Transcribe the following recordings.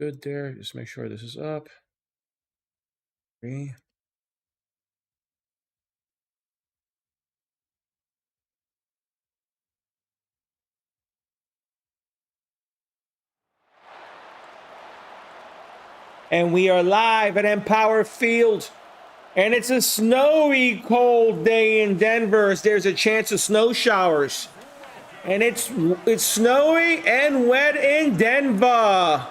Good there. Just make sure this is up. 3. And we are live at Empower Field. And it's a snowy, cold day in Denver. There's a chance of snow showers. And it's snowy and wet in Denver.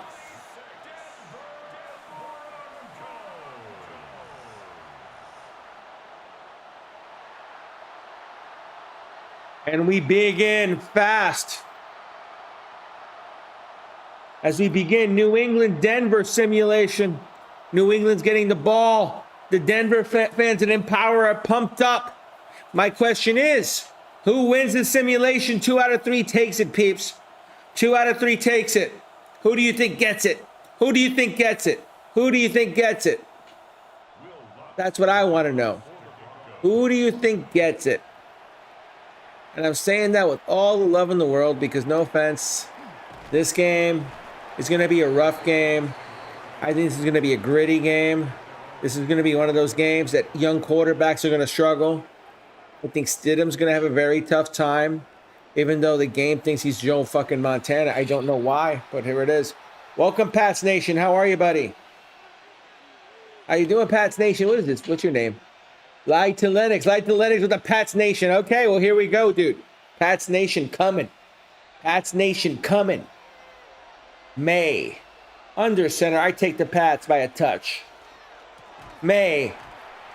And we begin fast. As we begin New England-Denver simulation. New England's getting the ball. The Denver fans at Empower are pumped up. My question is, who wins the simulation? 2 out of 3 takes it, peeps. 2 out of 3 takes it. Who do you think gets it? Who do you think gets it? Who do you think gets it? That's what I want to know. Who do you think gets it? And I'm saying that with all the love in the world because, no offense, this game is going to be a rough game. I think this is going to be a gritty game. This is going to be one of those games that young quarterbacks are going to struggle. I think Stidham's going to have a very tough time, even though the game thinks he's Joe fucking Montana. I don't know why, but here it is. Welcome, Pats Nation. How are you, buddy? How you doing, Pats Nation? What is this? What's your name? Light to Lennox. Light to Lennox with the Pats Nation. Okay, well, here we go, dude. Pats Nation coming. Pats Nation coming. Maye. Under center. I take the Pats by a touch. Maye.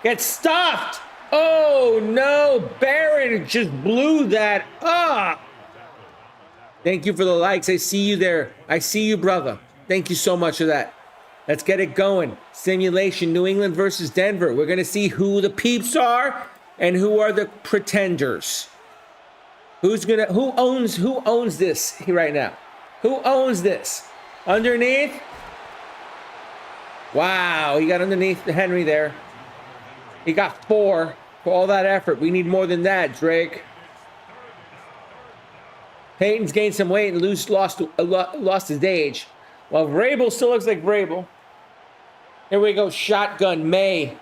Gets stuffed. Oh, no. Barron just blew that up. Thank you for the likes. I see you there. I see you, brother. Thank you so much for that. Let's get it going. Simulation, New England versus Denver. We're going to see who the peeps are and who are the pretenders. Who owns this right now? Who owns this? Underneath? Wow, he got underneath Henry there. He got 4 for all that effort. We need more than that, Drake. Peyton's gained some weight and lost his age. Well, Vrabel still looks like Vrabel. Here we go, shotgun, Maye.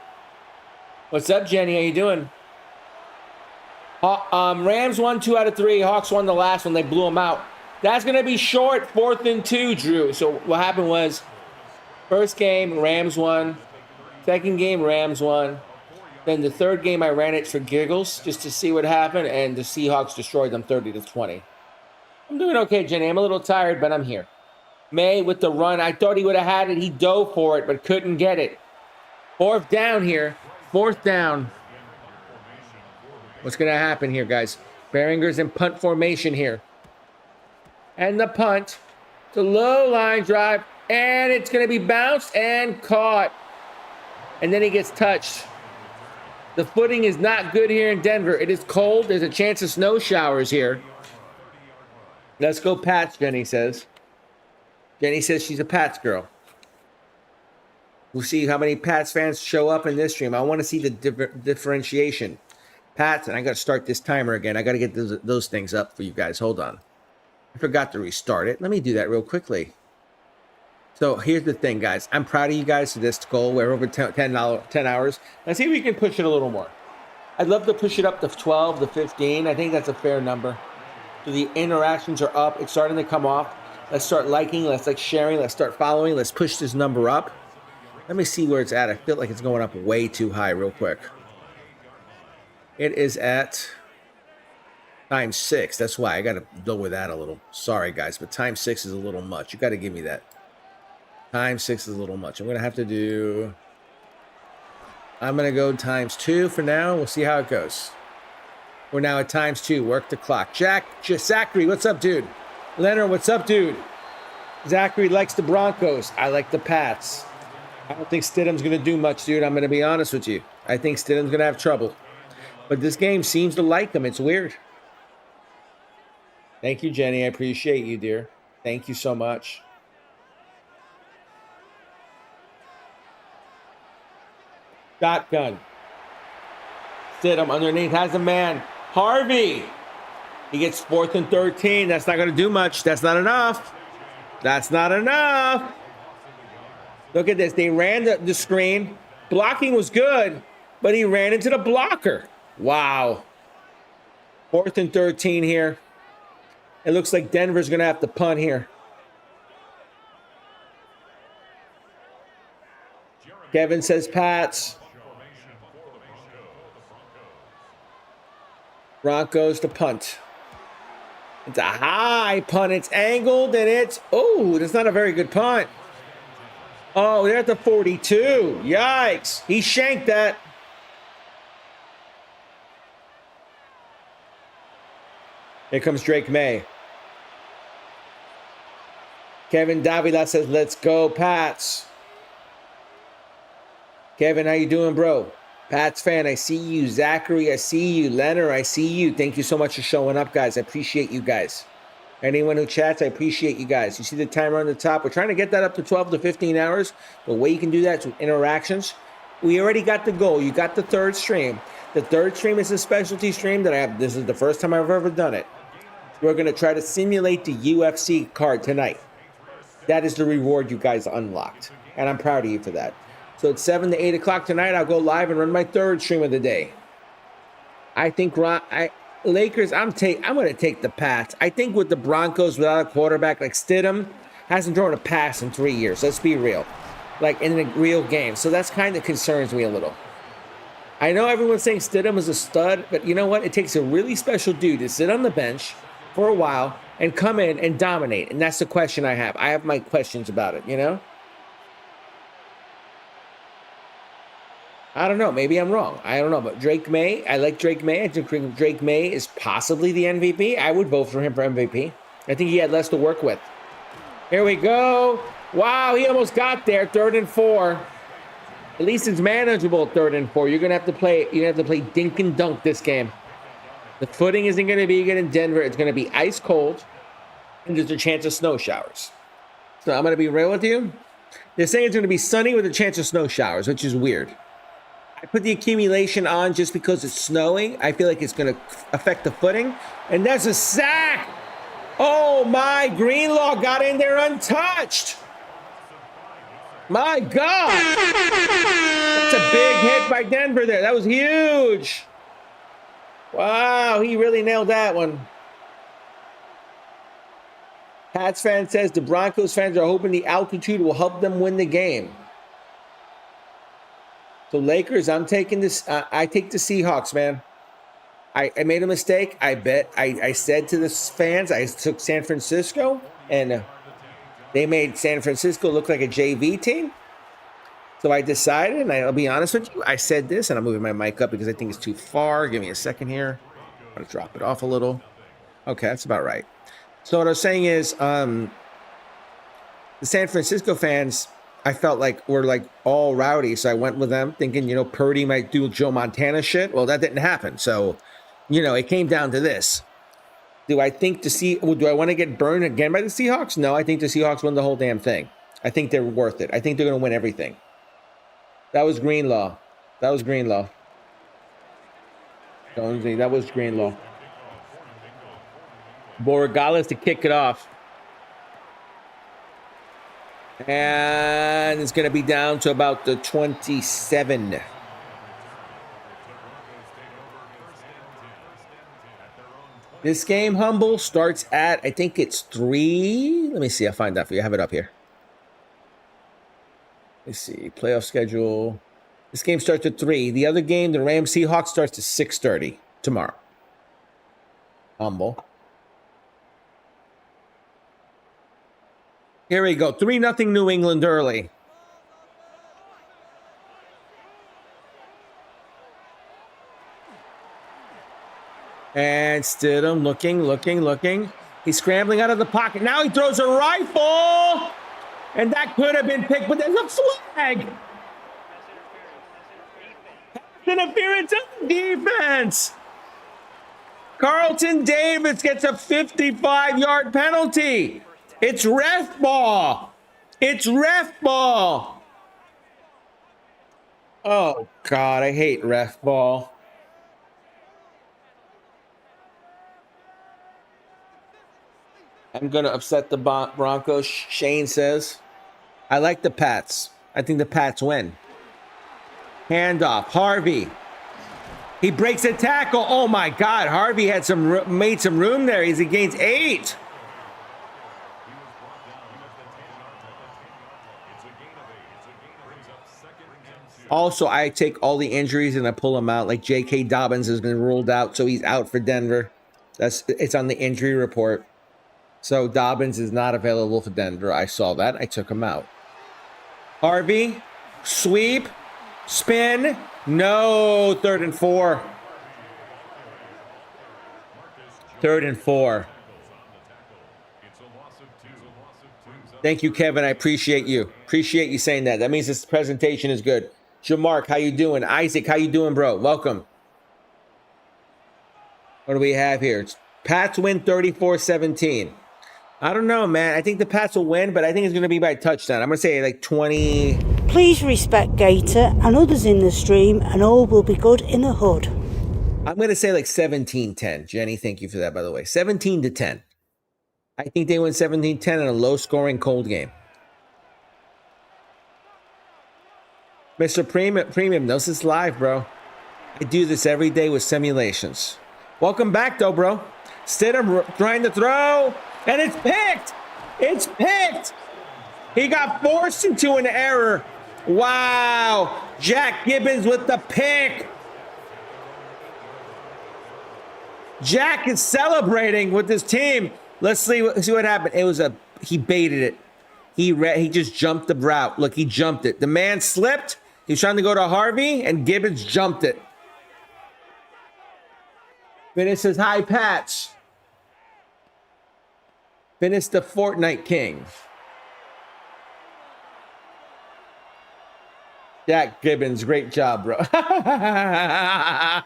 What's up, Jenny? How you doing? Rams won 2 out of 3. Hawks won the last one. They blew them out. That's going to be short, 4th and 2, Drew. So what happened was, first game, Rams won. Second game, Rams won. Then the third game, I ran it for giggles just to see what happened, and the Seahawks destroyed them 30-20. I'm doing okay, Jenny. I'm a little tired, but I'm here. Maye with the run. I thought he would have had it. He dove for it, but couldn't get it. 4th down here. 4th down. What's going to happen here, guys? Behringer's in punt formation here. And the punt. It's a low line drive. And it's going to be bounced and caught. And then he gets touched. The footing is not good here in Denver. It is cold. There's a chance of snow showers here. Let's go Pats, Jenny says. Jenny says she's a Pats girl. We'll see how many Pats fans show up in this stream. I want to see the differentiation. Pats, and I got to start this timer again. I got to get those things up for you guys. Hold on. I forgot to restart it. Let me do that real quickly. So here's the thing, guys. I'm proud of you guys for this goal. We're over 10 hours. Let's see if we can push it a little more. I'd love to push it up to 12 to 15. I think that's a fair number. So the interactions are up. It's starting to come off. Let's start liking. Let's sharing. Let's start following. Let's push this number up. Let me see where it's at. I feel like it's going up way too high real quick. It is at ×6. That's why I got to lower that a little. Sorry, guys, but ×6 is a little much. You got to give me that. ×6 is a little much. I'm going to have to do... I'm going to go ×2 for now. We'll see how it goes. We're now at ×2. Work the clock. Zachary, what's up, dude? Leonard, what's up, dude? Zachary likes the Broncos. I like the Pats. I don't think Stidham's going to do much, dude. I'm going to be honest with you. I think Stidham's going to have trouble. But this game seems to like him. It's weird. Thank you, Jenny. I appreciate you, dear. Thank you so much. Shotgun. Stidham underneath. Has a man. Harvey. He gets 4th and 13. That's not going to do much. That's not enough. That's not enough. Look at this. They ran the screen. Blocking was good, but he ran into the blocker. Wow. 4th and 13 here. It looks like Denver's going to have to punt here. Kevin says Pats. Broncos to punt. It's a high punt. It's angled and it's... Oh, that's not a very good punt. Oh, they're at the 42. Yikes. He shanked that. Here comes Drake Maye. Kevin Davila says, let's go, Pats. Kevin, how you doing, bro? Pats fan, I see you. Zachary, I see you. Leonard, I see you. Thank you so much for showing up, guys. I appreciate you guys. Anyone who chats, I appreciate you guys. You see the timer on the top. We're trying to get that up to 12 to 15 hours. The way you can do that is with interactions. We already got the goal. You got the 3rd stream. The 3rd stream is a specialty stream that I have. This is the first time I've ever done it. We're going to try to simulate the UFC card tonight. That is the reward you guys unlocked. And I'm proud of you for that. So it's 7 to 8 o'clock tonight. I'll go live and run my 3rd stream of the day. I think Lakers, I'm going to take the Pats. I think with the Broncos without a quarterback like Stidham, hasn't thrown a pass in 3 years. Let's be real. Like in a real game. So that's kind of concerns me a little. I know everyone's saying Stidham is a stud, but you know what? It takes a really special dude to sit on the bench for a while and come in and dominate. And that's the question I have. I have my questions about it, you know? I don't know. Maybe I'm wrong. I don't know. But Drake Maye, I like Drake Maye. I think Drake Maye is possibly the MVP. I would vote for him for MVP. I think he had less to work with. Here we go. Wow, he almost got there. 3rd and 4. At least it's manageable. 3rd and 4. You're gonna have to play dink and dunk this game. The footing isn't gonna be good in Denver. It's gonna be ice cold, and there's a chance of snow showers. So I'm gonna be real with you. They're saying it's gonna be sunny with a chance of snow showers, which is weird. I put the accumulation on just because it's snowing. I feel like it's going to affect the footing. And there's a sack. Oh, my. Greenlaw got in there untouched. My God. That's a big hit by Denver there. That was huge. Wow, he really nailed that one. Pats fan says the Broncos fans are hoping the altitude will help them win the game. So Lakers, I'm taking this. I take the Seahawks, man. I made a mistake. I bet. I said to the fans, I took San Francisco, and they made San Francisco look like a JV team. So I decided, and I'll be honest with you, I said this, and I'm moving my mic up because I think it's too far. Give me a second here. I'm going to drop it off a little. Okay, that's about right. So what I was saying is the San Francisco fans, I felt like were like all rowdy. So I went with them thinking, Purdy might do Joe Montana shit. Well, that didn't happen. So, it came down to this. Do I want to get burned again by the Seahawks? No, I think the Seahawks win the whole damn thing. I think they're worth it. I think they're going to win everything. That was Greenlaw. That was Greenlaw. That was Greenlaw. Borregales to kick it off. And it's going to be down to about the 27. This game, Humble, starts at, I think it's 3. Let me see. I'll find that for you. I have it up here. Let's see. Playoff schedule. This game starts at 3. The other game, the Rams Seahawks, starts at 6:30 tomorrow. Humble. Here we go. 3-0 New England early. And Stidham looking. He's scrambling out of the pocket. Now he throws a rifle. And that could have been picked, but there's a flag. Interference of the defense. Carlton Davis gets a 55-yard penalty. It's ref ball. It's ref ball. Oh, God, I hate ref ball. I'm going to upset the Broncos, Shane says. I like the Pats. I think the Pats win. Handoff. Harvey. He breaks a tackle. Oh my God. Harvey had made some room there. He gains 8. Also, I take all the injuries and I pull them out. Like J.K. Dobbins has been ruled out, so he's out for Denver. It's on the injury report. So Dobbins is not available for Denver. I saw that. I took him out. Harvey, sweep, spin. No, 3rd and 4. 3rd and 4. Thank you, Kevin. I appreciate you. Appreciate you saying that. That means this presentation is good. Jamark, how you doing? Isaac, how you doing, bro? Welcome. What do we have here? Pats win 34-17. I don't know, man. I think the Pats will win, but I think it's going to be by touchdown. I'm going to say like 20. Please respect Gator and others in the stream, and all will be good in the hood. I'm going to say like 17-10. Jenny, thank you for that, by the way. 17-10. I think they win 17-10 in a low-scoring cold game. Mr. Premium knows it's live, bro. I do this every day with simulations. Welcome back, though, bro. Stidham trying to throw, and it's picked. It's picked. He got forced into an error. Wow. Jack Gibbons with the pick. Jack is celebrating with his team. Let's see what happened. He baited it. He just jumped the route. Look, he jumped it. The man slipped. He was trying to go to Harvey, and Gibbons jumped it. Finish says, hi, Pats. Finish the Fortnite King. Jack Gibbons, great job, bro. I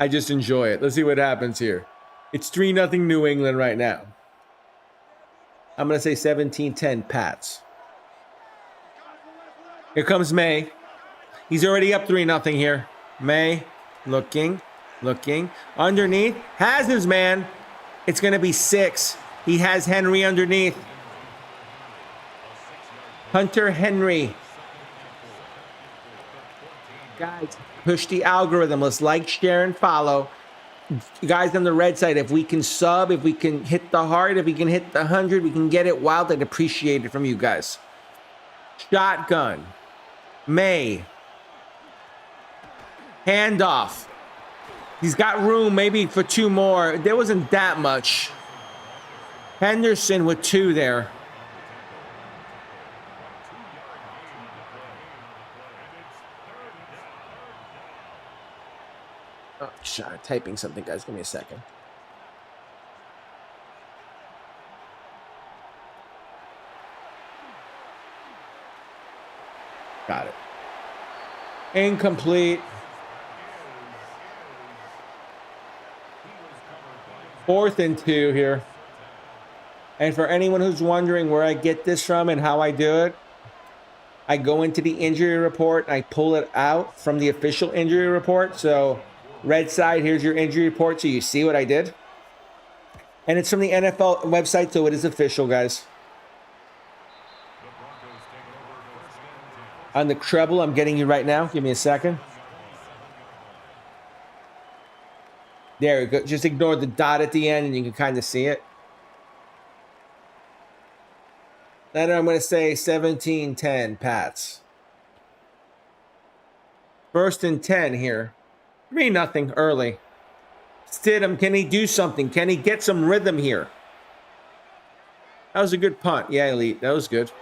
just enjoy it. Let's see what happens here. It's 3-0 New England right now. I'm going to say 17-10 Pats. Here comes Maye. He's already up 3-0 here. Maye looking. Underneath. Has his man. It's going to be 6. He has Henry underneath. Hunter Henry. Guys, push the algorithm. Let's like, share, and follow. You guys on the red side, if we can sub, if we can hit the heart, if we can hit the 100, we can get it wild. I'd appreciate it from you guys. Shotgun. Maye. Handoff. He's got room maybe for 2 more. There wasn't that much. Henderson with 2 there. Oh, shit, typing something, guys. Give me a second. Got it. Incomplete. 4th and 2 here. And for anyone who's wondering where I get this from and how I do it, I go into the injury report and I pull it out from the official injury report. So red side, here's your injury report, so you see what I did. And it's from the NFL website, so it is official, guys. On the treble, I'm getting you right now. Give me a second. There we go. Just ignore the dot at the end, and you can kind of see it. Then I'm going to say 17-10 Pats. 1st and 10 here. 3-0 early. Stidham, can he do something? Can he get some rhythm here? That was a good punt. Yeah, Elite. That was good.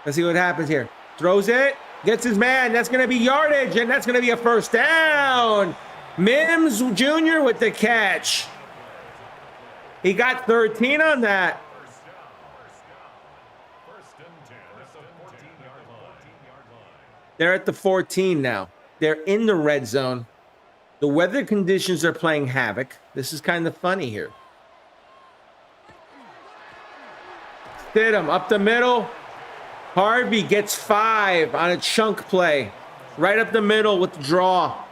Let's see what happens here. Throws it. Gets his man. That's going to be yardage, and that's going to be a 1st down. Mims Jr. with the catch. He got 13 on that. They're at the 14 now. They're in the red zone. The weather conditions are playing havoc. This is kind of funny here. Stidham up the middle. Harvey gets 5 on a chunk play. Right up the middle with the draw.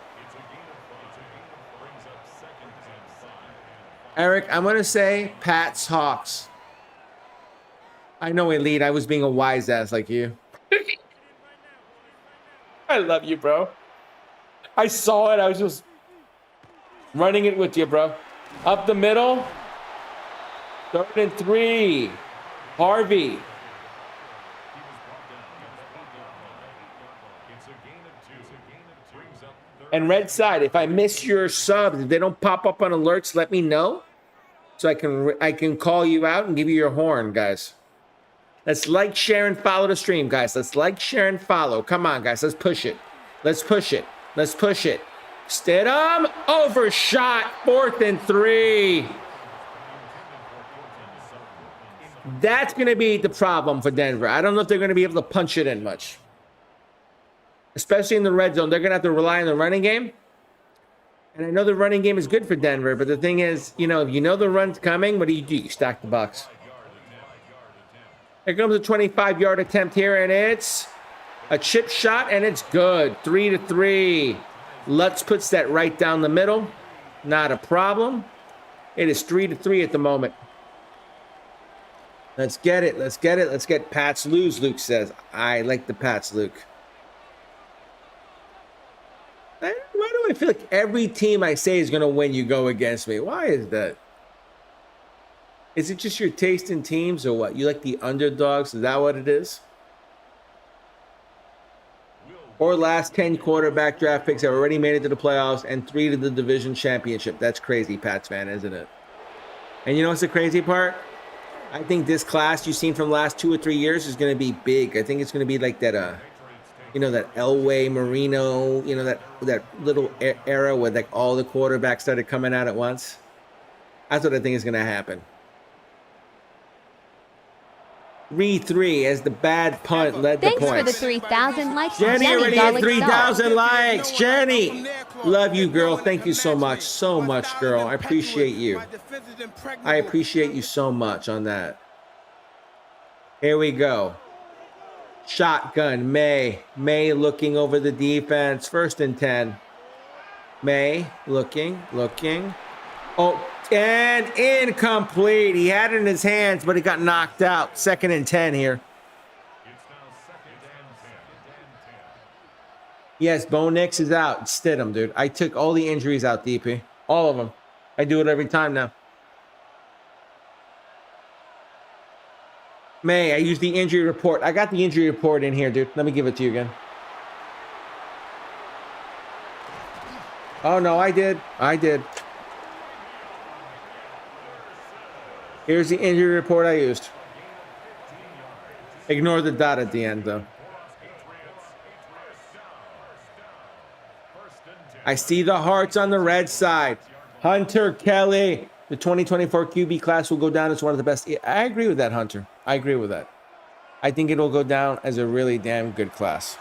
Eric, I'm going to say Pats Hawks. I know, Elite. I was being a wise ass like you. I love you, bro. I saw it. I was just running it with you, bro. Up the middle. 3rd and 3. Harvey. And red side, if I miss your subs, if they don't pop up on alerts, let me know. So I can call you out and give you your horn, guys. Let's like, share, and follow the stream, guys. Let's like, share, and follow. Come on, guys. Let's push it. Let's push it. Let's push it. Stidham, overshot. 4th and 3. That's going to be the problem for Denver. I don't know if they're going to be able to punch it in much. Especially in the red zone. They're going to have to rely on the running game. And I know the running game is good for Denver, but the thing is, you know, if you know the run's coming, what do? You stack the box. Here comes a 25-yard attempt here, and it's a chip shot, and it's good. 3-3. Lutz puts that right down the middle. Not a problem. It is 3-3 at the moment. Let's get it. Let's get it. Let's get Pats lose, Luke says. I like the Pats, Luke. Why do I feel like every team I say is going to win, you go against me? Why is that? Is it just your taste in teams or what? You like the underdogs? Is that what it is? Or last 10 quarterback draft picks have already made it to the playoffs and 3 to the division championship. That's crazy, Pats fan, isn't it? And you know what's the crazy part? I think this class you've seen from the last 2 or 3 years is going to be big. I think it's going to be like that, you know, that Elway, Marino, you know, that little era where like all the quarterbacks started coming out at once. That's what I think is going to happen. 3-3 as the bad punt led the points. Thanks for the 3,000 likes. Jenny already had 3,000 likes. likes. Jenny, love you, girl. Thank you so much, girl. I appreciate you. I appreciate you so much on that. Here we go. Shotgun, Maye. Maye looking over the defense. 1st and 10. Maye looking. Oh, and incomplete. He had it in his hands, but he got knocked out. 2nd and 10 here. Yes, Bo Nix is out. It's Stidham, dude. I took all the injuries out, DP. All of them. I do it every time now. May, I use the injury report. I got the injury report in here, dude. Let me give it to you again. Oh, no, I did. Here's the injury report I used. Ignore the dot at the end, though. I see the hearts on the red side. Hunter Kelly. The 2024 QB class will go down as one of the best. I agree with that, Hunter. I agree with that. I think it'll go down as a really damn good class.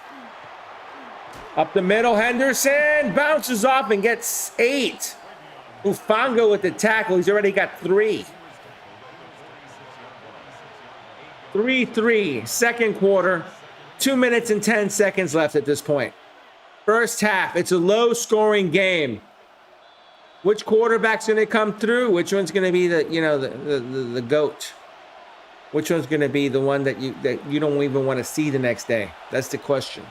Up the middle, Henderson bounces off and gets 8. Ufango with the tackle. He's already got 3. 3-3, 2nd quarter. 2 minutes and 10 seconds left at this point. First half, it's a low-scoring game. Which quarterback's going to come through? Which one's going to be the GOAT? Which one's going to be the one that you don't even want to see the next day? That's the question.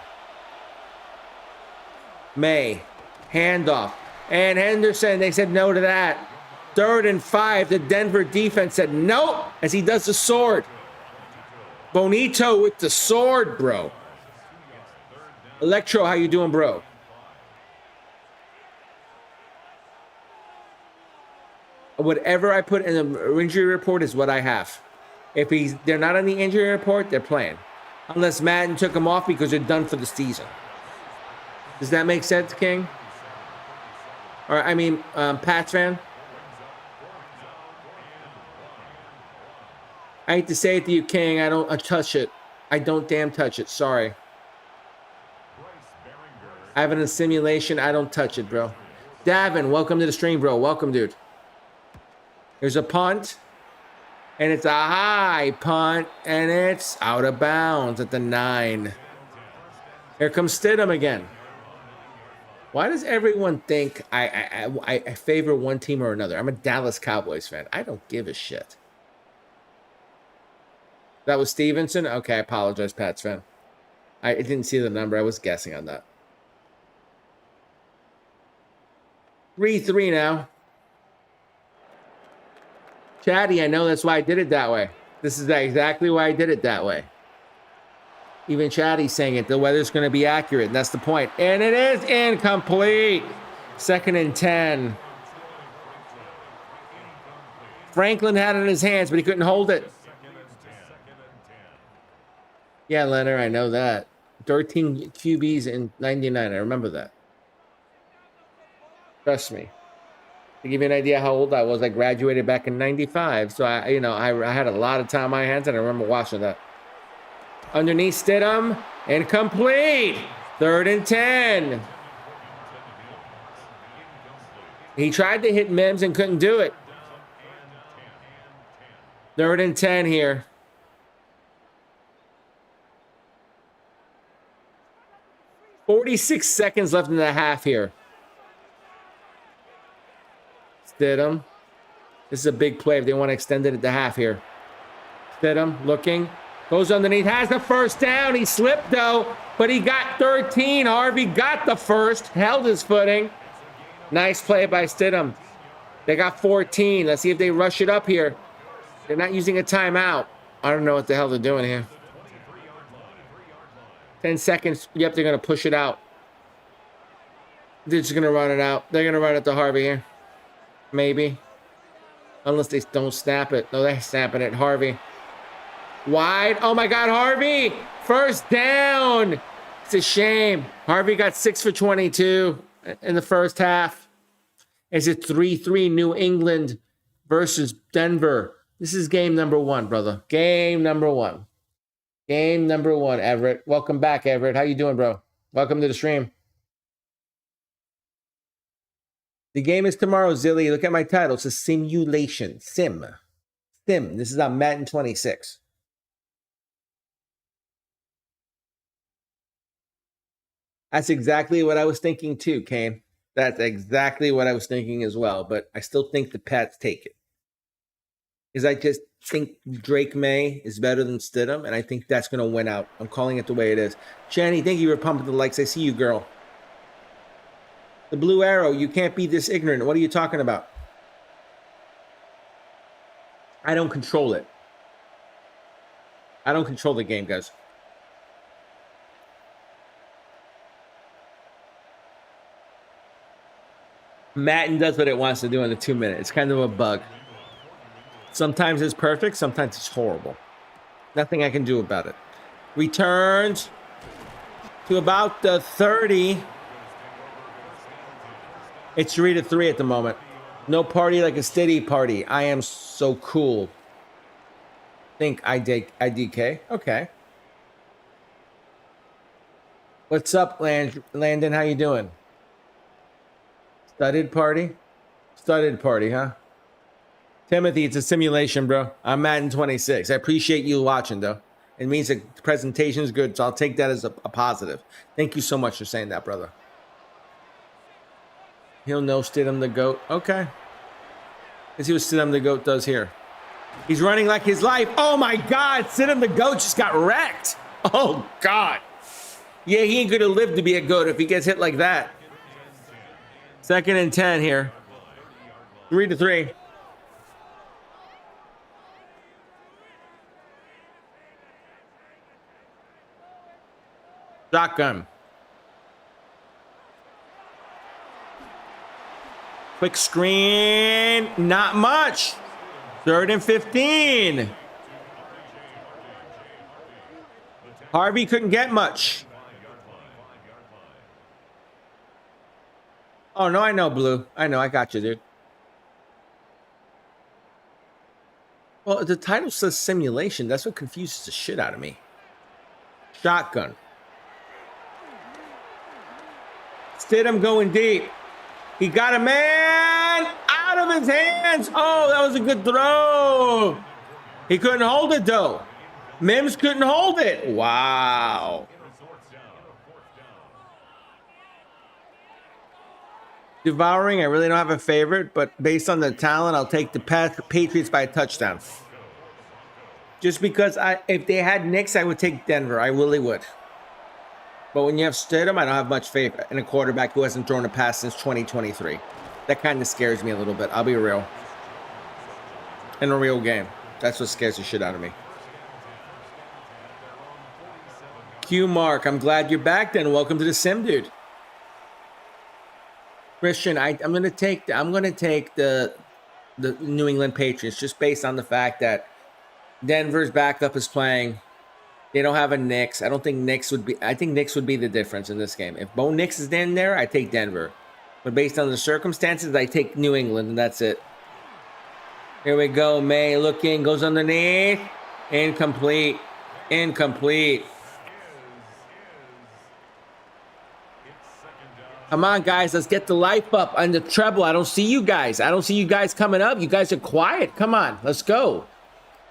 Maye, handoff, and Henderson. They said no to that. 3rd and 5. The Denver defense said nope as he does the sword. Bonito with the sword, bro. Electro, how you doing, bro? Whatever I put in the injury report is what I have. If they're not on the injury report, they're playing. Unless Madden took them off because they're done for the season. Does that make sense, King? Or, I mean, Pats fan? I hate to say it to you, King. I don't touch it. I don't damn touch it. Sorry. I have it in a simulation. I don't touch it, bro. Davin, welcome to the stream, bro. Welcome, dude. There's a punt. And it's a high punt. And it's out of bounds at the 9. Here comes Stidham again. Why does everyone think I favor one team or another? I'm a Dallas Cowboys fan. I don't give a shit. That was Stevenson? Okay, I apologize, Pats fan. I didn't see the number. I was guessing on that. 3-3 now. Chatty, I know that's why I did it that way. This is exactly why I did it that way. Even Chatty's saying it. The weather's going to be accurate, and that's the point. And it is incomplete. 2nd and 10. Franklin had it in his hands, but he couldn't hold it. Yeah, Leonard, I know that. 13 QBs in 99. I remember that. Trust me. To give you an idea how old I was, I graduated back in 95. So, I had a lot of time on my hands, and I remember watching that. Underneath Stidham, incomplete. 3rd and 10. He tried to hit Mims and couldn't do it. 3rd and 10 here. .46 seconds left in the half here. Stidham. This is a big play if they want to extend it at the half here. Stidham looking. Goes underneath. Has the first down. He slipped, though. But he got 13. Harvey got the first. Held his footing. Nice play by Stidham. They got 14. Let's see if they rush it up here. They're not using a timeout. I don't know what the hell they're doing here. 10 seconds. Yep, they're going to push it out. They're just going to run it out. They're going to run it to Harvey here. Maybe. Unless they don't snap it. No, they're snapping it. Harvey. Wide. Oh, my God, Harvey. First down. It's a shame. Harvey got 6 for 22 in the first half. It's a 3-3 New England versus Denver. This is game number 1, brother. Game number 1. Game number 1, Everett. Welcome back, Everett. How you doing, bro? Welcome to the stream. The game is tomorrow, Zilly. Look at my title. It's a simulation. Sim. This is on Madden 26. That's exactly what I was thinking too, Kane. That's exactly what I was thinking as well. But I still think the Pats take it. Because I just think Drake May is better than Stidham, and I think that's going to win out. I'm calling it the way it is. Shani, thank you for pumping the likes. I see you, girl. The blue arrow, you can't be this ignorant. What are you talking about? I don't control it. I don't control the game, guys. Madden does what it wants to do in the 2 minutes. It's kind of a bug. Sometimes it's perfect, sometimes it's horrible. Nothing I can do about it. Returns to about the 30. It's 3-3 at the moment. No party like a steady party. I am so cool. Think IDK. Okay. What's up, Landon? How you doing? Studded party? Studded party, huh? Timothy, it's a simulation, bro. I'm Madden 26. I appreciate you watching, though. It means the presentation is good, so I'll take that as a positive. Thank you so much for saying that, brother. He'll know Stidham the GOAT. Okay. Let's see what Stidham the GOAT does here. He's running like his life. Oh, my God. Stidham the GOAT just got wrecked. Oh, God. Yeah, he ain't going to live to be a GOAT if he gets hit like that. 2nd and 10 here. 3-3. Shotgun. Quick screen. Not much. 3rd and 15. Harvey couldn't get much. Oh, no, I know, Blue. I know. I got you, dude. Well, the title says simulation. That's what confuses the shit out of me. Shotgun. Stidham going deep. He got a man out of his hands. Oh, that was a good throw. He couldn't hold it, though. Mims couldn't hold it. Wow. Devouring, I really don't have a favorite, but based on the talent, I'll take the Patriots by a touchdown. Just because if they had Knicks, I would take Denver. I really would. But when you have Stidham, I don't have much faith in a quarterback who hasn't thrown a pass since 2023. That kind of scares me a little bit. I'll be real. In a real game. That's what scares the shit out of me. Q Mark, I'm glad you're back then. Welcome to the Sim, dude. Christian, I'm gonna take the New England Patriots just based on the fact that Denver's backup is playing. They don't have a Knicks. I think Knicks would be the difference in this game. If Bo Nix is in there, I take Denver. But based on the circumstances, I take New England, and that's it. Here we go. Maye looking, goes underneath. Incomplete. Incomplete. Come on, guys. Let's get the life up on the treble. I don't see you guys. I don't see you guys coming up. You guys are quiet. Come on. Let's go.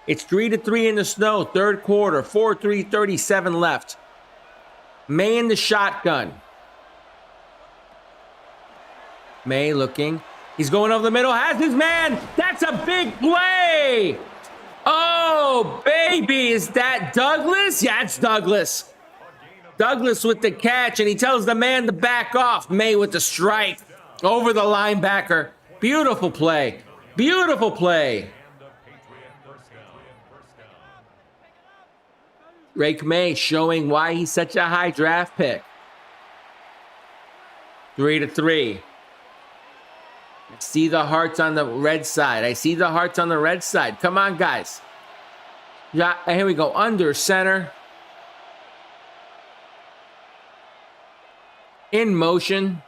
It's 3-3 in the snow. Third quarter. 4-3, 37 left. Maye in the shotgun. Maye looking. He's going over the middle. Has his man. That's a big play. Oh, baby. Is that Douglas? Yeah, it's Douglas. Douglas with the catch, and he tells the man to back off. Maye with the strike over the linebacker. Beautiful play. Beautiful play. Drake Maye showing why he's such a high draft pick. 3-3. I see the hearts on the red side. I see the hearts on the red side. Come on, guys. Yeah, here we go. Under center. In motion.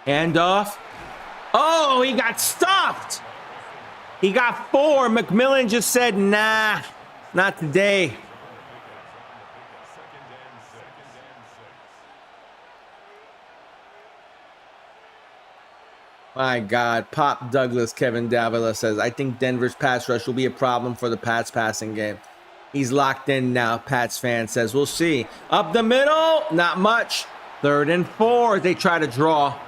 Handoff. Oh, he got stuffed. He got 4. McMillan just said, nah, not today. My God. Pop Douglas, Kevin Davila says, I think Denver's pass rush will be a problem for the Pats passing game. He's locked in now, Pats fan says. We'll see. Up the middle, not much. 3rd and 4 as they try to draw.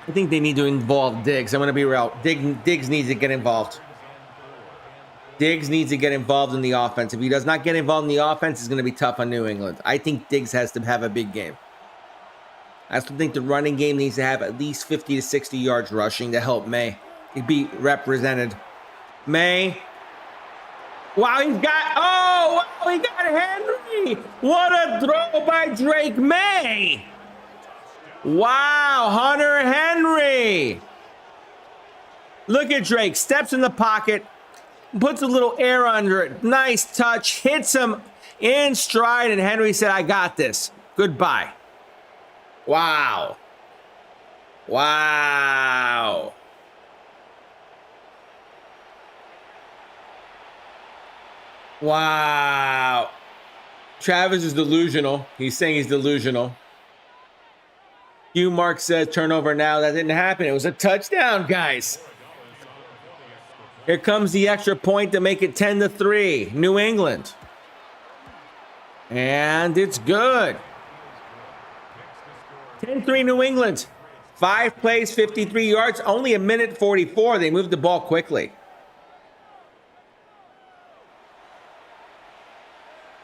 I think they need to involve Diggs. I'm going to be real. Diggs needs to get involved. Diggs needs to get involved in the offense. If he does not get involved in the offense, it's going to be tough on New England. I think Diggs has to have a big game. I also think the running game needs to have at least 50 to 60 yards rushing to help Maye be represented. Maye. Wow, he got Henry. What a throw by Drake Maye. Wow, Hunter Henry. Look at Drake. Steps in the pocket. Puts a little air under it. Nice touch. Hits him in stride. And Henry said, I got this. Goodbye. Wow. Wow. Wow. Travis is delusional. He's saying he's delusional. Hugh Mark says turnover now. That didn't happen. It was a touchdown, guys. Here comes the extra point to make it 10-3. New England. And it's good. 10-3 New England. 5 plays, 53 yards. Only a minute 44. They moved the ball quickly.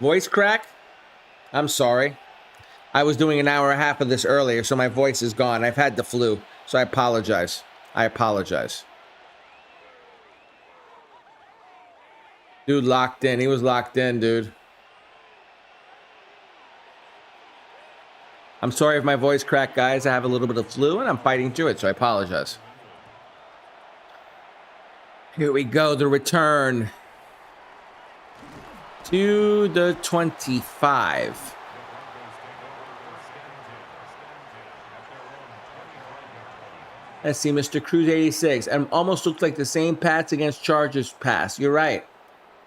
Voice crack? I'm sorry. I was doing an hour and a half of this earlier, so my voice is gone. I've had the flu, so I apologize. I apologize. Dude locked in. He was locked in, dude. I'm sorry if my voice cracked, guys. I have a little bit of flu, and I'm fighting through it, so I apologize. Here we go, the return. To the 25. Let's see, Mr. Cruz 86. And almost looked like the same Pats against Chargers pass. You're right.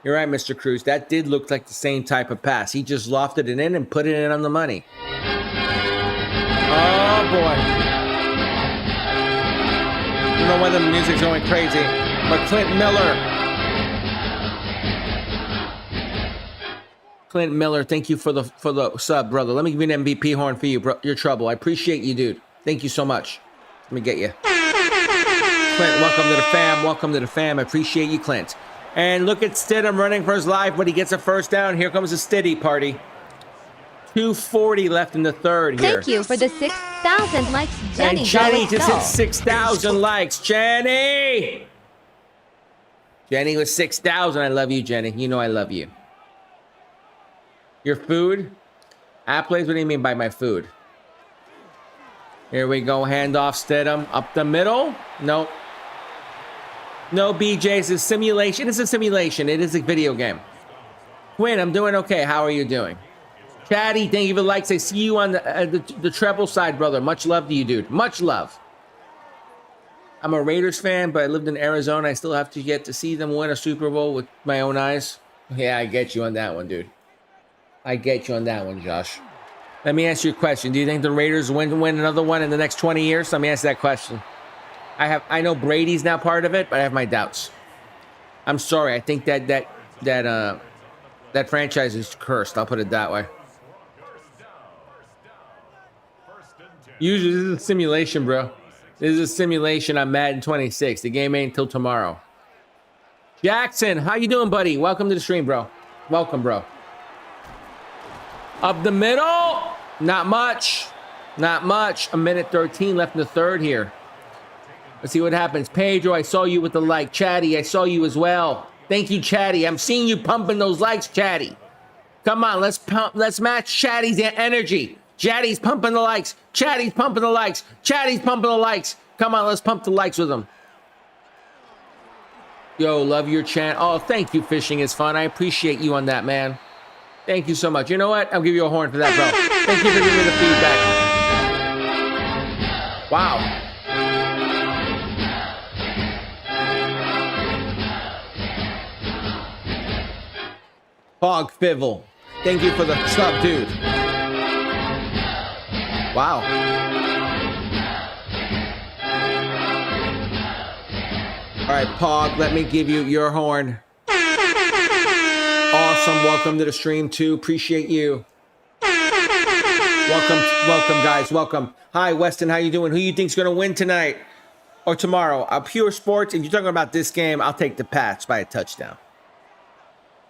You're right, Mr. Cruz. That did look like the same type of pass. He just lofted it in and put it in on the money. Oh, boy. I don't know why the music's going crazy. But Clint Miller. Clint Miller, thank you for the sub, brother. Let me give you an MVP horn for you, bro. Your trouble. I appreciate you, dude. Thank you so much. Let me get you. Clint. Welcome to the fam. Welcome to the fam. I appreciate you, Clint. And look at Stidham running for his life, but he gets a first down. Here comes the Stiddy party. 2:40 left in the third here. Thank you for the 6,000 likes, Jenny. And Jenny Go, just go. hit 6,000 likes. Jenny! Jenny with 6,000. I love you, Jenny. You know I love you. Your food? Plays, what do you mean by my food? Here we go. Handoff Stidham. Up the middle. Nope. No, BJ. It's a simulation. It's a simulation. It is a video game. Quinn, I'm doing okay. How are you doing? Chatty, thank you for the likes. I see you on the treble side, brother. Much love to you, dude. Much love. I'm a Raiders fan, but I lived in Arizona. I still have to get to see them win a Super Bowl with my own eyes. Yeah, I get you on that one, dude. I get you on that one, Josh. Let me ask you a question. Do you think the Raiders win another one in the next 20 years? Let me ask that question. I know Brady's now part of it, but I have my doubts. I'm sorry. I think that franchise is cursed. I'll put it that way. Usually, this is a simulation, bro. This is a simulation on Madden 26. The game ain't until tomorrow. Jackson, how you doing, buddy? Welcome to the stream, bro. Welcome, bro. Up the middle. Not much. Not much. A minute 13 left in the third here. Let's see what happens. Pedro, I saw you with the like. Chatty, I saw you as well. Thank you, Chatty. I'm seeing you pumping those likes, Chatty. Come on, let's pump. Let's match Chatty's energy. Chatty's pumping the likes. Chatty's pumping the likes. Chatty's pumping the likes. Come on, let's pump the likes with him. Yo, love your chant. Oh, thank you, Fishing is Fun. I appreciate you on that, man. Thank you so much. You know what? I'll give you a horn for that, bro. Thank you for giving me the feedback. Wow. Hog Fivel. Thank you for the sub, dude. Wow. All right, Pog, let me give you your horn. Awesome. Welcome to the stream, too. Appreciate you. Welcome, guys. Welcome. Hi, Weston. How you doing? Who you think's going to win tonight or tomorrow? Pure Sports. If you're talking about this game, I'll take the Pats by a touchdown.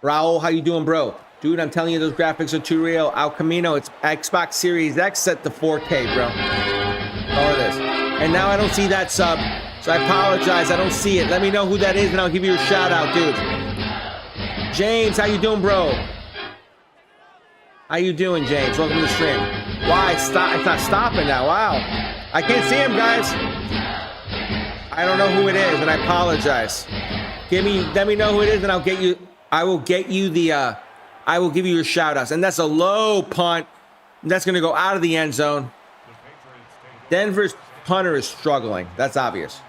Raul, how you doing, bro? Dude, I'm telling you, those graphics are too real. Al Camino, it's Xbox Series X set to 4K, bro. All of this. And now I don't see that sub, so I apologize. I don't see it. Let me know who that is, and I'll give you a shout-out, dude. James, how you doing, bro? How you doing, James? Welcome to the stream. Why? Stop! It's not stopping now. Wow. I can't see him, guys. I don't know who it is, and I apologize. Let me know who it is, and I'll get you. I will get you the. I will give you your shout-outs. And that's a low punt. That's going to go out of the end zone. Denver's punter is struggling. That's obvious.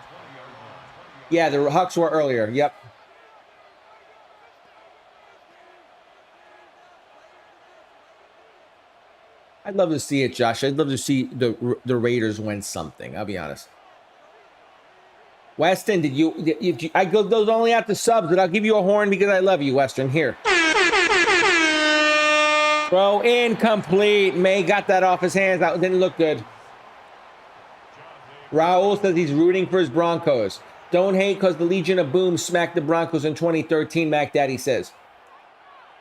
Yeah, the Hucks were earlier. Yep. I'd love to see it, Josh. I'd love to see the Raiders win something. I'll be honest. Weston, I go those only out the subs, but I'll give you a horn because I love you, Weston. Here. Throw incomplete. May got that off his hands. That didn't look good. Raul says he's rooting for his Broncos. Don't hate because the Legion of Boom smacked the Broncos in 2013, Mac Daddy says.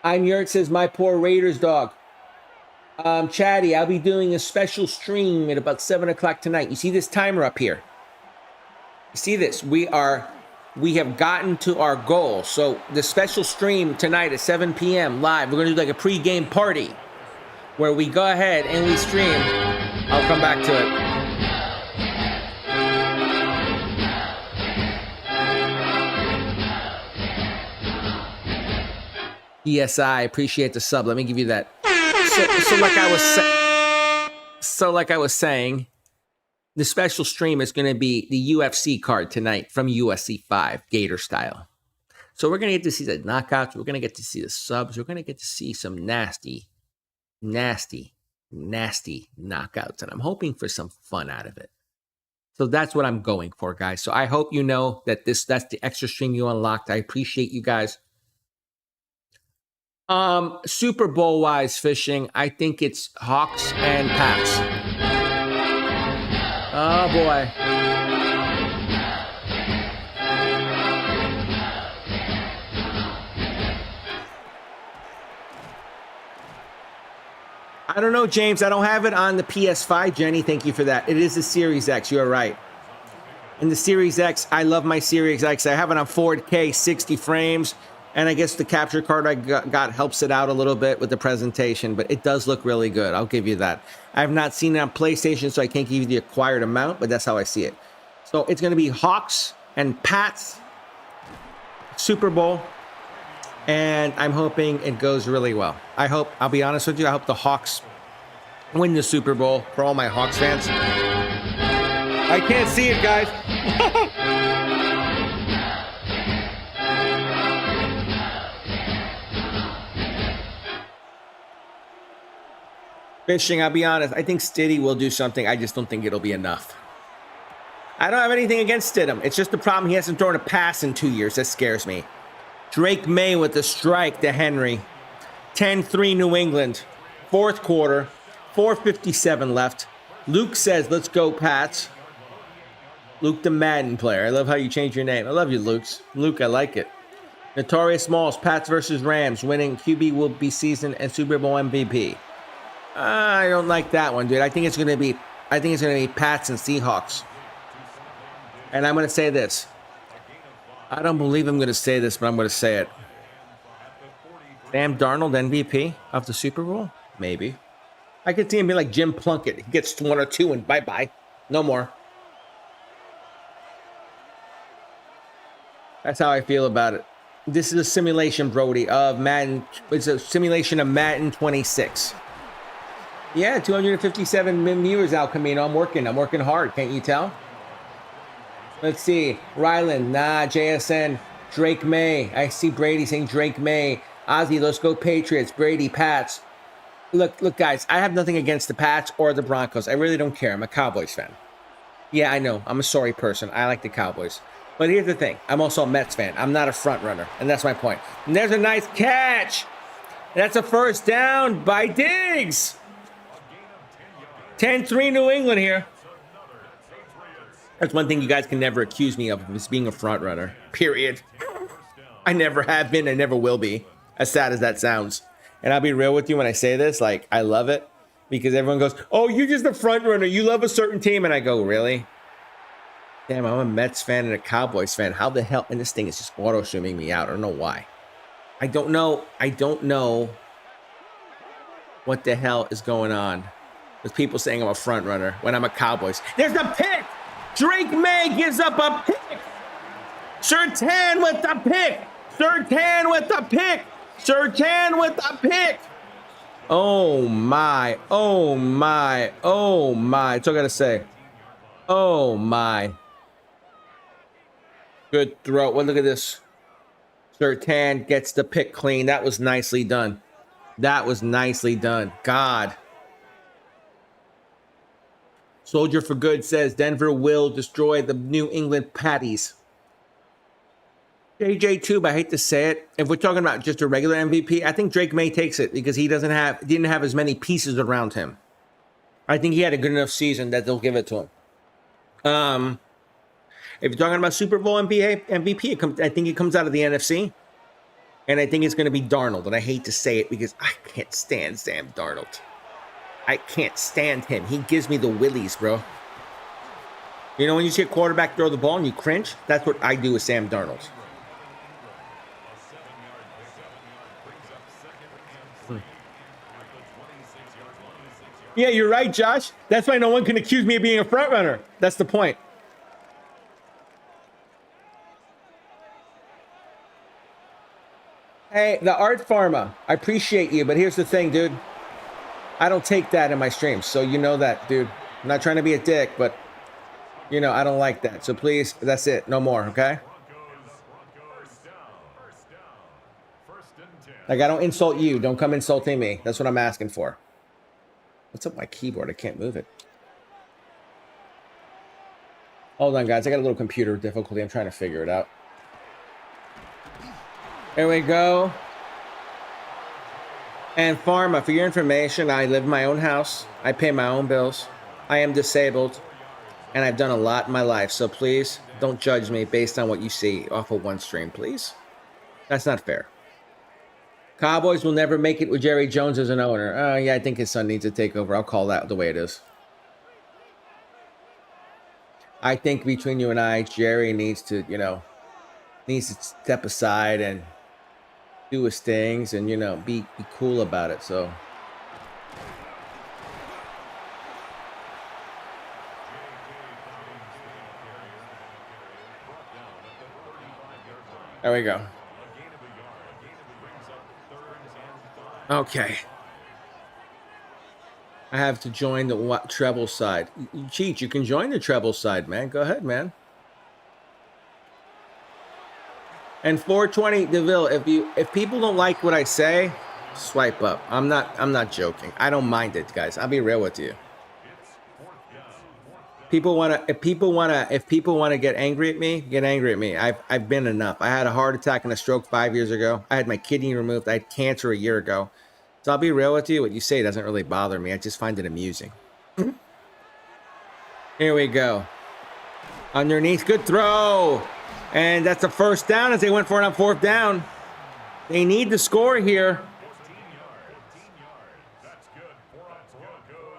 I'm Yurt says, my poor Raiders dog. Chatty, I'll be doing a special stream at about 7 o'clock tonight. You see this timer up here? You see this? We have gotten to our goal. So the special stream tonight at 7 p.m. live, we're going to do like a pre-game party where we go ahead and we stream. I'll come back to it. ESI, appreciate the sub. Let me give you that. So like I was saying, the special stream is going to be the UFC card tonight from UFC 5, Gator style. So we're going to get to see the knockouts. We're going to get to see the subs. We're going to get to see some nasty knockouts. And I'm hoping for some fun out of it. So that's what I'm going for, guys. So I hope you know that that's the extra stream you unlocked. I appreciate you guys. Super Bowl wise, Fishing, I think it's Hawks and Pats. Oh boy. I don't know, James. I don't have it on the PS5, Jenny. Thank you for that. It is the Series X. You're right. In the Series X, I love my Series X. I have it on 4K, 60 frames. And I guess the capture card I got helps it out a little bit with the presentation. But it does look really good. I'll give you that. I have not seen it on PlayStation, so I can't give you the acquired amount. But that's how I see it. So it's going to be Hawks and Pats Super Bowl. And I'm hoping it goes really well. I'll be honest with you, I hope the Hawks win the Super Bowl for all my Hawks fans. I can't see it, guys. Fishing, I'll be honest, I think Stiddy will do something. I just don't think it'll be enough. I don't have anything against Stidham. It's just the problem he hasn't thrown a pass in 2 years. That scares me. Drake Maye with the strike to Henry. 10-3 New England. Fourth quarter. 4:57 left. Luke says, let's go, Pats. Luke the Madden player. I love how you change your name. I love you, Luke. Luke, I like it. Notorious Smalls, Pats versus Rams. Winning QB will be season and Super Bowl MVP. I don't like that one, dude. I think it's gonna be Pats and Seahawks. And I'm gonna say this. I don't believe I'm going to say this, but I'm going to say it. Sam Darnold, MVP of the Super Bowl? Maybe. I could see him be like Jim Plunkett. He gets 1 or 2 and bye-bye. No more. That's how I feel about it. This is a simulation, Brody, of Madden. It's a simulation of Madden 26. Yeah, 257 viewers out, Camino. I'm working hard. Can't you tell? Let's see. Ryland, nah. JSN. Drake Maye. I see Brady saying Drake Maye. Ozzy, let's go Patriots. Brady, Pats. Look, guys. I have nothing against the Pats or the Broncos. I really don't care. I'm a Cowboys fan. Yeah, I know. I'm a sorry person. I like the Cowboys. But here's the thing. I'm also a Mets fan. I'm not a front runner. And that's my point. And there's a nice catch. That's a first down by Diggs. 10-3 New England here. That's one thing you guys can never accuse me of, is being a front runner. Period. I never have been, I never will be. As sad as that sounds. And I'll be real with you when I say this, like, I love it. Because everyone goes, oh, you're just a front runner. You love a certain team. And I go, really? Damn, I'm a Mets fan and a Cowboys fan. How the hell? And this thing is just auto-zooming me out. I don't know why. I don't know what the hell is going on with people saying I'm a front runner when I'm a Cowboys. There's a pick! Drake Maye gives up a pick. Surtain with the pick. Surtain with the pick. Surtain with the pick. Oh my. Oh my. Oh my. That's all I gotta say. Oh my. Good throw. Well, look at this. Surtain gets the pick clean. That was nicely done. That was nicely done. God. Soldier for Good says Denver will destroy the New England Patties. JJ Tube, I hate to say it. If we're talking about just a regular MVP, I think Drake Maye takes it because he didn't have as many pieces around him. I think he had a good enough season that they'll give it to him. If you're talking about Super Bowl MVP, I think it comes out of the NFC. And I think it's going to be Darnold. And I hate to say it because I can't stand Sam Darnold. I can't stand him. He gives me the willies, bro. You know when you see a quarterback throw the ball and you cringe? That's what I do with Sam Darnold. Yeah, you're right, Josh. That's why no one can accuse me of being a front runner. That's the point. Hey, the Art Pharma, I appreciate you, but here's the thing, dude. I don't take that in my streams, so you know that, dude. I'm not trying to be a dick, but, you know, I don't like that. So please, that's it. No more, okay? Like, I don't insult you. Don't come insulting me. That's what I'm asking for. What's up with my keyboard? I can't move it. Hold on, guys. I got a little computer difficulty. I'm trying to figure it out. There we go. And Pharma, for your information, I live in my own house. I pay my own bills. I am disabled. And I've done a lot in my life. So please, don't judge me based on what you see off of one stream, please. That's not fair. Cowboys will never make it with Jerry Jones as an owner. Yeah, I think his son needs to take over. I'll call that the way it is. I think between you and I, Jerry needs to, needs to step aside and do his things and, be cool about it. So. There we go. Okay. I have to join the treble side. Cheech, you can join the treble side, man. Go ahead, man. And 420 DeVille, if people don't like what I say, swipe up. I'm not joking. I don't mind it, guys. I'll be real with you. If people wanna get angry at me, get angry at me. I've been enough. I had a heart attack and a stroke 5 years ago. I had my kidney removed. I had cancer a year ago. So I'll be real with you. What you say doesn't really bother me. I just find it amusing. Here we go. Underneath, good throw. And that's a first down as they went for it on fourth down. They need to score here.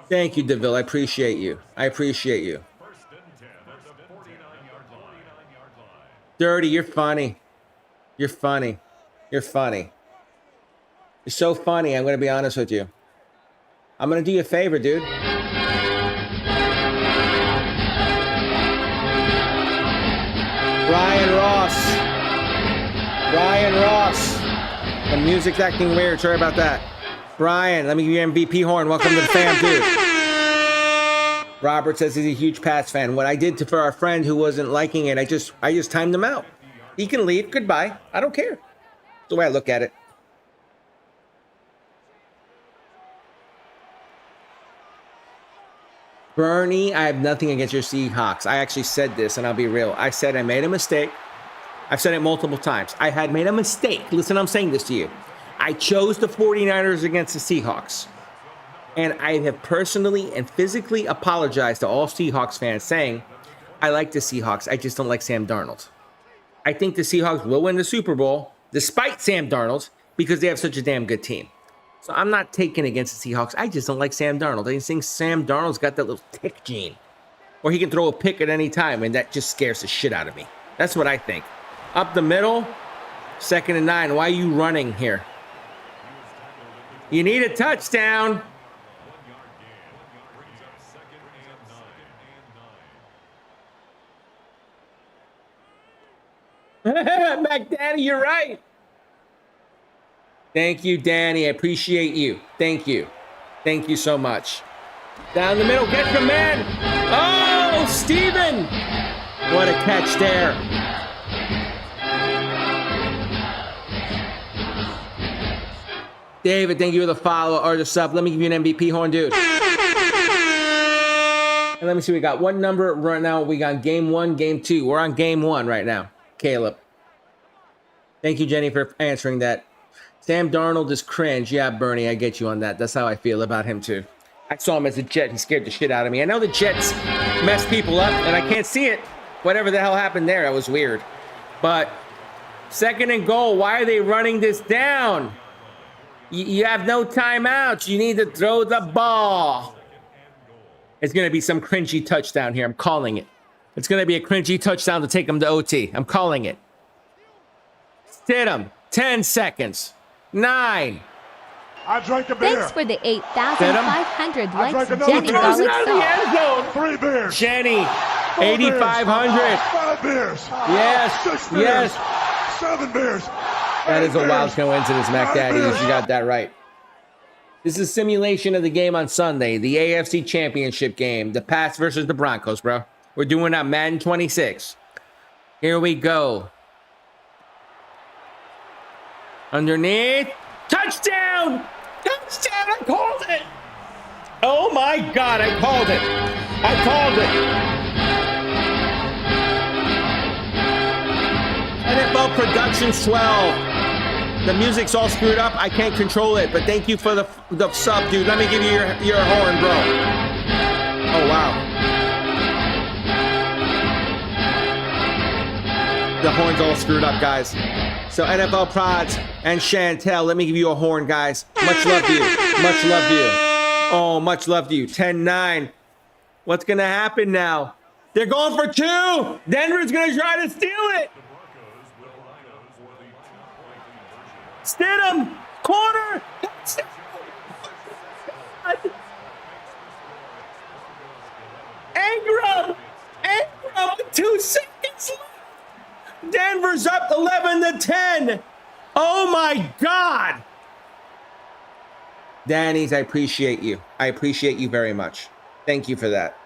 Thank you, DeVille. I appreciate you. I appreciate you. Dirty, you're funny. You're funny. You're funny. You're so funny, I'm going to be honest with you. I'm going to do you a favor, dude. Brian Ross. The music's acting weird. Sorry about that. Brian, let me give you an MVP horn. Welcome to the fam, dude. Robert says he's a huge Pats fan. What I did for our friend who wasn't liking it, I just timed him out. He can leave. Goodbye. I don't care. That's the way I look at it. Bernie, I have nothing against your Seahawks. I actually said this, and I'll be real. I said I made a mistake. I've said it multiple times. I had made a mistake. Listen, I'm saying this to you. I chose the 49ers against the Seahawks. And I have personally and physically apologized to all Seahawks fans saying, I like the Seahawks. I just don't like Sam Darnold. I think the Seahawks will win the Super Bowl, despite Sam Darnold, because they have such a damn good team. So I'm not taking against the Seahawks. I just don't like Sam Darnold. I think Sam Darnold's got that little tick gene. Or he can throw a pick at any time, and that just scares the shit out of me. That's what I think. Up the middle, 2nd and 9. Why are you running here? You need a touchdown. McDaddy, you're right. Thank you, Danny. I appreciate you. Thank you. Thank you so much. Down the middle, get the man. Oh, Steven. What a catch there. David, thank you for the follow or the sub. Let me give you an MVP horn, dude. And let me see, we got one number right now. We got game 1, game 2. We're on game 1 right now. Caleb. Thank you, Jenny, for answering that. Sam Darnold is cringe. Yeah, Bernie, I get you on that. That's how I feel about him, too. I saw him as a Jet. He scared the shit out of me. I know the Jets mess people up, and I can't see it. Whatever the hell happened there, that was weird. But 2nd and goal. Why are they running this down? You have no timeouts. You need to throw the ball. It's going to be some cringy touchdown here. I'm calling it. It's going to be a cringy touchdown to take them to OT. I'm calling it. Stidham, 10 seconds. 9. I drank a beer. Thanks for the 8,500 likes, drank Jenny another Throws it Garlic out of the Sauce. end zone. 3 beers. Jenny, 4 beers. 8,500. 5 beers. Yes, 6 beers. yes. 7 beers. That 8 is a wild beers. coincidence, 9 McDaddy. beers. You got that right. This is a simulation of the game on Sunday, the AFC Championship game, the Pats versus the Broncos, bro. We're doing that Madden 26. Here we go. Underneath. Touchdown! Touchdown! I called it! Oh my God, I called it! I called it! NFL Productions 12. The music's all screwed up. I can't control it, but thank you for the sub, dude. Let me give you your horn, bro. Oh, wow. The horn's all screwed up, guys. So NFL Prods and Chantel, let me give you a horn, guys. Much love to you. Much love to you. Oh, much love to you. 10-9. What's going to happen now? They're going for 2. Denver's going to try to steal it. Stidham, corner. Ingram with 2 seconds left. Denver's up 11-10. Oh my God. Danny's, I appreciate you. I appreciate you very much. Thank you for that.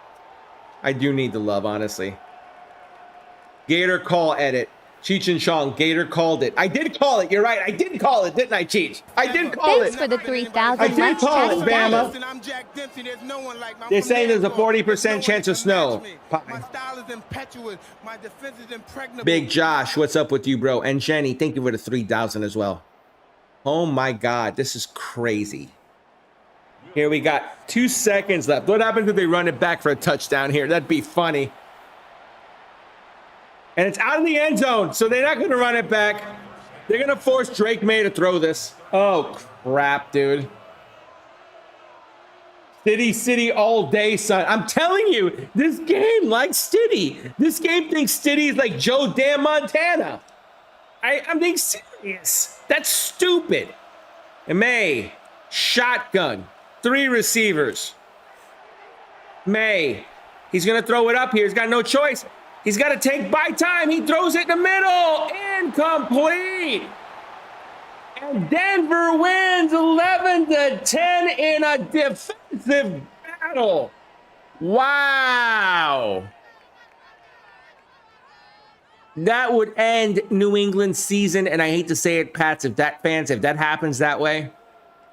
I do need the love, honestly. Gator call edit. Cheech and Chong, Gator called it. I did call it. You're right. I did call it, didn't I, Cheech? I did call Thanks it. for the 3,000 I did likes, call it, Chatty Bama. Daddy. They're saying there's a 40% chance of snow. Big Josh, what's up with you, bro? And Jenny, thank you for the 3,000 as well. Oh my God, this is crazy. Here we got 2 seconds left. What happens if they run it back for a touchdown here? That'd be funny. And it's out of the end zone, so they're not going to run it back. They're going to force Drake Maye to throw this. Oh, crap, dude. City all day, son. I'm telling you, this game likes Stiddy. This game thinks Stiddy is like Joe Dan Montana. I'm being serious. That's stupid. And Maye, shotgun, 3 receivers. Maye, he's going to throw it up here. He's got no choice. He's got to take by time. He throws it in the middle. Incomplete. And Denver wins 11-10 in a defensive battle. Wow. That would end New England's season. And I hate to say it, Pats, if that happens that way,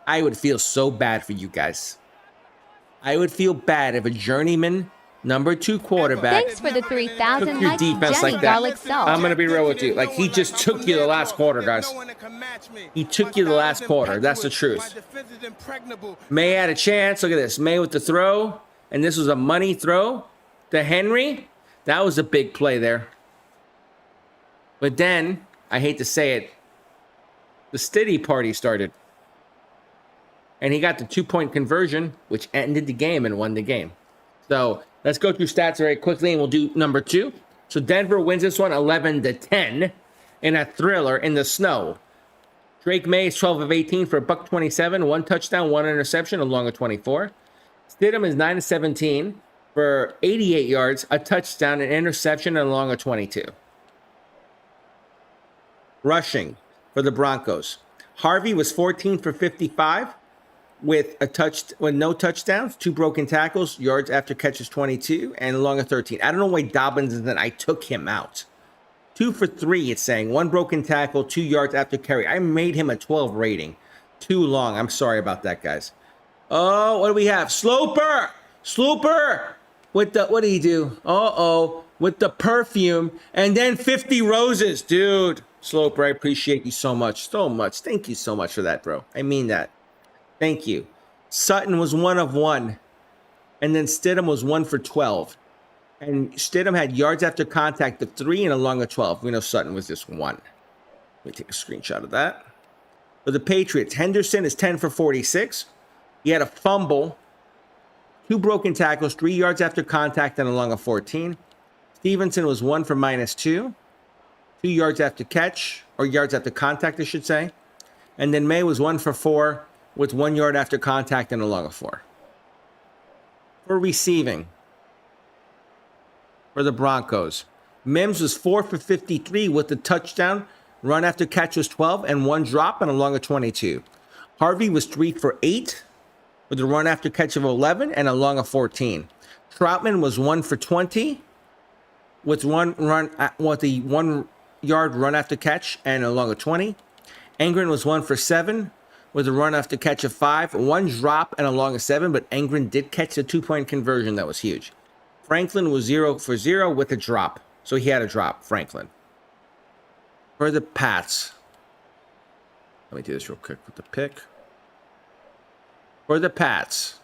I would feel so bad for you guys. I would feel bad if a journeyman number 2 quarterback. Thanks for the 3,000 took your likes, defense Jenny like that. Garlic Salt. I'm going to be real with you. Like, he just took you the last quarter, guys. He took you the last quarter. That's the truth. Maye had a chance. Look at this. Maye with the throw. And this was a money throw to Henry. That was a big play there. But then, I hate to say it, the Stiddy party started. And he got the 2-point conversion, which ended the game and won the game. So let's go through stats very quickly, and we'll do number 2. So Denver wins this one 11-10 in a thriller in the snow. Drake Maye is 12 of 18 for a $127, 1 touchdown, 1 interception, along a 24. Stidham is 9 of 17 for 88 yards, a touchdown, an interception, and along a 22. Rushing for the Broncos. Harvey was 14 for 55. With no touchdowns, 2 broken tackles, yards after catches 22, and along a 13. I don't know why Dobbins isn't. I took him out. 2 for 3, it's saying. 1 broken tackle, 2 yards after carry. I made him a 12 rating. Too long. I'm sorry about that, guys. Oh, what do we have? Sloper with the, what did he do? With the perfume, and then 50 roses, dude. Sloper, I appreciate you so much. Thank you so much for that, bro. I mean that. Thank you. Sutton was 1 of 1. And then Stidham was 1 for 12. And Stidham had yards after contact of 3 and along a 12. We know Sutton was just 1. Let me take a screenshot of that. For the Patriots, Henderson is 10 for 46. He had a fumble, 2 broken tackles, 3 yards after contact and along a 14. Stevenson was 1 for -2. 2 yards after catch, or yards after contact, I should say. And then Maye was 1 for 4. With 1 yard after contact and along a 4. For receiving, for the Broncos, Mims was 4 for 53 with the touchdown. Run after catch was 12 and 1 drop and along a 22. Harvey was 3 for 8 with a run after catch of 11 and along a 14. Troutman was 1 for 20 with 1 yard run after catch and along a 20. Engren was 1 for 7. With a run after catch of 5, 1 drop and along a 7, but Engren did catch the 2-point conversion. That was huge. Franklin was 0 for 0 with a drop. So he had a drop, Franklin. For the Pats. Let me do this real quick with the pick. For the Pats.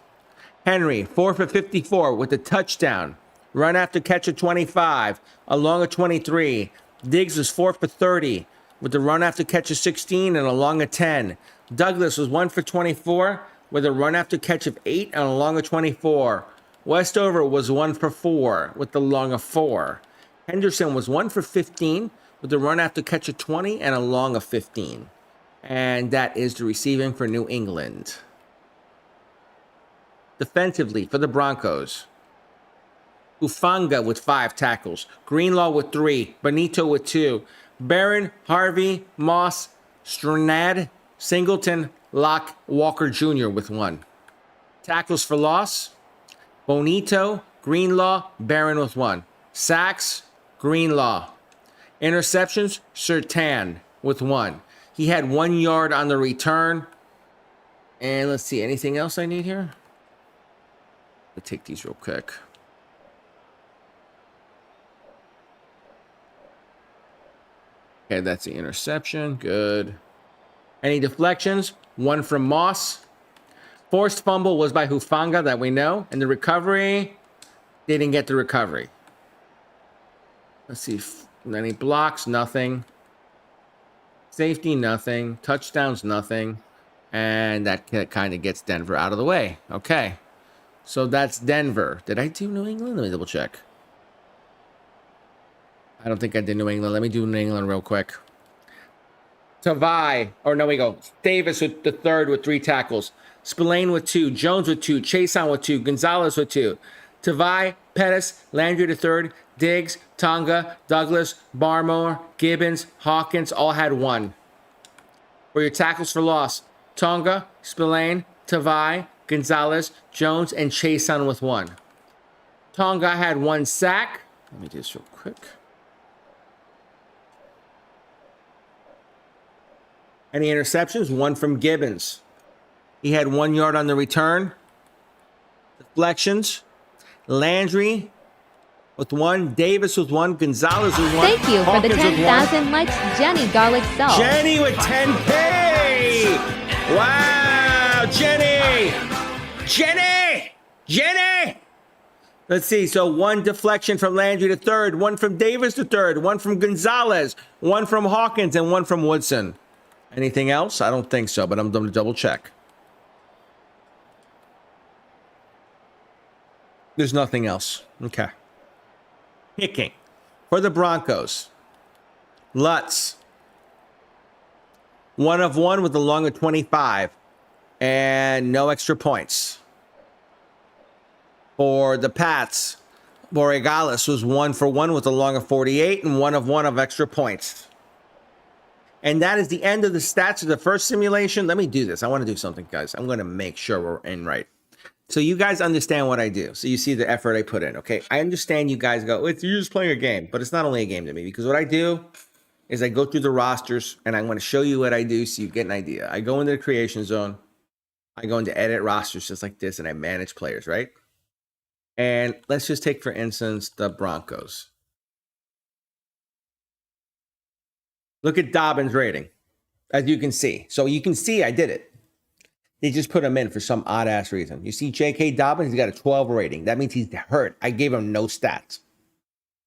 Henry, 4 for 54 with a touchdown. Run after catch of 25, along a 23. Diggs was 4 for 30 with the run after catch of 16 and a long of 10. Douglas was 1 for 24 with a run after catch of 8 and a long of 24. Westover was 1 for 4 with the long of 4. Henderson was 1 for 15 with the run after catch of 20 and a long of 15. And that is the receiving for New England. Defensively for the Broncos, Ufanga with 5 tackles, Greenlaw with 3, Benito with 2, Barron, Harvey, Moss, Stranad, Singleton, Locke, Walker Jr. with 1. Tackles for loss, Bonito, Greenlaw, Barron with 1. Sacks, Greenlaw. Interceptions, Surtain with 1. He had 1 yard on the return. And let's see, anything else I need here? Let's take these real quick. Okay, that's the interception. Good. Any deflections? 1 from Moss. Forced fumble was by Hufanga, that we know. And the recovery, didn't get the recovery. Let's see. Any blocks? Nothing. Safety? Nothing. Touchdowns? Nothing. And that kind of gets Denver out of the way. Okay. So that's Denver. Did I do New England? Let me double check. I don't think I did New England. Let me do New England real quick. Tavai, or no, we go. Davis with the third with 3 tackles. Spillane with 2. Jones with 2. Chason with 2. Gonzalez with 2. Tavai, Pettis, Landry the third. Diggs, Tonga, Douglas, Barmore, Gibbons, Hawkins all had 1. For your tackles for loss, Tonga, Spillane, Tavai, Gonzalez, Jones, and Chason with 1. Tonga had 1 sack. Let me do this real quick. Any interceptions? 1 from Gibbons. He had 1 yard on the return. Deflections. Landry with 1. Davis with 1. Gonzalez with 1. Thank you for the Hawkins with 10,000 likes, Jenny Garlic Salt. Jenny with 10K. Wow, Jenny. Jenny. Let's see. So 1 deflection from Landry the third, 1 from Davis the third, 1 from Gonzalez, 1 from Hawkins, and 1 from Woodson. Anything else? I don't think so, but I'm going to double check. There's nothing else. Okay. Kicking for the Broncos. Lutz. 1 of 1 with a long of 25. And no extra points. For the Pats, Borregales was 1 for 1 with a long of 48 and 1 of 1 of extra points. And that is the end of the stats of the first simulation. Let me do this. I want to do something, guys. I'm going to make sure we're in right. So you guys understand what I do. So you see the effort I put in, okay? I understand you guys go, you're just playing a game. But it's not only a game to me. Because what I do is I go through the rosters. And I want to show you what I do so you get an idea. I go into the creation zone. I go into edit rosters just like this. And I manage players, right? And let's just take, for instance, the Broncos. Look at Dobbins' rating, as you can see. So you can see I did it. They just put him in for some odd-ass reason. You see J.K. Dobbins, he's got a 12 rating. That means he's hurt. I gave him no stats.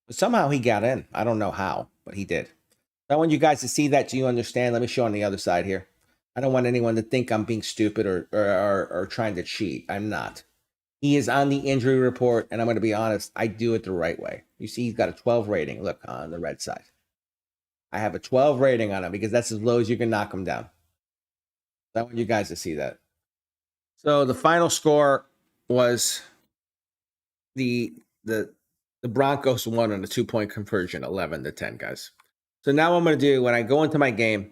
But somehow he got in. I don't know how, but he did. I want you guys to see that so you understand. Let me show on the other side here. I don't want anyone to think I'm being stupid or trying to cheat. I'm not. He is on the injury report, and I'm going to be honest. I do it the right way. You see he's got a 12 rating. Look, on the red side. I have a 12 rating on him because that's as low as you can knock him down. I want you guys to see that. So the final score was the Broncos won on a 2-point conversion, 11-10, guys. So now what I'm going to do when I go into my game,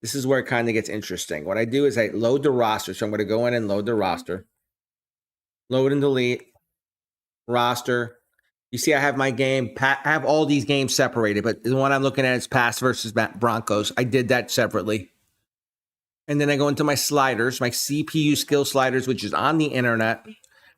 this is where it kind of gets interesting. What I do is I load the roster. So I'm going to go in and load the roster. Load and delete. Roster. You see I have my game. I have all these games separated, but the one I'm looking at is Pats versus Broncos. I did that separately. And then I go into my sliders, my CPU skill sliders, which is on the internet.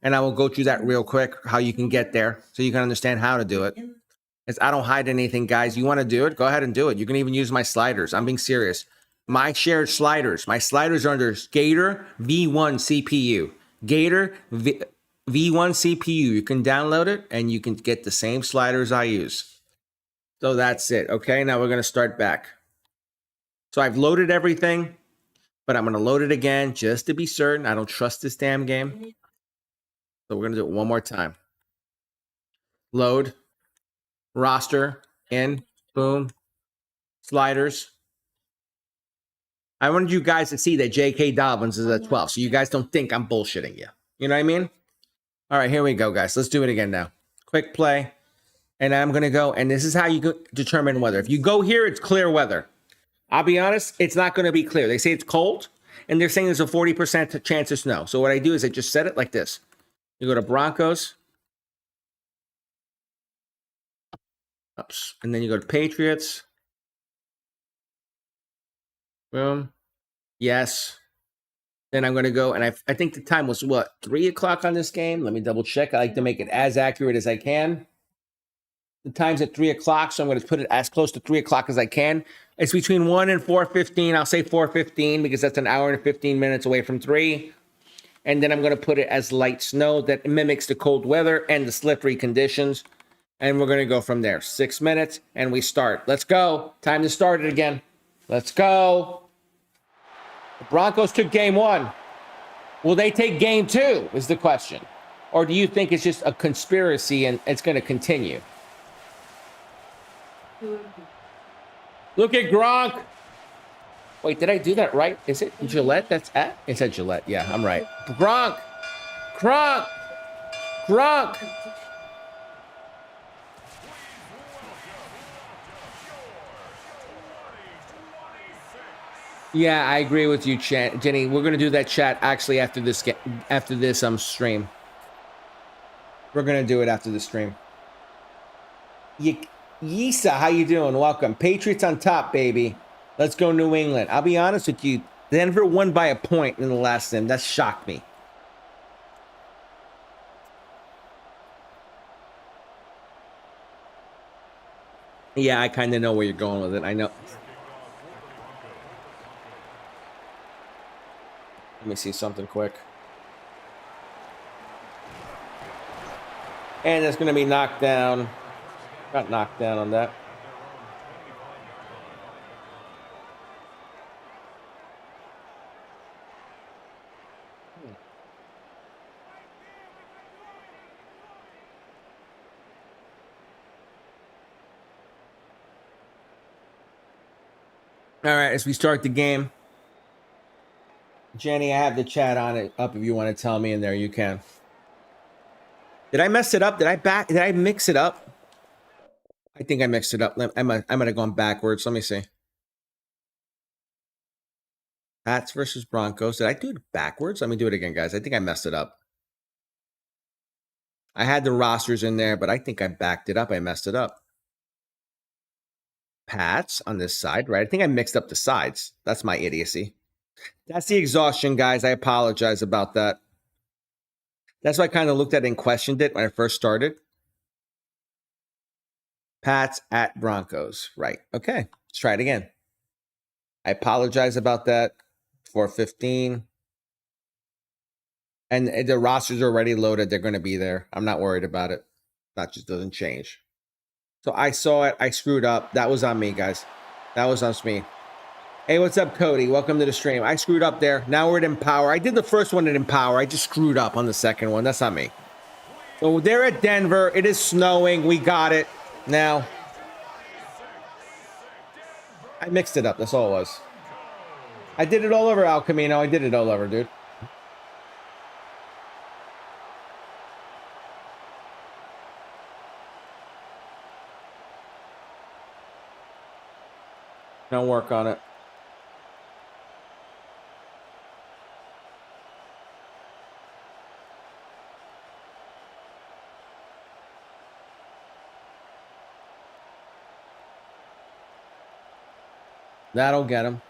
And I will go through that real quick, how you can get there so you can understand how to do it. Because I don't hide anything, guys. You want to do it? Go ahead and do it. You can even use my sliders. I'm being serious. My shared sliders. My sliders are under Gator V1 CPU. Gator V1 CPU. You can download it and you can get the same sliders I use. So that's it. Okay, now we're going to start back. So I've loaded everything, but I'm going to load it again just to be certain. I don't trust this damn game. So we're going to do it one more time. Load, roster, in, boom, sliders. I wanted you guys to see that J.K. Dobbins is at 12, so you guys don't think I'm bullshitting you. You know what I mean? All right, here we go, guys. Let's do it again now. Quick play. And I'm going to go, and this is how you determine weather. If you go here, it's clear weather. I'll be honest, it's not going to be clear. They say it's cold, and they're saying there's a 40% chance of snow. So what I do is I just set it like this. You go to Broncos. Oops. And then you go to Patriots. Boom. Yes. Then I'm going to go, and I think the time was, what, 3 o'clock on this game? Let me double check. I like to make it as accurate as I can. The time's at 3 o'clock, so I'm going to put it as close to 3 o'clock as I can. It's between 1 and 4:15. I'll say 4:15 because that's an hour and 15 minutes away from 3. And then I'm going to put it as light snow that mimics the cold weather and the slippery conditions. And we're going to go from there. 6 minutes, and we start. Let's go. Time to start it again. Let's go. The Broncos took game 1. Will they take game 2 is the question. Or do you think it's just a conspiracy and it's going to continue? Look at Gronk. Wait, did I do that right? Is it Gillette that's at? It's at Gillette. Yeah, I'm right. Gronk. Gronk. Gronk. Yeah, I agree with you, Jenny. We're gonna do that chat actually after this stream. We're gonna do it after the stream. Yisa, how you doing? Welcome. Patriots on top, baby. Let's go New England. I'll be honest with you. Denver won by a point in the last game. That shocked me. Yeah, I kind of know where you're going with it. I know. Let me see something quick. And it's going to be knocked down. Got knocked down on that. All right, as we start the game. Jenny, I have the chat on it up if you want to tell me in there, you can. Did I mess it up? Did I mix it up? I think I mixed it up. I might have gone backwards. Let me see. Pats versus Broncos. Did I do it backwards? Let me do it again, guys. I think I messed it up. I had the rosters in there, but I think I backed it up. I messed it up. Pats on this side, right? I think I mixed up the sides. That's my idiocy. That's the exhaustion, guys. I apologize about that. That's why I kind of looked at it and questioned it when I first started. Pats at Broncos. Right. Okay. Let's try it again. I apologize about that. 4:15. And the rosters are already loaded. They're going to be there. I'm not worried about it. That just doesn't change. So I saw it. I screwed up. That was on me, guys. That was on me. Hey, what's up, Cody? Welcome to the stream. I screwed up there. Now we're at Empower. I did the first one at Empower. I just screwed up on the second one. That's not me. So they're at Denver. It is snowing. We got it. Now, I mixed it up. That's all it was. I did it all over, Al Camino. I did it all over, dude. Don't work on it. That'll get him.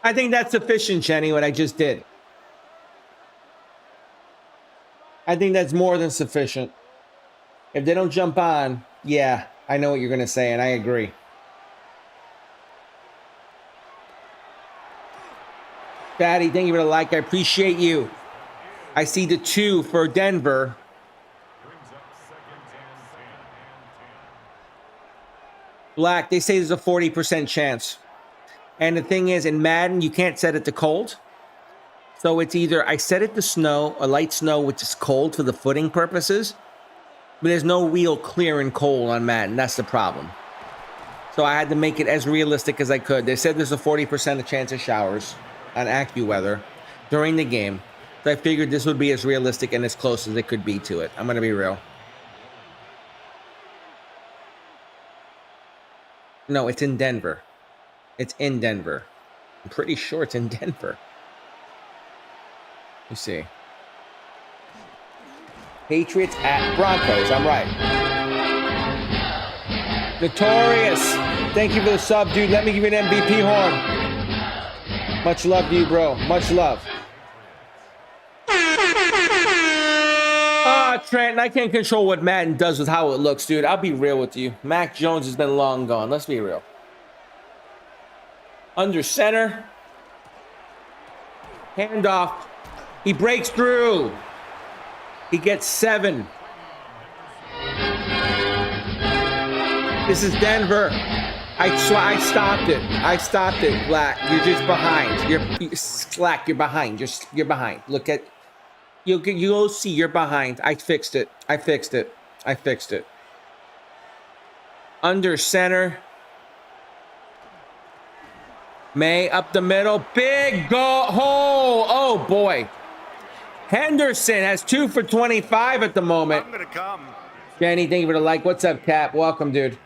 I think that's sufficient, Jenny, what I just did. I think that's more than sufficient. If they don't jump on, yeah, I know what you're going to say, and I agree. Fatty, thank you for the like. I appreciate you. I see the 2 for Denver. Black, they say there's a 40% chance. And the thing is, in Madden, you can't set it to cold. So it's either I set it to snow, a light snow, which is cold for the footing purposes. But there's no real clear and cold on Madden. That's the problem. So I had to make it as realistic as I could. They said there's a 40% chance of showers on AccuWeather during the game. So I figured this would be as realistic and as close as it could be to it. I'm going to be real. No, it's in Denver. It's in Denver. I'm pretty sure it's in Denver. Let me see. Patriots at Broncos. I'm right. Notorious. Thank you for the sub, dude. Let me give you an MVP horn. Much love to you, bro. Much love. Trent, I can't control what Madden does with how it looks, dude. I'll be real with you. Mac Jones has been long gone. Let's be real. Under center. Handoff. He breaks through. He gets 7. This is Denver. I stopped it. I stopped it, Black. You're just behind. You're Slack. You're behind. You're behind. Look at. You'll see. You're behind. I fixed it. I fixed it. I fixed it. Under center. Maye up the middle. Big goal hole. Oh boy. Henderson has 2 for 25 at the moment. I'm gonna come. Danny, thank you for the like. What's up, Cap? Welcome, dude.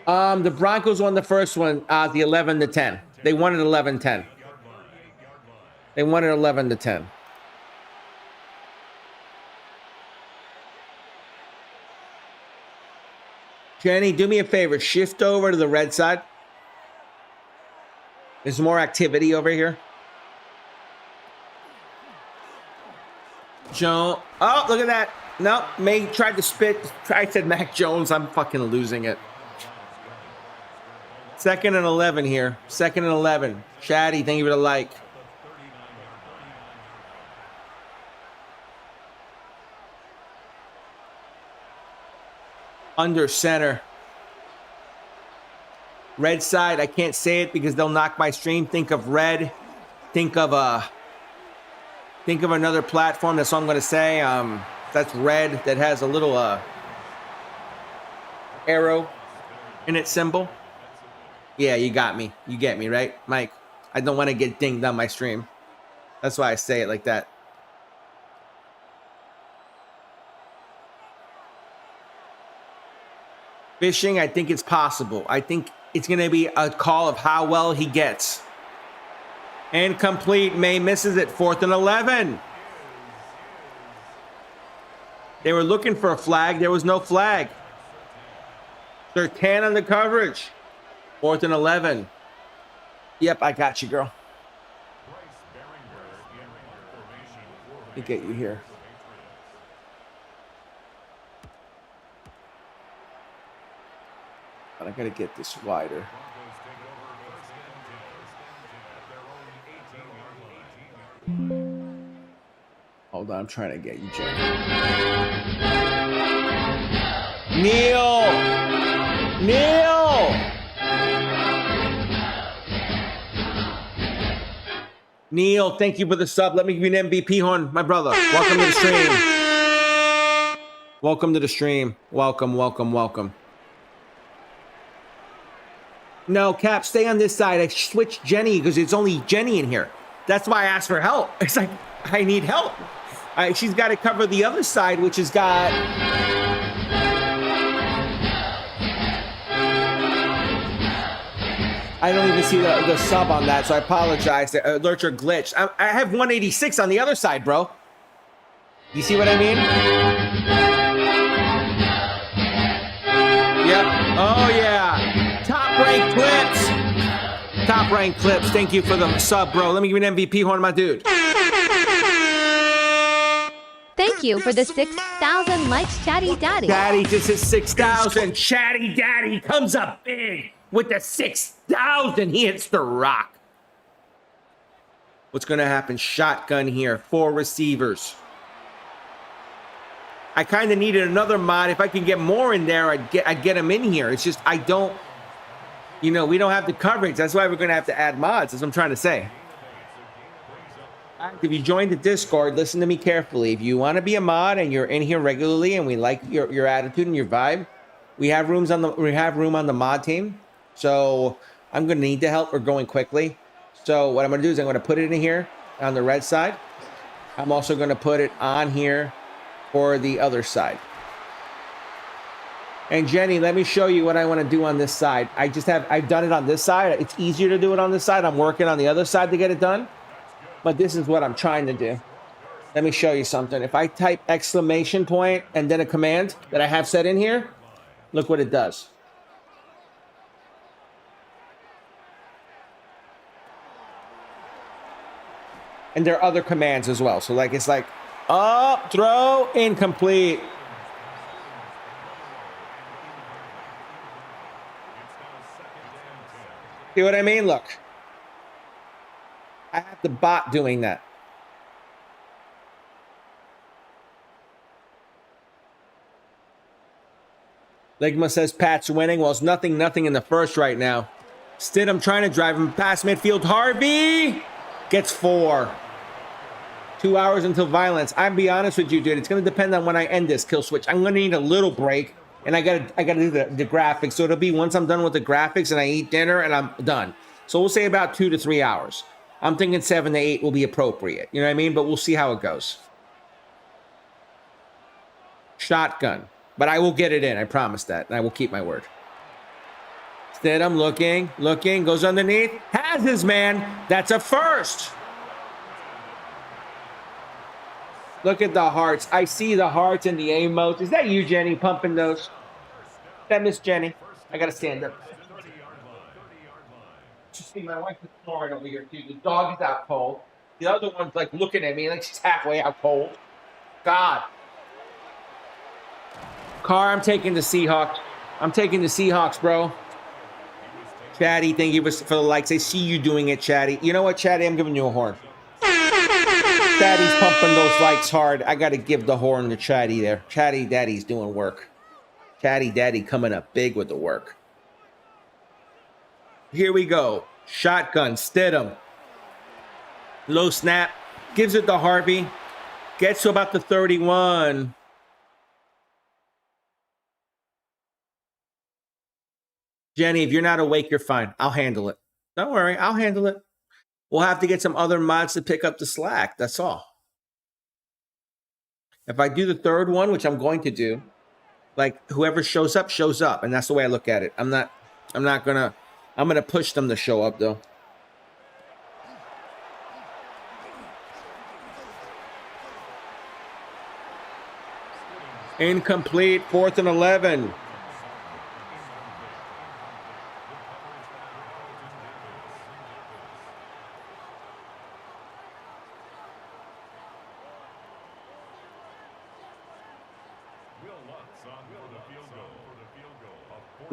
The Broncos won the first one, the 11-10. They won it 11-10. They won it 11-10. Jenny, do me a favor. Shift over to the red side. There's more activity over here. Joe. Oh, look at that. No, May tried to spit. I said Mac Jones. I'm fucking losing it. 2nd and 11 here. 2nd and 11. Chatty, thank you for the like. Under center. Red side, I can't say it because they'll knock my stream. Think of red. Think of another platform. That's what I'm gonna say. That's red that has a little arrow in its symbol. Yeah, you got me. You get me, right, Mike? I don't want to get dinged on my stream. That's why I say it like that. Fishing, I think it's possible. I think it's going to be a call of how well he gets. Incomplete. Maye misses it. 4th and 11. They were looking for a flag. There was no flag. They're 10 on the coverage. 4th and 11. Yep, I got you, girl. Let me get you here. But I gotta get this wider. Hold on, I'm trying to get you, Jay. Neil, thank you for the sub. Let me give you an MVP horn, my brother. Welcome to the stream. Welcome to the stream. Welcome. No, Cap, stay on this side. I switched Jenny because it's only Jenny in here. That's why I asked for help. It's like, I need help. She's got to cover the other side, which has got... I don't even see the sub on that, so I apologize. The alerts are glitched. I have 186 on the other side, bro. You see what I mean? Yep. Oh, yeah. Top-ranked clips. Top Rank Clips, thank you for the sub, bro. Let me give you an MVP horn, my dude. Thank you for the 6,000 likes, Chatty Daddy. Daddy just hit 6,000. Chatty Daddy comes up big with the 6,000. He hits the rock. What's going to happen? Shotgun here. 4 receivers. I kind of needed another mod. If I can get more in there, I'd get him in here. It's just I don't, we don't have the coverage. That's why we're going to have to add mods. That's what I'm trying to say. If you joined the Discord, listen to me carefully. If you want to be a mod and you're in here regularly and we like your attitude and your vibe, we have room on the mod team. So I'm going to need the help. We're going quickly. So what I'm going to do is I'm going to put it in here on the red side. I'm also going to put it on here for the other side. And Jenny, let me show you what I want to do on this side. I've done it on this side. It's easier to do it on this side. I'm working on the other side to get it done. But this is what I'm trying to do. Let me show you something. If I type exclamation point and then a command that I have set in here, look what it does. And there are other commands as well. So it's like, up, throw, incomplete. See what I mean? Look. I have the bot doing that. Ligma says Pat's winning. Well, it's nothing in the first right now. Stidham trying to drive him past midfield. Harvey gets 4. 2 hours until violence. I'll be honest with you, dude. It's going to depend on when I end this kill switch. I'm going to need a little break. And I gotta do the graphics. So it'll be once I'm done with the graphics and I eat dinner and I'm done. So we'll say about 2 to 3 hours. I'm thinking 7 to 8 will be appropriate. You know what I mean? But we'll see how it goes. Shotgun. But I will get it in. I promise that. And I will keep my word. Stidham looking, goes underneath. Has his man. That's a first. Look at the hearts. I see the hearts and the emotes. Is that you, Jenny, pumping those? Is that Miss Jenny? I got to stand up. Just see my wife is snoring over here, too. The dog is out cold. The other one's looking at me like she's halfway out cold. God. Car, I'm taking the Seahawks. I'm taking the Seahawks, bro. Chatty, thank you for the likes. I see you doing it, Chatty. You know what, Chatty? I'm giving you a horn. Chatty's pumping those likes hard. I got to give the horn to Chatty there. Chatty Daddy's doing work. Chatty Daddy coming up big with the work. Here we go. Shotgun, Stidham. Low snap. Gives it to Harvey. Gets to about the 31. Jenny, if you're not awake, you're fine. I'll handle it. Don't worry. I'll handle it. We'll have to get some other mods to pick up the slack. That's all. If I do the third one, which I'm going to do, whoever shows up, shows up. And that's the way I look at it. I'm gonna push them to show up though. Incomplete, 4th and 11.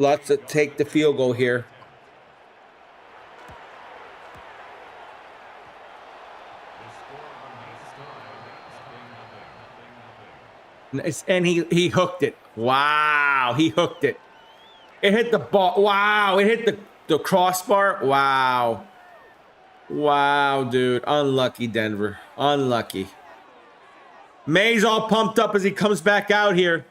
Lots to take the field goal here. And he hooked it. Wow, he hooked it. It hit the ball. Wow, it hit the crossbar. Wow. Wow, dude. Unlucky, Denver. Unlucky. Maye's all pumped up as he comes back out here.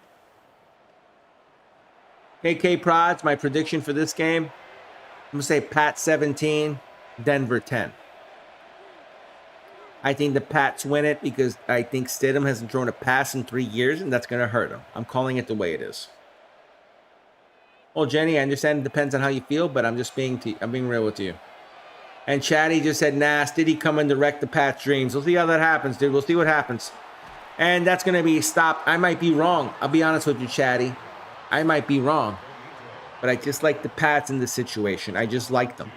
KK Prods, my prediction for this game. I'm going to say Pat 17, Denver 10. I think the Pats win it because I think Stidham hasn't thrown a pass in 3 years, and that's going to hurt him. I'm calling it the way it is. Well, Jenny, I understand it depends on how you feel, but I'm being real with you. And Chatty just said, nah, did he come and direct the Pats' dreams? We'll see how that happens, dude. We'll see what happens. And that's going to be stopped. I might be wrong. I'll be honest with you, Chatty. I might be wrong. But I just like the Pats in this situation. I just like them.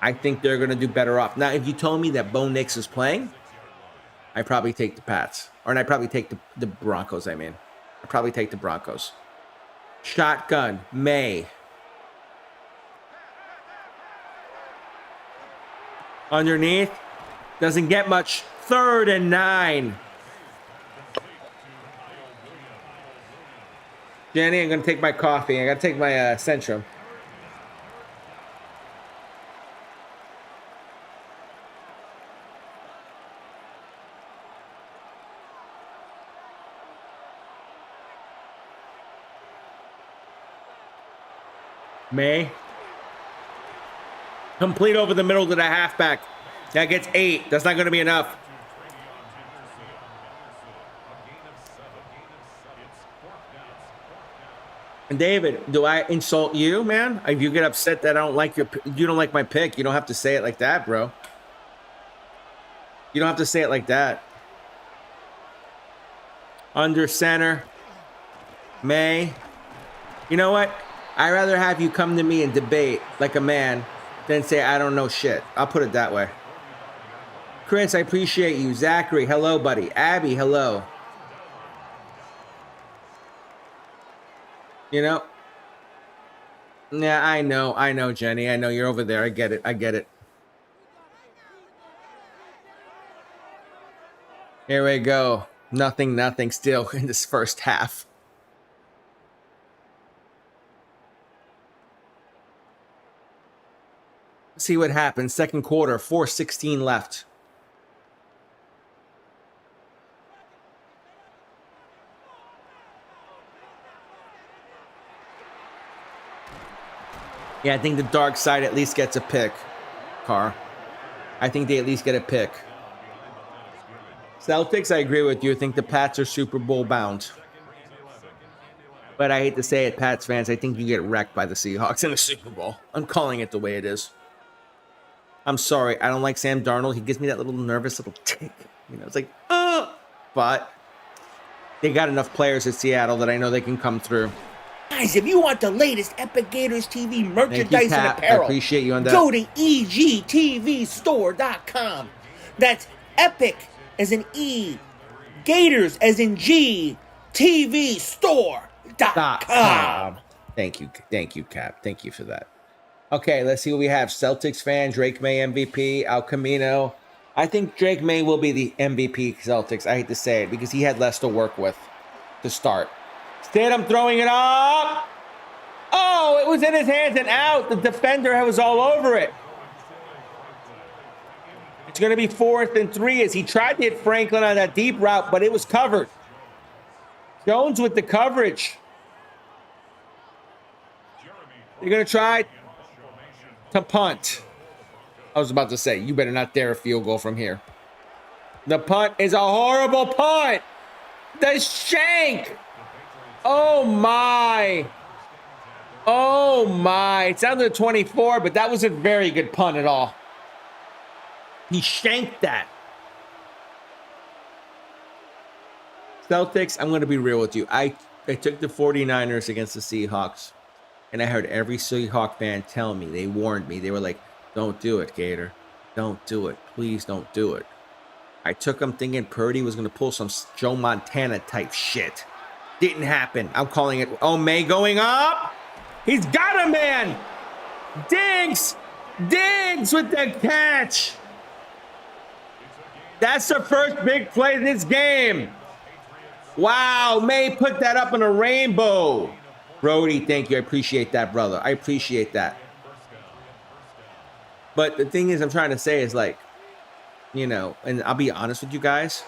I think they're going to do better off. Now, if you told me that Bo Nix is playing, I'd probably take the Pats. Or I'd probably take the Broncos, I mean. I'd probably take the Broncos. Shotgun, Maye. Underneath. Doesn't get much. 3rd and 9. Jenny, I'm going to take my coffee. I got to take my Centrum. Maye. Complete over the middle to the halfback. That gets 8. That's not going to be enough. And David, do I insult you, man? If you get upset that I don't like you don't like my pick, you don't have to say it like that, bro. You don't have to say it like that. Under center. Maye. You know what? I'd rather have you come to me and debate like a man than say I don't know shit. I'll put it that way. Chris, I appreciate you. Zachary, hello, buddy. Abby, hello. You know? Yeah, I know, Jenny. I know you're over there. I get it. Here we go. Nothing still in this first half. See what happens. Second quarter, 4:16 left. Yeah, I think the dark side at least gets a pick, Carr. I think they at least get a pick. Celtics, I agree with you. I think the Pats are Super Bowl bound. But I hate to say it, Pats fans, I think you get wrecked by the Seahawks in the Super Bowl. I'm calling it the way it is. I'm sorry. I don't like Sam Darnold. He gives me that little nervous little tick. You know, it's like, but they got enough players at Seattle that I know they can come through. Guys, if you want the latest Epic Gators TV merchandise and apparel, I appreciate you on that. go to egtvstore.com. That's Epic as in E, Gators as in G, TV store.com. Thank you, Cap. Thank you for that. Okay, let's see what we have. Celtics fan, Drake Maye MVP, Al Camino. I think Drake Maye will be the MVP Celtics. I hate to say it because he had less to work with to start. Stidham throwing it up. Oh, it was in his hands and out. The defender was all over it. It's going to be 4th and 3 as he tried to hit Franklin on that deep route, but it was covered. Jones with the coverage. They're going to try to punt. I was about to say, you better not dare a field goal from here. The punt is a horrible punt. The shank. Oh, my. Oh, my. It's down to 24, but that was a very good punt at all. He shanked that. Celtics, I'm going to be real with you. I took the 49ers against the Seahawks, and I heard every Seahawk fan tell me, they warned me. They were like, don't do it, Gator. Don't do it. Please don't do it. I took them thinking Purdy was going to pull some Joe Montana type shit. Didn't happen. I'm calling it. Oh, Maye going up. He's got a man. Diggs with the catch. That's the first big play of this game. Wow, Maye put that up in a rainbow. Brody, thank you. I appreciate that, brother. I appreciate that. But the thing is, I'm trying to say is like, you know, and I'll be honest with you guys.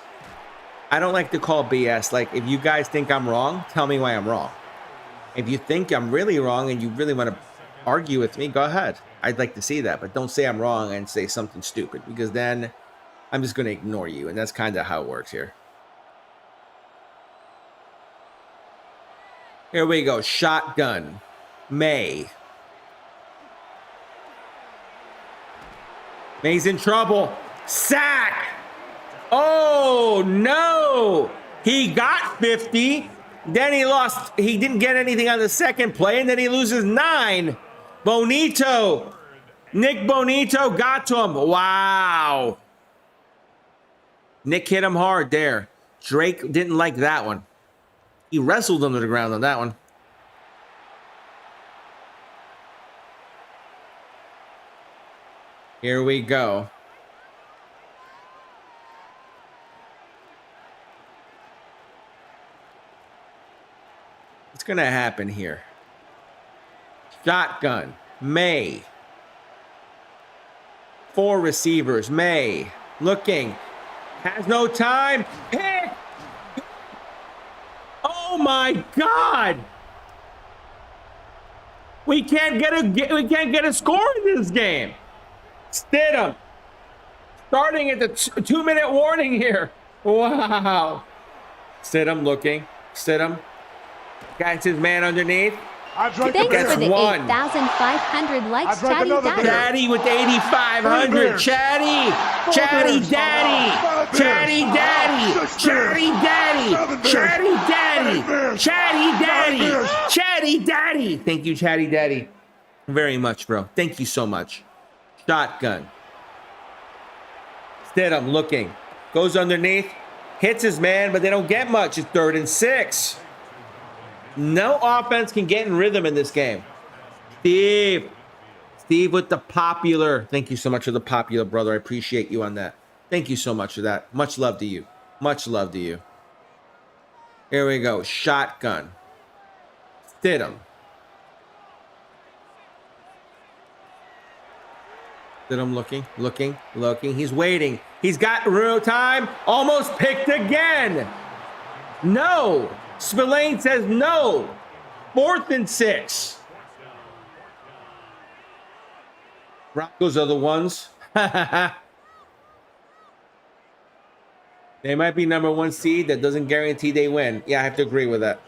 I don't like to call BS. Like, if you guys think I'm wrong, tell me why I'm wrong. If you think I'm really wrong and you really want to argue with me, go ahead. I'd like to see that. But don't say I'm wrong and say something stupid, because then I'm just going to ignore you. And that's kind of how it works here. Here we go. Shotgun. Maye. Maye's in trouble. Sack. Oh, no. He got 50. Then he lost. He didn't get anything on the second play. And then he loses 9. Bonito. Nick Bonito got to him. Wow. Nick hit him hard there. Drake didn't like that one. He wrestled him to the ground on that one. Here we go. What's going to happen here? Shotgun. Maye. 4 receivers. Maye. Looking. Has no time. Pick. Oh my God. We can't get a score in this game. Stidham. Starting at the 2-minute warning here. Wow. Stidham looking. Stidham. Got his man underneath. I drank Thanks the for beer. the one. 8,500 likes, I drank Chatty another Daddy. beer. Daddy with 8,500. Chatty. Chatty beers. Daddy. 5 beers. Chatty Daddy. 6 Chatty beers. Daddy. 7 beers. Chatty 8 Daddy. beers. Chatty 9 Daddy. beers. Chatty Daddy. Thank you, Chatty Daddy. Very much, bro. Thank you so much. Shotgun. Stidham looking. Goes underneath. Hits his man, but they don't get much. It's 3rd and 6. No offense can get in rhythm in this game. Steve with the popular. Thank you so much for the popular, brother. I appreciate you on that. Thank you so much for that. Much love to you. Much love to you. Here we go. Shotgun. Stidham. Stidham looking. He's waiting. He's got real time. Almost picked again. No. Spillane says no. 4th and 6. Broncos are the ones. They might be number 1 seed. That doesn't guarantee they win. Yeah, I have to agree with that.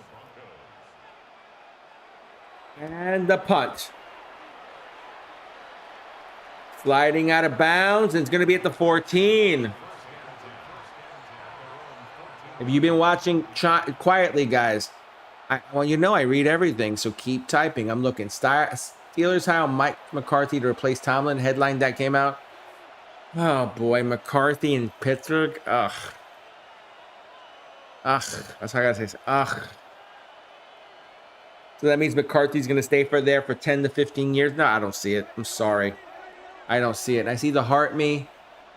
And the punt. Sliding out of bounds. And it's going to be at the 14. If you've been watching quietly, guys, well, you know I read everything, so keep typing. I'm looking. Steelers hire Mike McCarthy to replace Tomlin. Headline that came out. Oh, boy. McCarthy in Pittsburgh. Ugh. That's how I got to say. Ugh. So that means McCarthy's going to stay there for 10 to 15 years? No, I don't see it. I'm sorry. I don't see it. I see the heart me.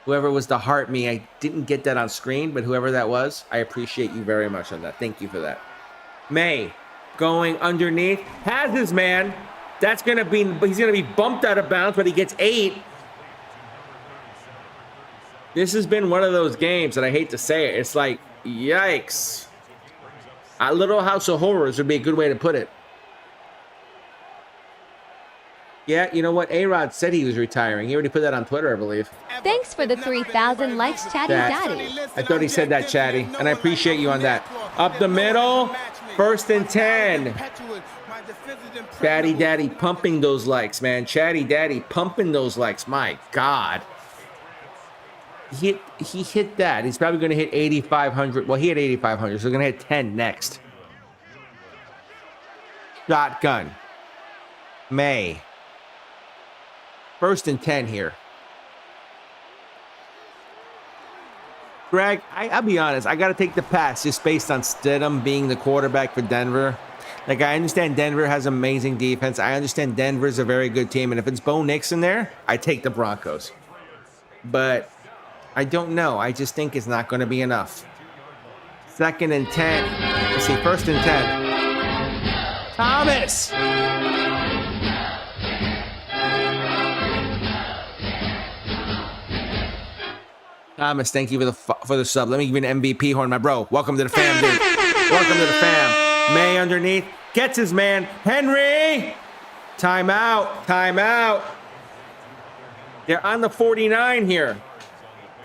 Whoever was the heart me, I didn't get that on screen, but whoever that was, I appreciate you very much on that. Thank you for that. Maye going underneath, has his man. He's gonna be bumped out of bounds, but he gets 8. This has been one of those games that I hate to say it. It's like, yikes. A Little House of Horrors would be a good way to put it. Yeah, you know what? A-Rod said he was retiring. He already put that on Twitter, I believe. Thanks for the 3,000 likes, Chatty Daddy. I thought he said that, Chatty, and I appreciate you on that. Up the middle, 1st and 10. Chatty Daddy pumping those likes, man. Chatty Daddy pumping those likes. My God. He hit that. He's probably going to hit 8,500. Well, he hit 8,500, so he's going to hit 10 next. Shotgun. Maye. 1st and 10 here. Greg, I'll be honest. I got to take the pass just based on Stidham being the quarterback for Denver. Like, I understand Denver has amazing defense. I understand Denver's a very good team. And if it's Bo Nix in there, I take the Broncos. But I don't know. I just think it's not going to be enough. 2nd and 10. Let's see, 1st and 10. Thomas! Thomas, thank you for the sub. Let me give you an MVP horn, my bro. Welcome to the fam, dude. Welcome to the fam. Maye underneath. Gets his man. Henry! Timeout. They're on the 49 here.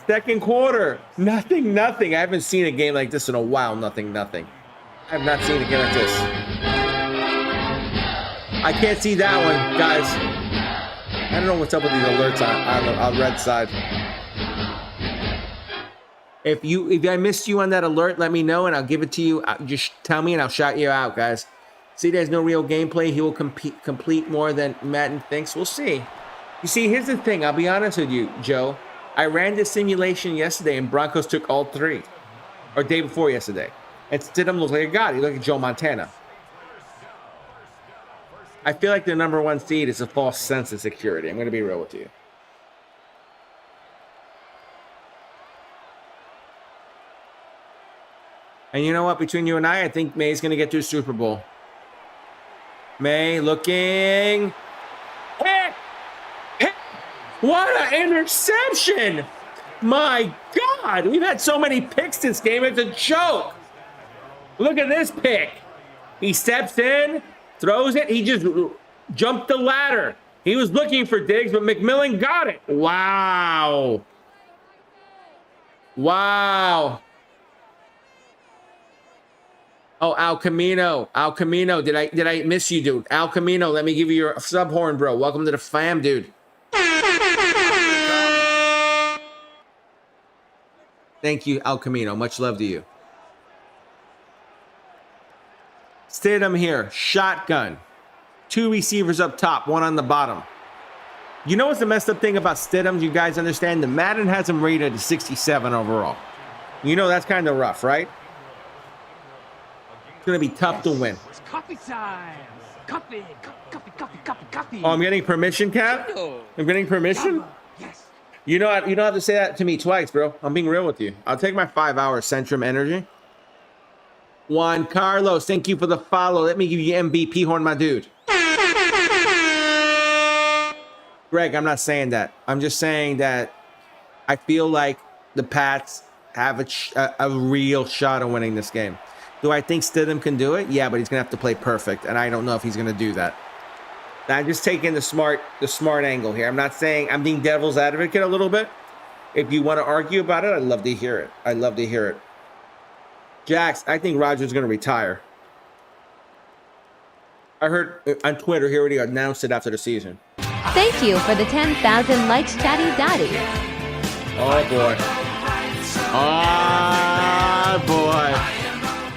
2nd quarter. Nothing. I haven't seen a game like this in a while. Nothing. I have not seen a game like this. I can't see that one, guys. I don't know what's up with these alerts on the red side. If I missed you on that alert, let me know and I'll give it to you. Just tell me and I'll shout you out, guys. See, there's no real gameplay. He will complete more than Madden thinks. We'll see. You see, here's the thing. I'll be honest with you, Joe. I ran this simulation yesterday, and Broncos took all 3. Or day before yesterday. And Stidham looks like a god. He looked like Joe Montana. I feel like the number 1 seed is a false sense of security. I'm going to be real with you. And you know what? Between you and I think Maye's going to get to the Super Bowl. Maye looking. Hit! Hit! What an interception! My God! We've had so many picks this game. It's a joke. Look at this pick. He steps in, throws it. He just jumped the ladder. He was looking for Diggs, but McMillan got it. Wow. Wow. Oh, Al Camino. Al Camino. Did I miss you, dude? Al Camino, let me give you your sub horn, bro. Welcome to the fam, dude. Thank you, Al Camino. Much love to you. Stidham here. Shotgun. 2 receivers up top, 1 on the bottom. You know what's the messed up thing about Stidham? You guys understand? The Madden has him rated at 67 overall. You know that's kind of rough, right? It's going to be tough to win. It's coffee time. Coffee. Oh, I'm getting permission, Cap? I'm getting permission? Yes. You don't have to say that to me twice, bro. I'm being real with you. I'll take my 5-hour Centrum energy. Juan Carlos, thank you for the follow. Let me give you MVP horn, my dude. Greg, I'm not saying that. I'm just saying that I feel like the Pats have a real shot of winning this game. Do I think Stidham can do it? Yeah, but he's going to have to play perfect, and I don't know if he's going to do that. I'm just taking the smart angle here. I'm not saying I'm being devil's advocate a little bit. If you want to argue about it, I'd love to hear it. I'd love to hear it. Jax, I think Rodgers is going to retire. I heard on Twitter, he already announced it after the season. Thank you for the 10,000 likes, Chatty Daddy. Oh, boy. Oh, boy.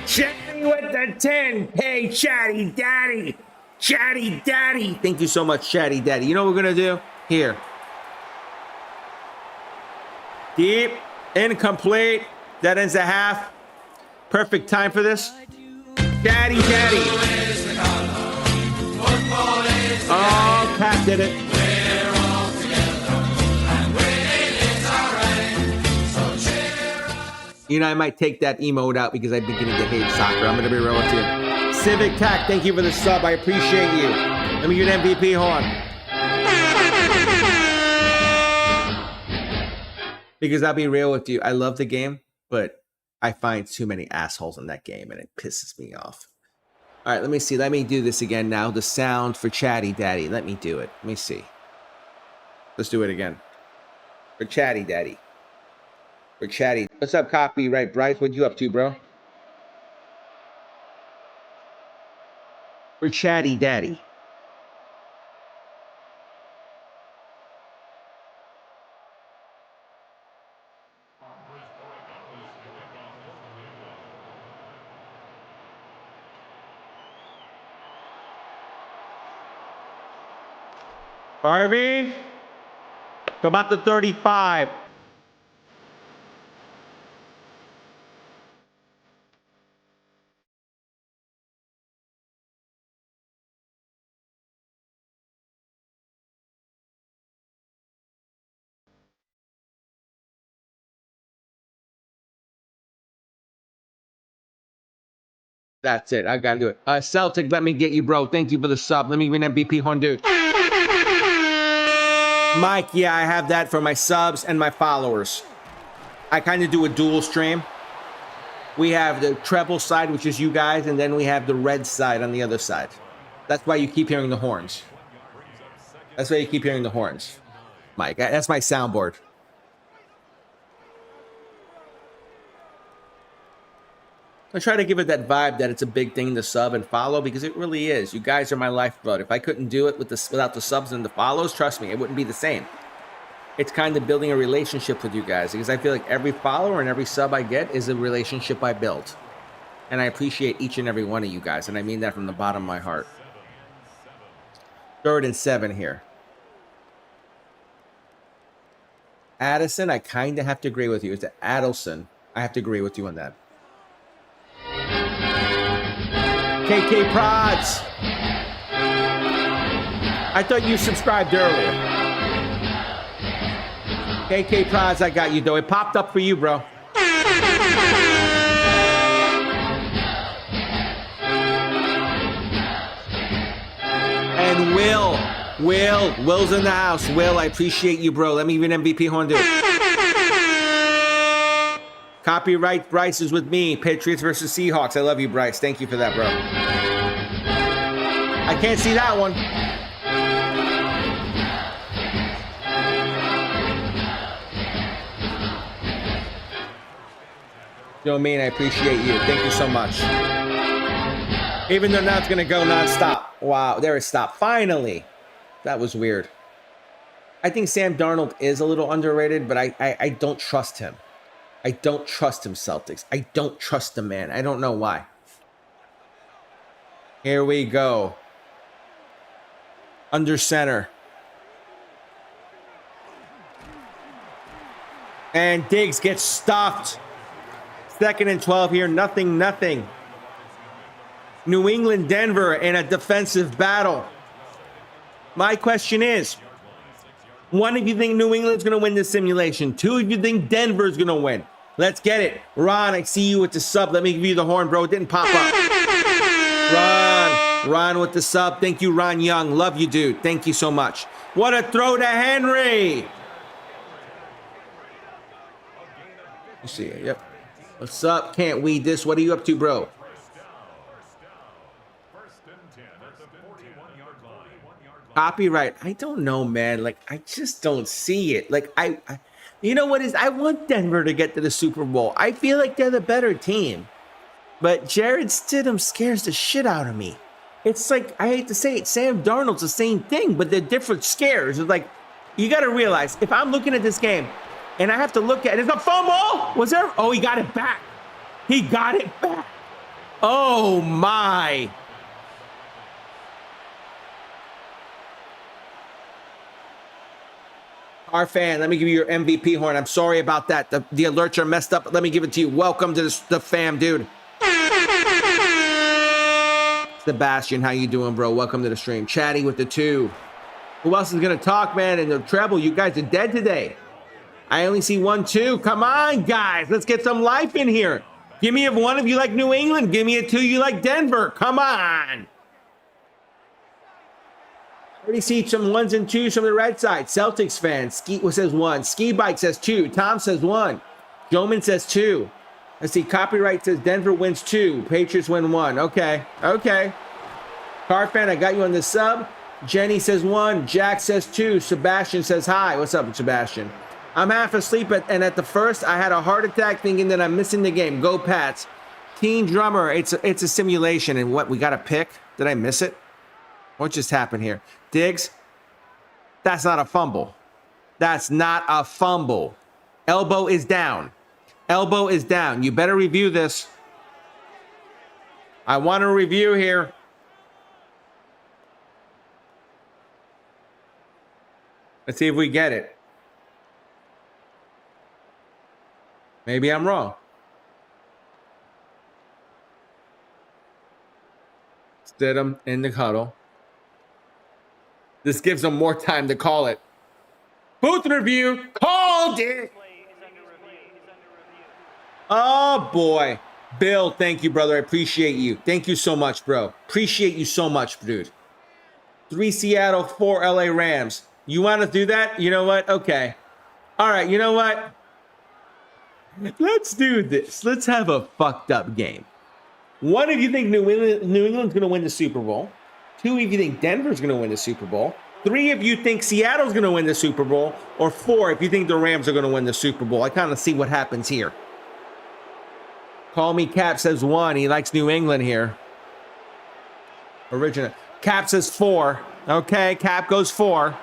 Chatty with the 10. Hey, Chatty Daddy. Chatty Daddy. Thank you so much, Chatty Daddy. You know what we're going to do? Here. Deep. Incomplete. That ends the half. Perfect time for this. Chatty Daddy. Oh, Pat did it. You know, I might take that emote out because I'm beginning to hate soccer. I'm going to be real with you. Civic Tac, thank you for the sub. I appreciate you. Let me get an MVP horn. Because I'll be real with you. I love the game, but I find too many assholes in that game, and it pisses me off. All right, let me see. Let me do this again now. The sound for Chatty Daddy. Let me do it. Let me see. Let's do it again. For Chatty Daddy. For Chatty. What's up, copyright Bryce? What you up to, bro? For Chatty Daddy. Harvey, come out to 35. That's it. I gotta do it. Celtic, let me get you, bro. Thank you for the sub. Let me win MVP horn, dude. Mike, yeah, I have that for my subs and my followers. I kind of do a dual stream. We have the treble side, which is you guys, and then we have the red side on the other side. That's why you keep hearing the horns. That's why you keep hearing the horns. Mike, that's my soundboard. I try to give it that vibe that it's a big thing to sub and follow, because it really is. You guys are my lifeblood. If I couldn't do it without the subs and the follows, trust me, it wouldn't be the same. It's kind of building a relationship with you guys, because I feel like every follower and every sub I get is a relationship I built. And I appreciate each and every one of you guys, and I mean that from the bottom of my heart. 3rd and 7 here. Addison, I kind of have to agree with you. It's Adelson. I have to agree with you on that. KK Prods. I thought you subscribed earlier. KK Prods, I got you, though. It popped up for you, bro. And Will's in the house. Will, I appreciate you, bro. Let me even MVP horn, dude. Copyright Bryce is with me. Patriots versus Seahawks. I love you, Bryce. Thank you for that, bro. I can't see that one. Joe Mean, I appreciate you. Thank you so much. Even though now it's going to go non-stop. Wow, there it stopped. Finally. That was weird. I think Sam Darnold is a little underrated, but I don't trust him. I don't trust him, Celtics. I don't trust the man. I don't know why. Here we go. Under center. And Diggs gets stuffed. 2nd and 12 here. Nothing. New England, Denver in a defensive battle. My question is, one, if you think New England's going to win this simulation. Two, if you think Denver's going to win. Let's get it. Ron, I see you with the sub. Let me give you the horn, bro. It didn't pop up. Ron with the sub. Thank you, Ron Young. Love you, dude. Thank you so much. What a throw to Henry. You see it, yep. What's up? Can't we this? What are you up to, bro? Copyright. I don't know, man. Like, I just don't see it. Like, you know what is? I want Denver to get to the Super Bowl. I feel like they're the better team. But Jarrett Stidham scares the shit out of me. It's like, I hate to say it, Sam Darnold's the same thing, but they're different scares. It's like, you got to realize, if I'm looking at this game, and I have to look at it, it's a fumble! Was there? Oh, he got it back. He got it back. Oh, my. Our fan, let me give you your MVP horn. I'm sorry about that. The alerts are messed up. Let me give it to you. Welcome to the fam, dude. Sebastian, how you doing, bro? Welcome to the stream. Chatty with the 2. Who else is going to talk, man? In the treble, you guys are dead today. I only see 1, 2. Come on, guys. Let's get some life in here. Give me a 1 if you like New England. Give me a 2 you like Denver. Come on. I already see some 1s and 2s from the red side. Celtics fans. Ski says 1. Ski Bike says 2. Tom says 1. Joman says 2. Let's see. Copyright says Denver wins 2. Patriots win 1. Okay. Car fan, I got you on the sub. Jenny says 1. Jack says 2. Sebastian says hi. What's up, Sebastian? I'm half asleep, and at the first, I had a heart attack thinking that I'm missing the game. Go Pats. Teen Drummer, it's a simulation. And what, we got to pick? Did I miss it? What just happened here? Diggs, that's not a fumble. That's not a fumble. Elbow is down. Elbow is down. You better review this. I want a review here. Let's see if we get it. Maybe I'm wrong. Stidham in the huddle. This gives them more time to call it. Booth review. Called it. Oh, boy. Bill, thank you, brother. I appreciate you. Thank you so much, bro. Appreciate you so much, dude. 3 Seattle, 4 LA Rams. You want to do that? You know what? Okay. All right, you know what? Let's do this. Let's have a fucked up game. 1, if you think New England's going to win the Super Bowl. 2, if you think Denver's going to win the Super Bowl. 3, if you think Seattle's going to win the Super Bowl. Or 4, if you think the Rams are going to win the Super Bowl. I kind of see what happens here. Call Me Cap says 1. He likes New England here. Original. Cap says 4. Okay, Cap goes 4.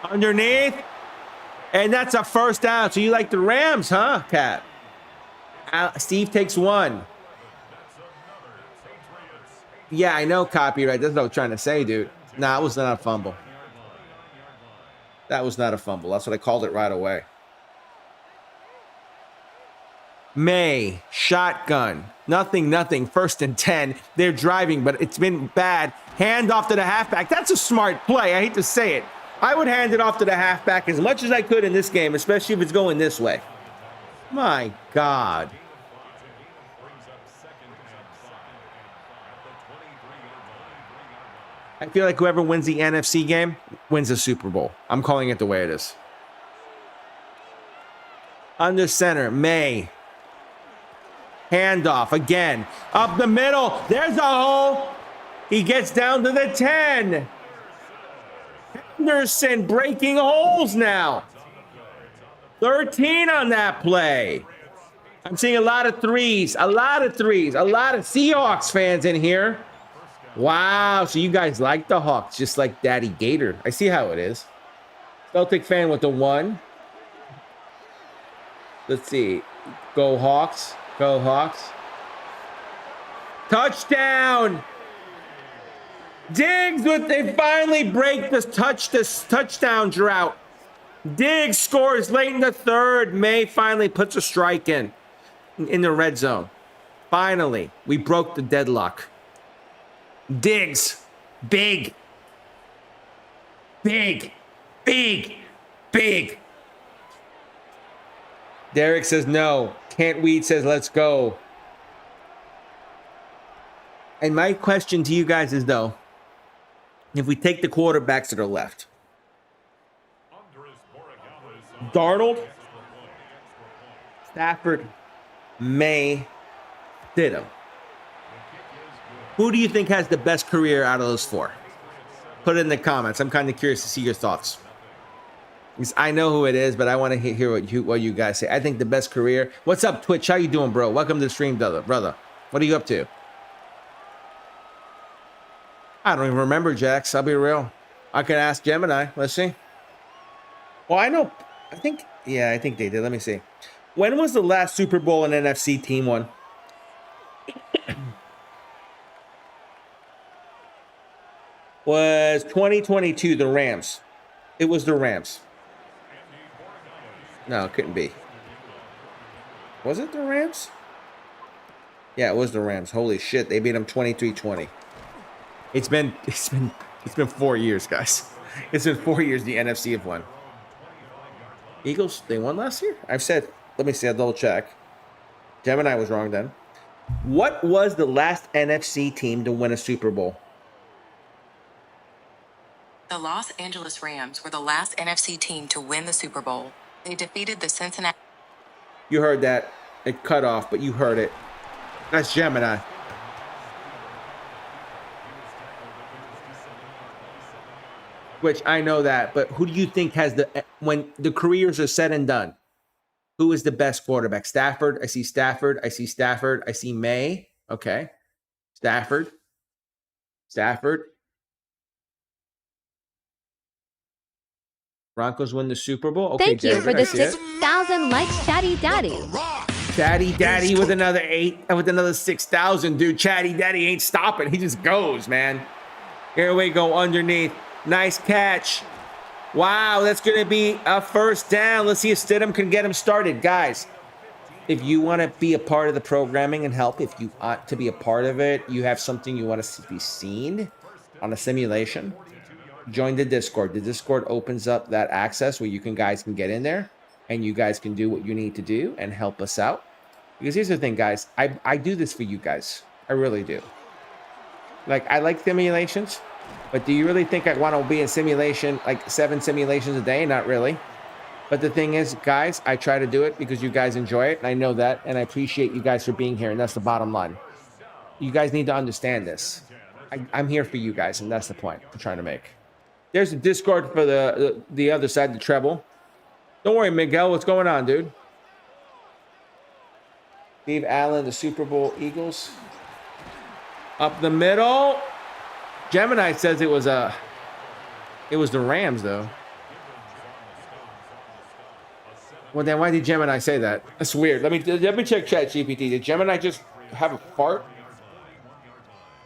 Underneath. And that's a first down. So you like the Rams, huh, Cap? Steve takes 1. Yeah, I know copyright. That's what I was trying to say, dude. Nah, it was not a fumble. That was not a fumble. That's what I called it right away. Maye, shotgun. Nothing. 1st and 10. They're driving, but it's been bad. Hand off to the halfback. That's a smart play. I hate to say it. I would hand it off to the halfback as much as I could in this game, especially if it's going this way. My God. I feel like whoever wins the NFC game wins the Super Bowl. I'm calling it the way it is. Under center, Maye. Handoff again. Up the middle. There's a hole. He gets down to the 10. Henderson breaking holes now. 13 on that play. I'm seeing a lot of threes. A lot of Seahawks fans in here. Wow. So you guys like the Hawks just like Daddy Gator. I see how it is. Celtic fan with the 1. Let's see. Go Hawks. Go Hawks. Touchdown. Diggs they finally break this touchdown drought. Diggs scores late in the 3rd. Maye finally puts a strike in the red zone. Finally, we broke the deadlock. Diggs, big. Derek says no. Can't Weed says let's go. And my question to you guys is though, if we take the quarterbacks to the left, Darnold, Stafford, Maye, Stidham. Who do you think has the best career out of those 4? Put it in the comments. I'm kind of curious to see your thoughts. Because I know who it is, but I want to hear what you guys say. I think the best career. What's up, Twitch? How you doing, bro? Welcome to the stream, brother. What are you up to? I don't even remember, Jax. I'll be real. I can ask Gemini. Let's see. Well, I know. I think they did. Let me see. When was the last Super Bowl an NFC team won? Was 2022 the Rams. It was the Rams. No, it couldn't be. Was it the Rams? Yeah, it was the Rams. Holy shit, they beat them 23-20. It's been 4 years, guys. It's been 4 years the NFC have won. Eagles, they won last year? I've said, let me see, I'll double check. Gemini was wrong then. What was the last NFC team to win a Super Bowl? The Los Angeles Rams were the last NFC team to win the Super Bowl. They defeated the Cincinnati. You heard that. It cut off, but you heard it. That's Gemini. Which I know that, but who do you think has when the careers are said and done, who is the best quarterback? Stafford. I see Stafford. I see Maye. Okay. Stafford. Broncos win the Super Bowl. Okay, Thank you David, for the I see it. 6,000 likes, Chatty Daddy. Chatty Daddy with another 8, with another 6,000, dude. Chatty Daddy ain't stopping. He just goes, man. Here we go underneath. Nice catch. Wow, that's going to be a first down. Let's see if Stidham can get him started. Guys, if you want to be a part of the programming and help, if you want to be a part of it, you have something you want to be seen on a simulation, join the Discord. The Discord opens up that access where guys can get in there and you guys can do what you need to do and help us out. Because here's the thing, guys. I do this for you guys. I really do. Like, I like simulations, but do you really think I want to be in simulation, like 7 simulations a day? Not really. But the thing is, guys, I try to do it because you guys enjoy it, and I know that, and I appreciate you guys for being here, and that's the bottom line. You guys need to understand this. I'm here for you guys, and that's the point I'm trying to make. There's a Discord for the other side, the treble. Don't worry, Miguel. What's going on, dude? Steve Allen, the Super Bowl Eagles. Up the middle. Gemini says it was the Rams, though. Well, then why did Gemini say that? That's weird. Let me check ChatGPT. Did Gemini just have a fart?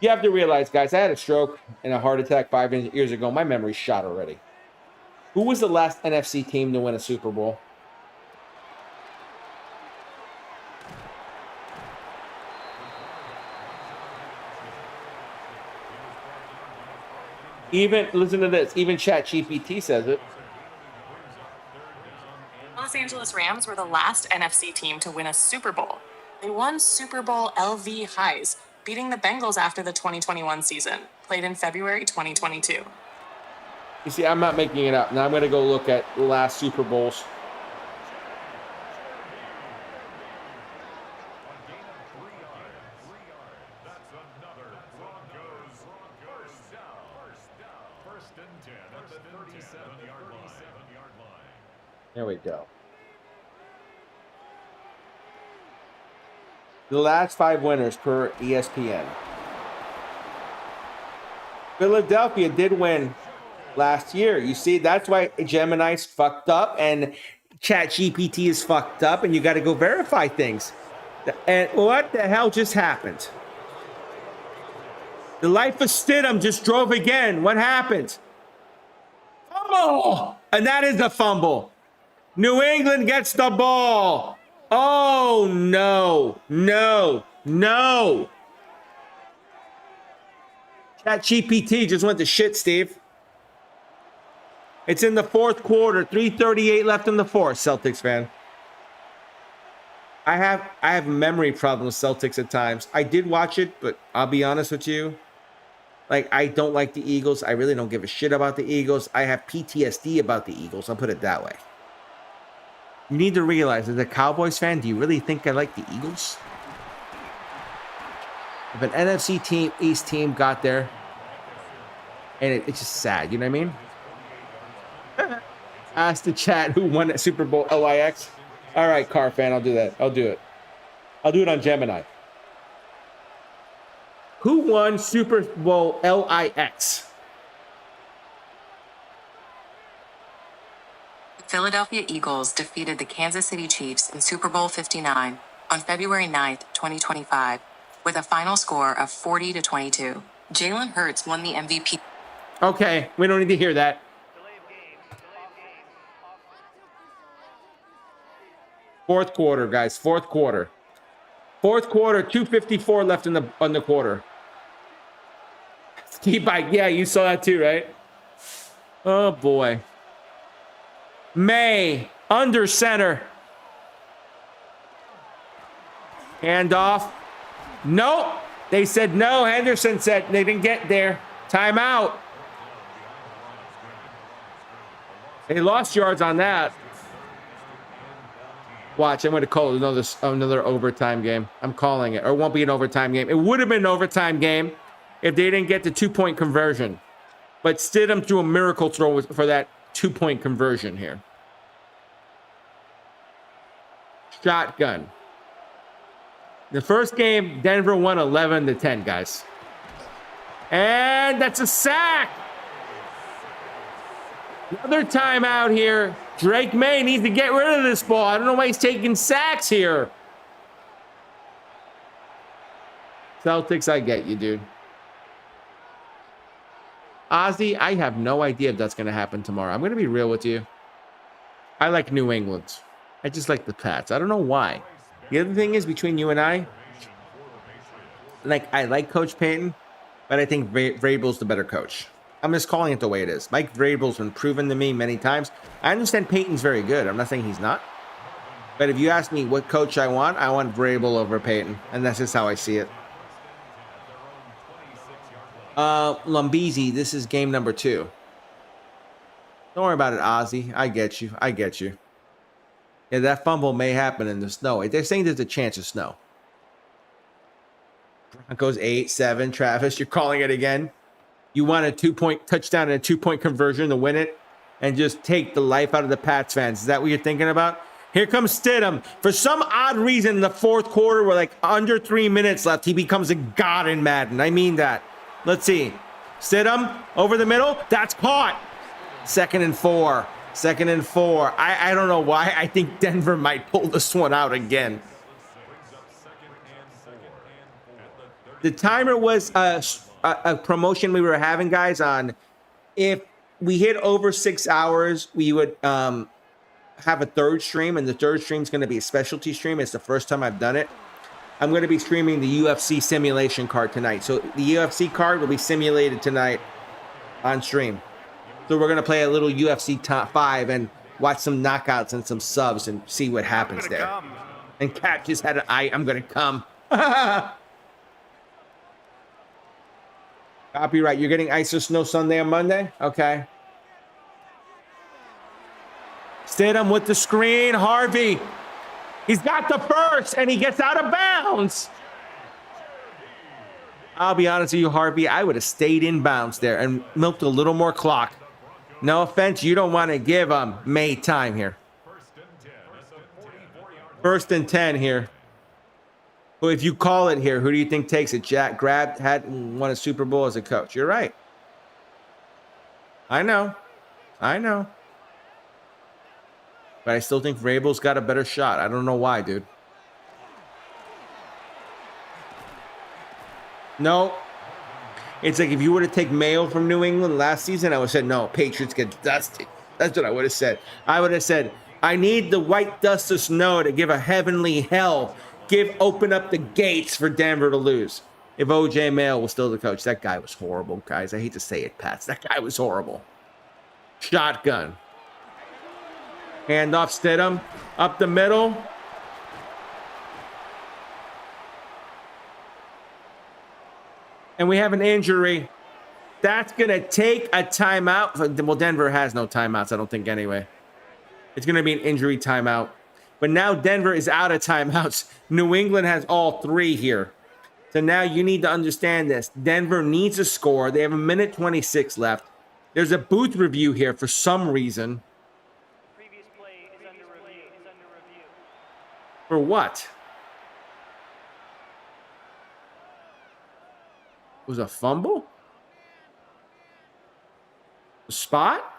You have to realize, guys, I had a stroke and a heart attack 5 years ago. My memory's shot already. Who was the last NFC team to win a Super Bowl? Even, listen to this, even ChatGPT says it. Los Angeles Rams were the last NFC team to win a Super Bowl. They won Super Bowl LV highs, beating the Bengals after the 2021 season, played in February 2022. You see, I'm not making it up. Now I'm going to go look at the last Super Bowls. There we go. The last 5 winners per ESPN. Philadelphia did win last year. You see, that's why Gemini's fucked up and ChatGPT is fucked up, and you got to go verify things. And what the hell just happened? The life of Stidham just drove again. What happened? Fumble! And that is a fumble. New England gets the ball. Oh, no, no, no. ChatGPT just went to shit, Steve. It's in the fourth quarter, 3:38 left in the fourth, Celtics fan. I have memory problems with Celtics at times. I did watch it, but I'll be honest with you. Like, I don't like the Eagles. I really don't give a shit about the Eagles. I have PTSD about the Eagles. I'll put it that way. You need to realize, as a Cowboys fan, do you really think I like the Eagles? If an NFC team, East team got there, and it's just sad, you know what I mean? Ask the chat who won at Super Bowl LIX. All right, car fan, I'll do that. I'll do it. I'll do it on Gemini. Who won Super Bowl LIX? The Philadelphia Eagles defeated the Kansas City Chiefs in Super Bowl 59 on February 9th, 2025, with a final score of 40-22. Jalen Hurts won the MVP. Okay, we don't need to hear that. Fourth quarter, guys. Fourth quarter. Fourth quarter, 2:54 left in the quarter. Ski bike. Yeah, you saw that too, right? Oh, boy. Maye, under center. Handoff. Nope. They said no. Henderson said they didn't get there. Timeout. They lost yards on that. Watch, I'm going to call it another overtime game. I'm calling it. Or it won't be an overtime game. It would have been an overtime game if they didn't get the 2-point conversion. But Stidham threw a miracle throw for that 2-point conversion here. Shotgun. The first game, Denver won 11-10, guys. And that's a sack. Another timeout here. Drake Maye needs to get rid of this ball. I don't know why he's taking sacks here. Celtics, I get you, dude. Ozzy, I have no idea if that's going to happen tomorrow. I'm going to be real with you. I like New England. I just like the Pats. I don't know why. The other thing is, between you and I like Coach Payton, but I think Vrabel's the better coach. I'm just calling it the way it is. Mike Vrabel's been proven to me many times. I understand Payton's very good. I'm not saying he's not. But if you ask me what coach I want Vrabel over Payton. And that's just how I see it. Lumbeezy, this is game number 2. Don't worry about it, Ozzy. I get you. I get you. Yeah, that fumble may happen in the snow. They're saying there's a chance of snow. Broncos 8-7. Travis, you're calling it again. You want a 2-point touchdown and a 2-point conversion to win it and just take the life out of the Pats fans. Is that what you're thinking about? Here comes Stidham. For some odd reason, in the fourth quarter, we're like under 3 minutes left, he becomes a god in Madden. I mean that. Let's see. Stidham over the middle. That's caught. 2nd and 4. 2nd and 4. I don't know why. I think Denver might pull this one out again. The timer was a promotion we were having, guys, on if we hit over 6 hours, we would have a third stream, and the third stream is going to be a specialty stream. It's the first time I've done it. I'm going to be streaming the UFC simulation card tonight. So the UFC card will be simulated tonight on stream. So we're going to play a little UFC top 5 and watch some knockouts and some subs and see what happens there. Come. And Cat just had an I'm going to come. Copyright. You're getting ice or snow Sunday and Monday? Okay. Stidham with the screen. Harvey. He's got the first, and he gets out of bounds. I'll be honest with you, Harvey. I would have stayed in bounds there and milked a little more clock. No offense. You don't want to give Maye time here. First and 10 here. Well, if you call it here, who do you think takes it? Jack had won a Super Bowl as a coach. You're right. I know. But I still think Vrabel's got a better shot. I don't know why, dude. No. It's like if you were to take Mayo from New England last season, I would have said, no, Patriots get dusted. That's what I would have said. I would have said, I need the white dust of snow to give a heavenly hell. Open up the gates for Denver to lose. If O.J. Mayo was still the coach, that guy was horrible, guys. I hate to say it, Pats. That guy was horrible. Shotgun. Handoff Stidham. Up the middle. And we have an injury. That's going to take a timeout. Well, Denver has no timeouts, I don't think, anyway. It's going to be an injury timeout. But now Denver is out of timeouts. New England has all 3 here. So now you need to understand this. Denver needs a score. They have 1:26 left. There's a booth review here for some reason. Previous play is under review. For what? Was a fumble? A spot?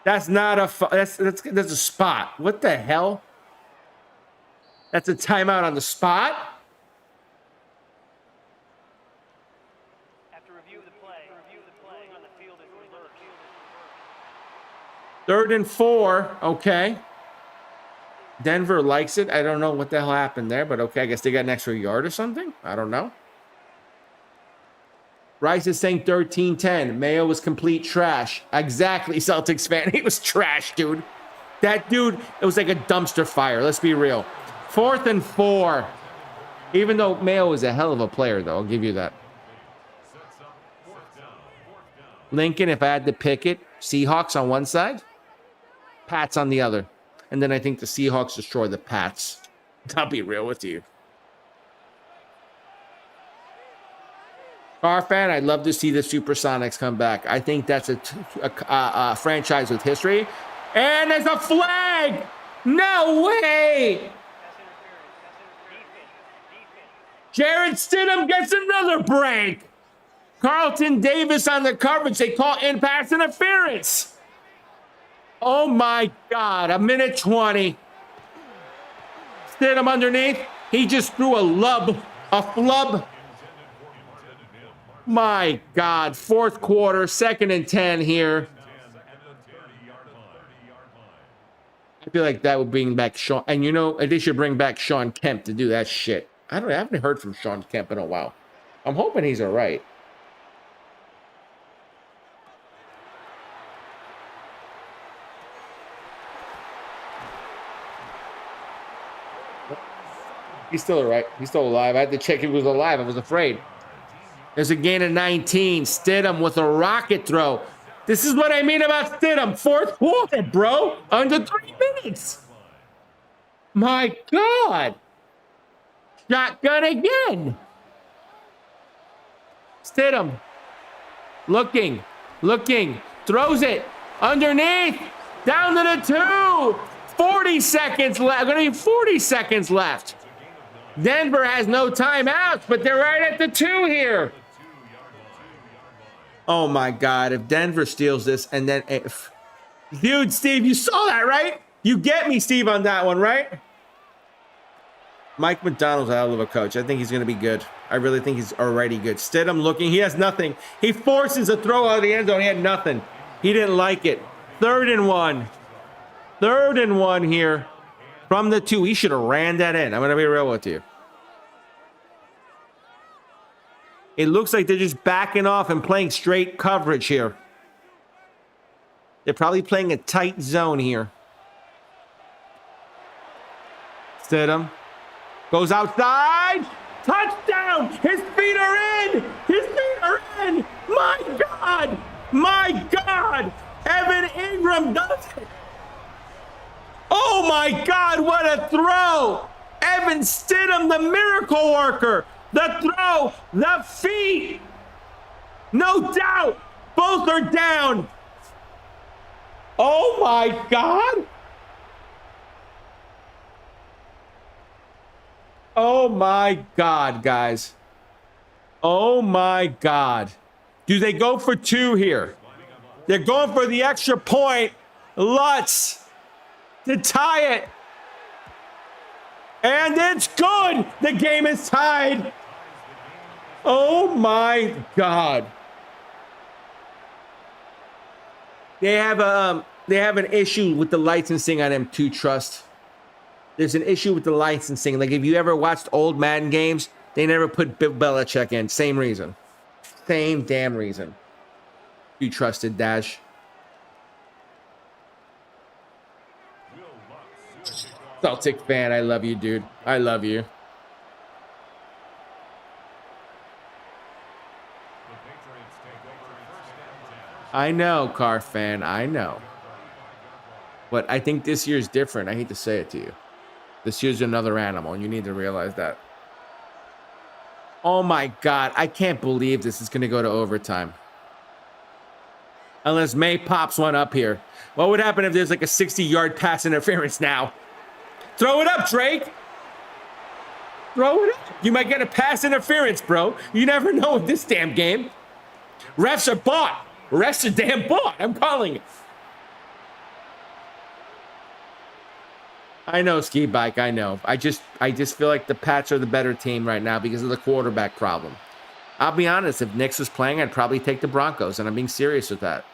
That's not a that's a spot. What the hell? That's a timeout on the spot? After review the play on the field is reversed. 3rd and 4. Okay. Denver likes it. I don't know what the hell happened there, but okay. I guess they got an extra yard or something. I don't know. Rice is saying 13-10. Mayo was complete trash. Exactly, Celtics fan. He was trash, dude. That dude, it was like a dumpster fire. Let's be real. 4th and 4. Even though Mayo is a hell of a player, though. I'll give you that. Lincoln, if I had to pick it, Seahawks on one side, Pats on the other. And then I think the Seahawks destroy the Pats. I'll be real with you. Car fan, I'd love to see the Supersonics come back. I think that's a franchise with history. And there's a flag! No way! Jarrett Stidham gets another break. Carlton Davis on the coverage. They call in pass interference. Oh my God, 1:20. Stidham underneath. He just threw a flub. My God, 4th quarter, 2nd and 10 here. I feel like that would bring back Sean. And you know, they should bring back Sean Kemp to do that shit. I haven't heard from Sean Kemp in a while. I'm hoping he's all right. He's still all right. He's still alive. I had to check if he was alive. I was afraid. There's a gain of 19. Stidham with a rocket throw. This is what I mean about Stidham. 4th quarter, bro. Under 3 minutes. My God. Shotgun again. Stidham. Looking. Throws it. Underneath. Down to the 2. 40 seconds left. Going to be 40 seconds left. Denver has no timeouts, but they're right at the 2 here. Oh my God, if Denver steals this and then dude, Steve, you saw that, right? You get me, Steve, on that one, right? Mike McDonald's a hell of a coach. I think he's going to be good. I really think he's already good. Stidham looking. He has nothing. He forces a throw out of the end zone. He had nothing. He didn't like it. 3rd and 1. 3rd and 1 here from the 2. He should have ran that in. I'm going to be real with you. It looks like they're just backing off and playing straight coverage here. They're probably playing a tight zone here. Stidham goes outside. Touchdown! His feet are in! His feet are in! My God! My God! Evan Ingram does it! Oh my God, what a throw! Evan Stidham, the miracle worker! The throw, the feet! No doubt! Both are down! Oh my God! Oh my God, guys. Oh my God. Do they go for 2 here? They're going for the extra point. Lutz to tie it. And it's good. The game is tied. Oh my God. They have an issue with the licensing on M2 Trust. There's an issue with the licensing. Like, if you ever watched old Madden games, they never put Bill Belichick in. Same reason. Same damn reason. You trusted Dash. Celtic fan, I love you, dude. I love you. I know, Car fan. I know. But I think this year's different. I hate to say it to you. This year's another animal, and you need to realize that. Oh my God, I can't believe this is going to go to overtime. Unless Maye pops one up here. What would happen if there's like a 60-yard pass interference now? Throw it up, Drake. Throw it up. You might get a pass interference, bro. You never know with this damn game. Refs are bought. Refs are damn bought. I'm calling it. I know, Ski Bike. I know. I just feel like the Pats are the better team right now because of the quarterback problem. I'll be honest. If Knicks was playing, I'd probably take the Broncos, and I'm being serious with that.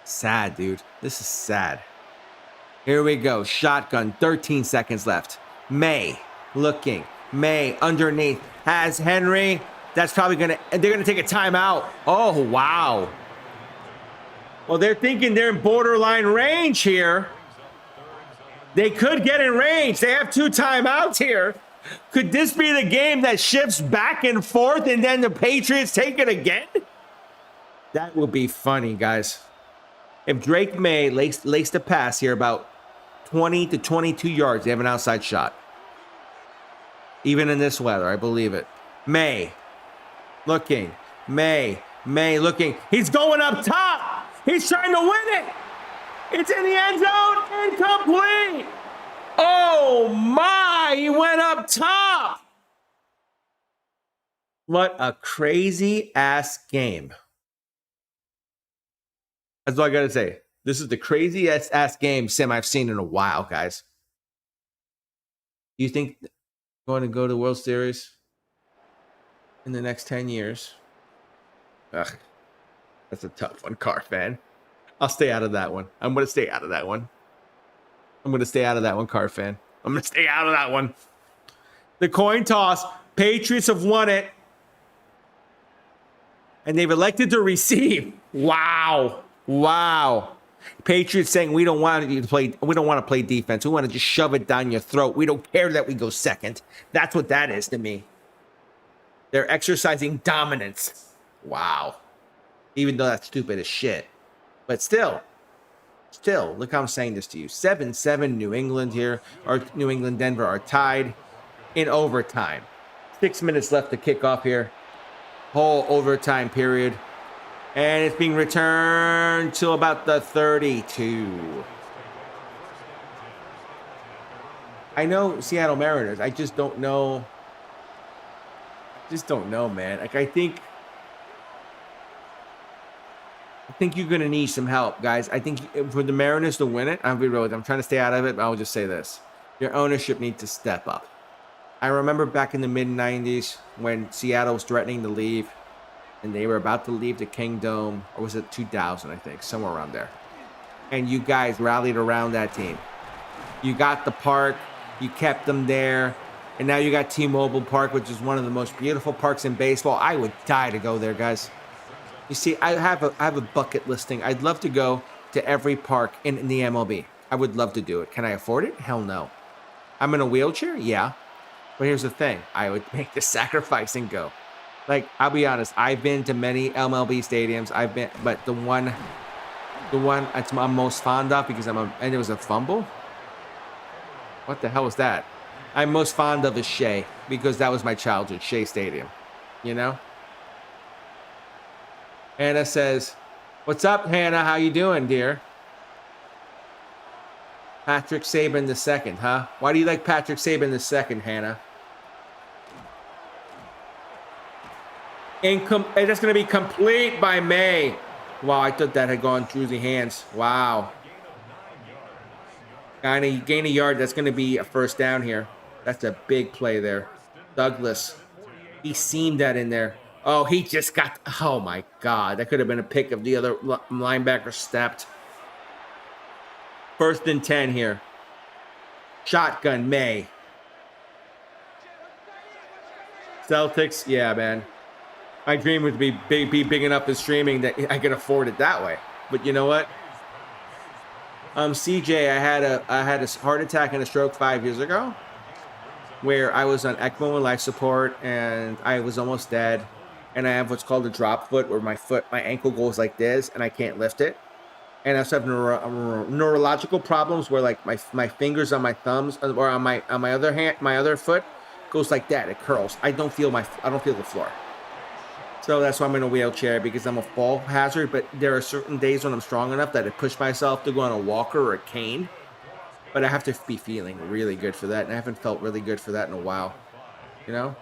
Sad, dude. This is sad. Here we go. Shotgun. 13 seconds left. Maye looking. Maye underneath. Has Henry. That's probably they're gonna take a timeout. Oh, wow. Well, they're thinking they're in borderline range here. They could get in range. They have 2 timeouts here. Could this be the game that shifts back and forth and then the Patriots take it again? That would be funny, guys. If Drake Maye laced a pass here about 20 to 22 yards, they have an outside shot. Even in this weather, I believe it. Maye looking. Maye looking. He's going up top. He's trying to win it. It's in the end zone. Incomplete. Oh, my. He went up top. What a crazy-ass game. That's all I got to say. This is the craziest-ass game sim I've seen in a while, guys. Do you think going to go to the World Series in the next 10 years? Ugh. That's a tough one, Car fan. I'll stay out of that one. I'm going to stay out of that one. I'm going to stay out of that one, Car fan. I'm going to stay out of that one. The coin toss. Patriots have won it. And they've elected to receive. Wow. Wow. Patriots saying we don't want you to play. We don't want to play defense. We want to just shove it down your throat. We don't care that we go second. That's what that is to me. They're exercising dominance. Wow. Even though that's stupid as shit. But still, look how I'm saying this to you. 7-7 New England here, or New England, Denver are tied in overtime. 6 minutes left to kick off here. Whole overtime period. And it's being returned to about the 32. I know Seattle Mariners. I just don't know. Man. Like, I think you're going to need some help, guys. I think for the Mariners to win it, I'll be real with you. I'm trying to stay out of it, but I'll just say this. Your ownership needs to step up. I remember back in the mid-90s when Seattle was threatening to leave. and they were about to leave the Kingdom, or was it 2000, I think, somewhere around there. And you guys rallied around that team. You got the park, you kept them there, and now you got T-Mobile Park, which is one of the most beautiful parks in baseball. I would die to go there, guys. You see, I have a bucket listing. I'd love to go to every park in the MLB. I would love to do it. Can I afford it? Hell no. I'm in a wheelchair? Yeah. But here's the thing. I would make the sacrifice and go. Like, I'll be honest. I've been to many MLB stadiums. But the one I'm most fond of because and it was a fumble. What the hell was that? I'm most fond of is Shea because that was my childhood, Shea Stadium. You know? Hannah says, "What's up, Hannah? How you doing, dear?" Patrick Saban the second, huh? Why do you like Patrick Saban the second, Hannah? That's going to be complete by Maye. Wow, I thought that had gone through the hands. Wow. Gain a yard. That's going to be a first down here. That's a big play there. Douglas. He seamed that in there. Oh, he just got... Oh, my God. That could have been a pick if the other linebacker stepped. 1st and 10 here. Shotgun, Maye. Celtics, yeah, man. My dream would be big enough in streaming that I could afford it that way. But you know what? CJ, I had a heart attack and a stroke 5 years ago, where I was on ECMO and life support, and I was almost dead. And I have what's called a drop foot, where my ankle goes like this, and I can't lift it. And I also have neurological problems where like my fingers on my thumbs or on my other hand, my other foot goes like that. It curls. I don't feel the floor. So that's why I'm in a wheelchair, because I'm a fall hazard. But there are certain days when I'm strong enough that I push myself to go on a walker or a cane. But I have to be feeling really good for that, and I haven't felt really good for that in a while. You know.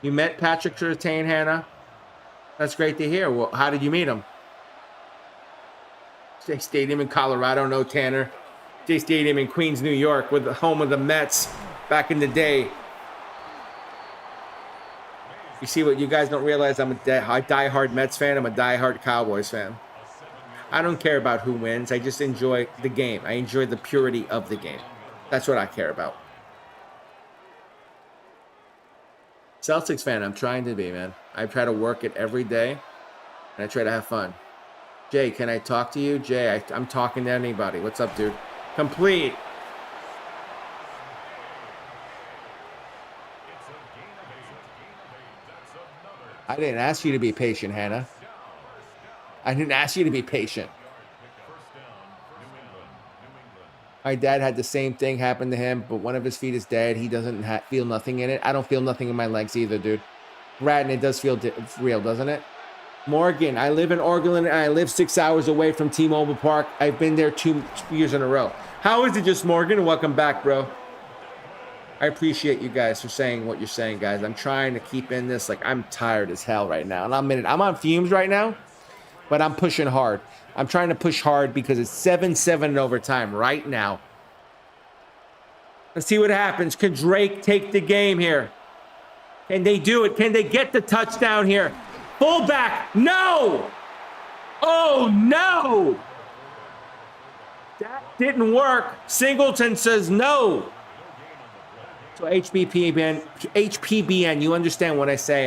You met Patrick Surtain, Hannah. That's great to hear. Well, how did you meet him? Shea Stadium in Colorado, no Tanner. Shea Stadium in Queens, New York, with the home of the Mets back in the day. You see what you guys don't realize? I'm a diehard Mets fan. I'm a diehard Cowboys fan. I don't care about who wins. I just enjoy the game. I enjoy the purity of the game. That's what I care about. Celtics fan, I'm trying to be, man. I try to work it every day, and I try to have fun. Jay, can I talk to you? Jay, I'm talking to anybody. What's up, dude? Complete. I didn't ask you to be patient, Hannah. I didn't ask you to be patient. My dad had the same thing happen to him, but one of his feet is dead. He doesn't feel nothing in it. I don't feel nothing in my legs either, dude. Radden, it does feel real, doesn't it? Morgan, I live in Oregon, and I live 6 hours away from T-Mobile Park. I've been there 2 years in a row. How is it, just Morgan? Welcome back, bro. I appreciate you guys for saying what you're saying, guys. I'm trying to keep in this. Like, I'm tired as hell right now. And I'm on fumes right now, but I'm pushing hard. I'm trying to push hard because it's 7-7 in overtime right now. Let's see what happens. Can Drake take the game here? Can they do it? Can they get the touchdown here? Fullback, no! Oh, no! That didn't work. Singleton says no. So HPBN, you understand what I say,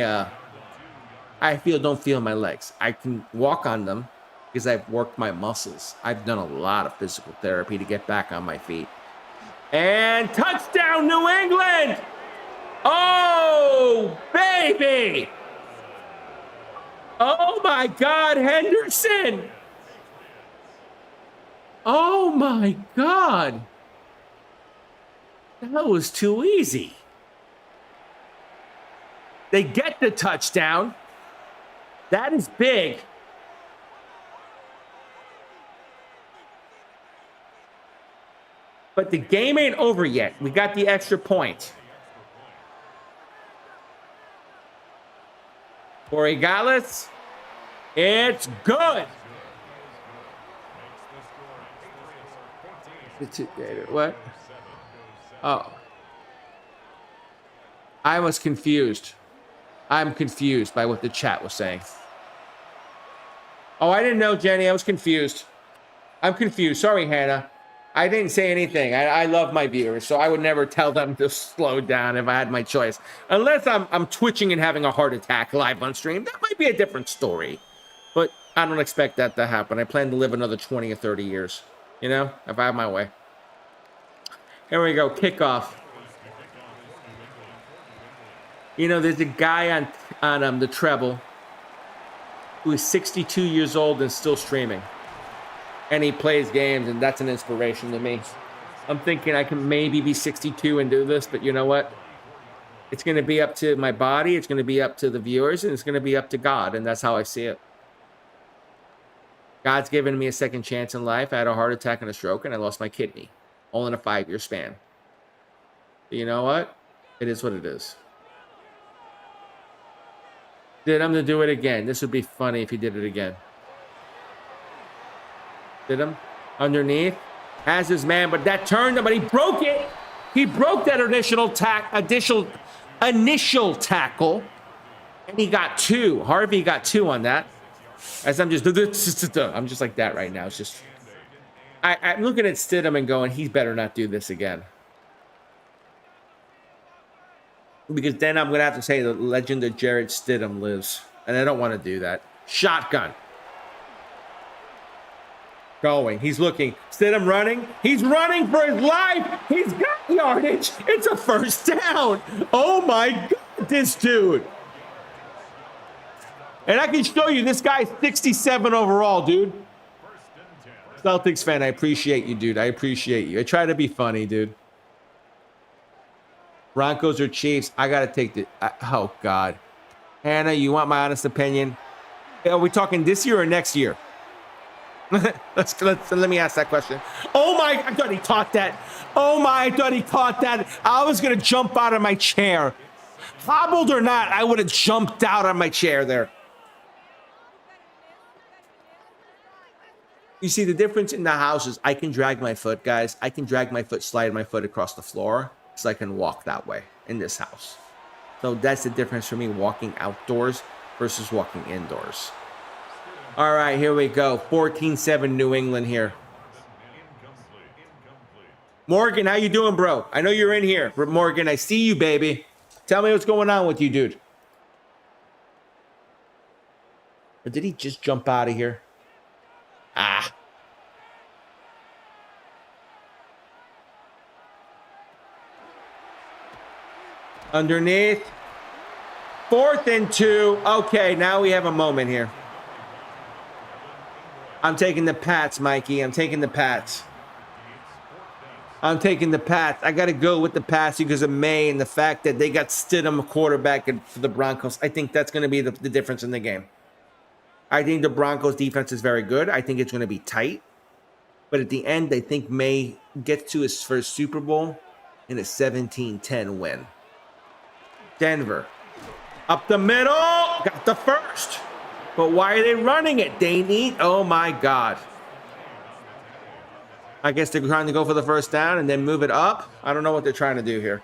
don't feel my legs. I can walk on them because I've worked my muscles. I've done a lot of physical therapy to get back on my feet. And touchdown, New England! Oh, baby! Oh, my God, Henderson! Oh, my God! That was too easy. They get the touchdown. That is big. But the game ain't over yet. We got the extra point. Corey Gallis, it's good. What? Oh. I was confused. I'm confused by what the chat was saying. Oh, I didn't know, Jenny. I was confused. I'm confused. Sorry, Hannah. I didn't say anything. I love my viewers, so I would never tell them to slow down if I had my choice. Unless I'm twitching and having a heart attack live on stream. That might be a different story. But I don't expect that to happen. I plan to live another 20 or 30 years. You know, if I have my way. Here we go. Kickoff. You know, there's a guy on the treble who is 62 years old and still streaming. And he plays games, and that's an inspiration to me. I'm thinking I can maybe be 62 and do this, but you know what? It's going to be up to my body, it's going to be up to the viewers, and it's going to be up to God, and that's how I see it. God's given me a second chance in life. I had a heart attack and a stroke, and I lost my kidney, all in a 5-year span. But you know what? It is what it is. Did I'm to do it again. This would be funny if he did it again. Did him underneath, has his man, but that turned him, but he broke it. He broke that initial tackle, and he got 2. Harvey got 2 on that. As I'm just like that right now. It's just, I'm looking at Stidham and going, he better not do this again. Because then I'm going to have to say the legend of Jarrett Stidham lives. And I don't want to do that. Shotgun. Going. He's looking. Stidham running. He's running for his life. He's got yardage. It's a first down. Oh my God, this dude. And I can show you this guy's 67 overall, dude. Celtics fan, I appreciate you, dude. I appreciate you. I try to be funny, dude. Broncos or Chiefs? I got to take the... oh, God. Hannah, you want my honest opinion? Are we talking this year or next year? Let me ask that question. Oh, my... I thought he caught that. Oh, my... I thought he caught that. I was going to jump out of my chair. Hobbled or not, I would have jumped out of my chair there. You see, the difference in the house is I can drag my foot, guys. I can drag my foot, slide my foot across the floor. So I can walk that way in this house. So that's the difference for me walking outdoors versus walking indoors. All right, here we go. 14-7 New England here. Morgan, how you doing, bro? I know you're in here. Morgan, I see you, baby. Tell me what's going on with you, dude. Or did he just jump out of here? Ah. Underneath. 4th and 2. Okay, now we have a moment here. I'm taking the Pats, Mikey. I'm taking the Pats. I'm taking the Pats. I got to go with the Pats because of Maye and the fact that they got Stidham a quarterback for the Broncos. I think that's going to be the difference in the game. I think the Broncos defense is very good. I think it's going to be tight. But at the end, I think Maye gets to his first Super Bowl in a 17-10 win. Denver. Up the middle. Got the first. But why are they running it? They need... oh, my God. I guess they're trying to go for the first down and then move it up. I don't know what they're trying to do here.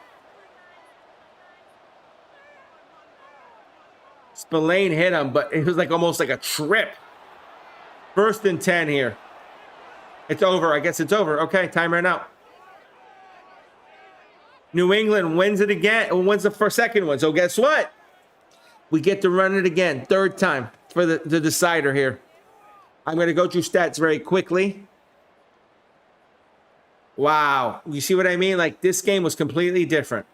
Spillane hit him, but it was like almost like a trip. 1st and 10 here. It's over. I guess it's over. Okay, time ran out. New England wins it again. Wins the second one. So guess what? We get to run it again. 3rd time for the decider here. I'm going to go through stats very quickly. Wow. You see what I mean? Like, this game was completely different.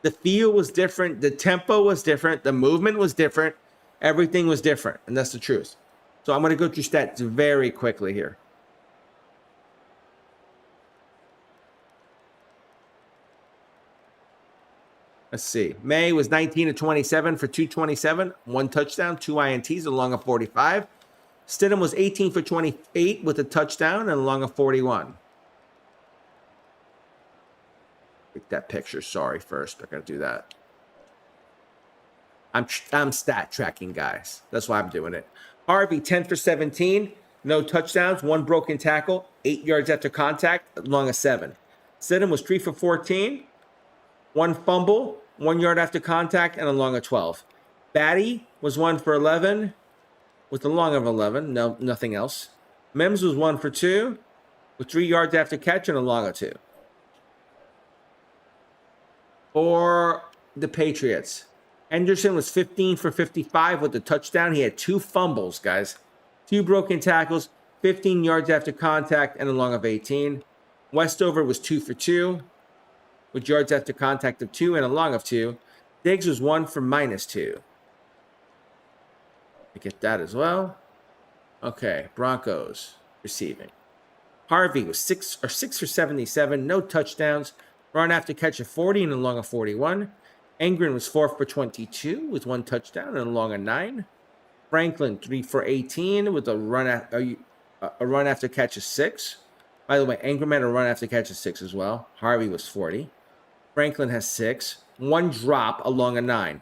The feel was different. The tempo was different. The movement was different. Everything was different. And that's the truth. So I'm going to go through stats very quickly here. Let's see. Maye was 19 of 27 for 227, 1 touchdown, 2 INTs, along a 45. Stidham was 18 for 28 with a touchdown and along a 41. Take that picture. Sorry, first. I got to do that. I'm stat tracking, guys. That's why I'm doing it. Harvey, 10 for 17, no touchdowns, 1 broken tackle, 8 yards after contact, along a 7. Stidham was 3 for 14, 1 fumble, 1 yard after contact, and a long of 12. Batty was 1 for 11 with a long of 11. No, nothing else. Mims was 1 for 2 with 3 yards after catch and a long of 2. For the Patriots, Henderson was 15 for 55 with the touchdown. He had 2 fumbles, guys. 2 broken tackles, 15 yards after contact, and a long of 18. Westover was 2 for 2 with yards after contact of 2 and a long of 2. Diggs was 1 for -2. I get that as well. Okay, Broncos receiving. Harvey was 6 for 77, no touchdowns. Run after catch of 40 and a long of 41. Engren was 4 for 22 with 1 touchdown and a long of 9. Franklin 3 for 18 with a run after catch of 6. By the way, Engren had a run after catch of 6 as well. Harvey was 40. Franklin has 6. 1 drop, a long of 9.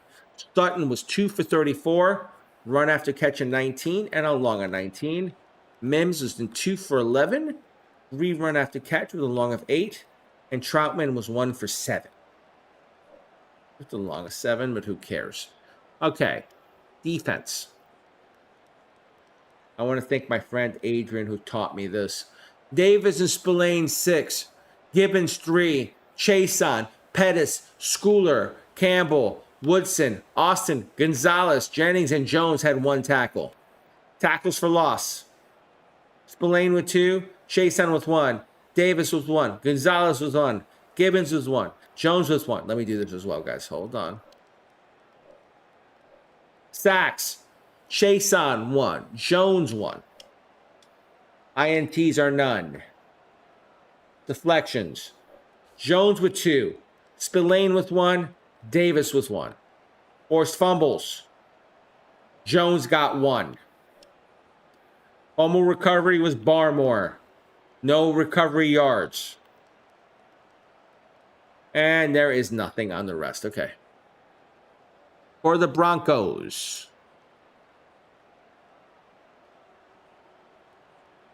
Sutton was 2 for 34. Run after catch of 19 and a long of 19. Mims was 2 for 11. 3 run after catch with a long of 8. And Troutman was 1 for 7. With a long of 7, but who cares? Okay, defense. I want to thank my friend Adrian who taught me this. Davis and Spillane 6. Gibbons 3. Chason, Pettis, Schooler, Campbell, Woodson, Austin, Gonzalez, Jennings, and Jones had 1 tackle. Tackles for loss. Spillane with 2. Chason with 1. Davis was 1. Gonzalez was 1. Gibbons was 1. Jones was 1. Let me do this as well, guys. Hold on. Sacks. Chason 1. Jones 1. INTs are none. Deflections. Jones with 2. Spillane with 1. Davis with 1. Forced fumbles. Jones got 1. Fumble recovery was Barmore. No recovery yards. And there is nothing on the rest. Okay. For the Broncos.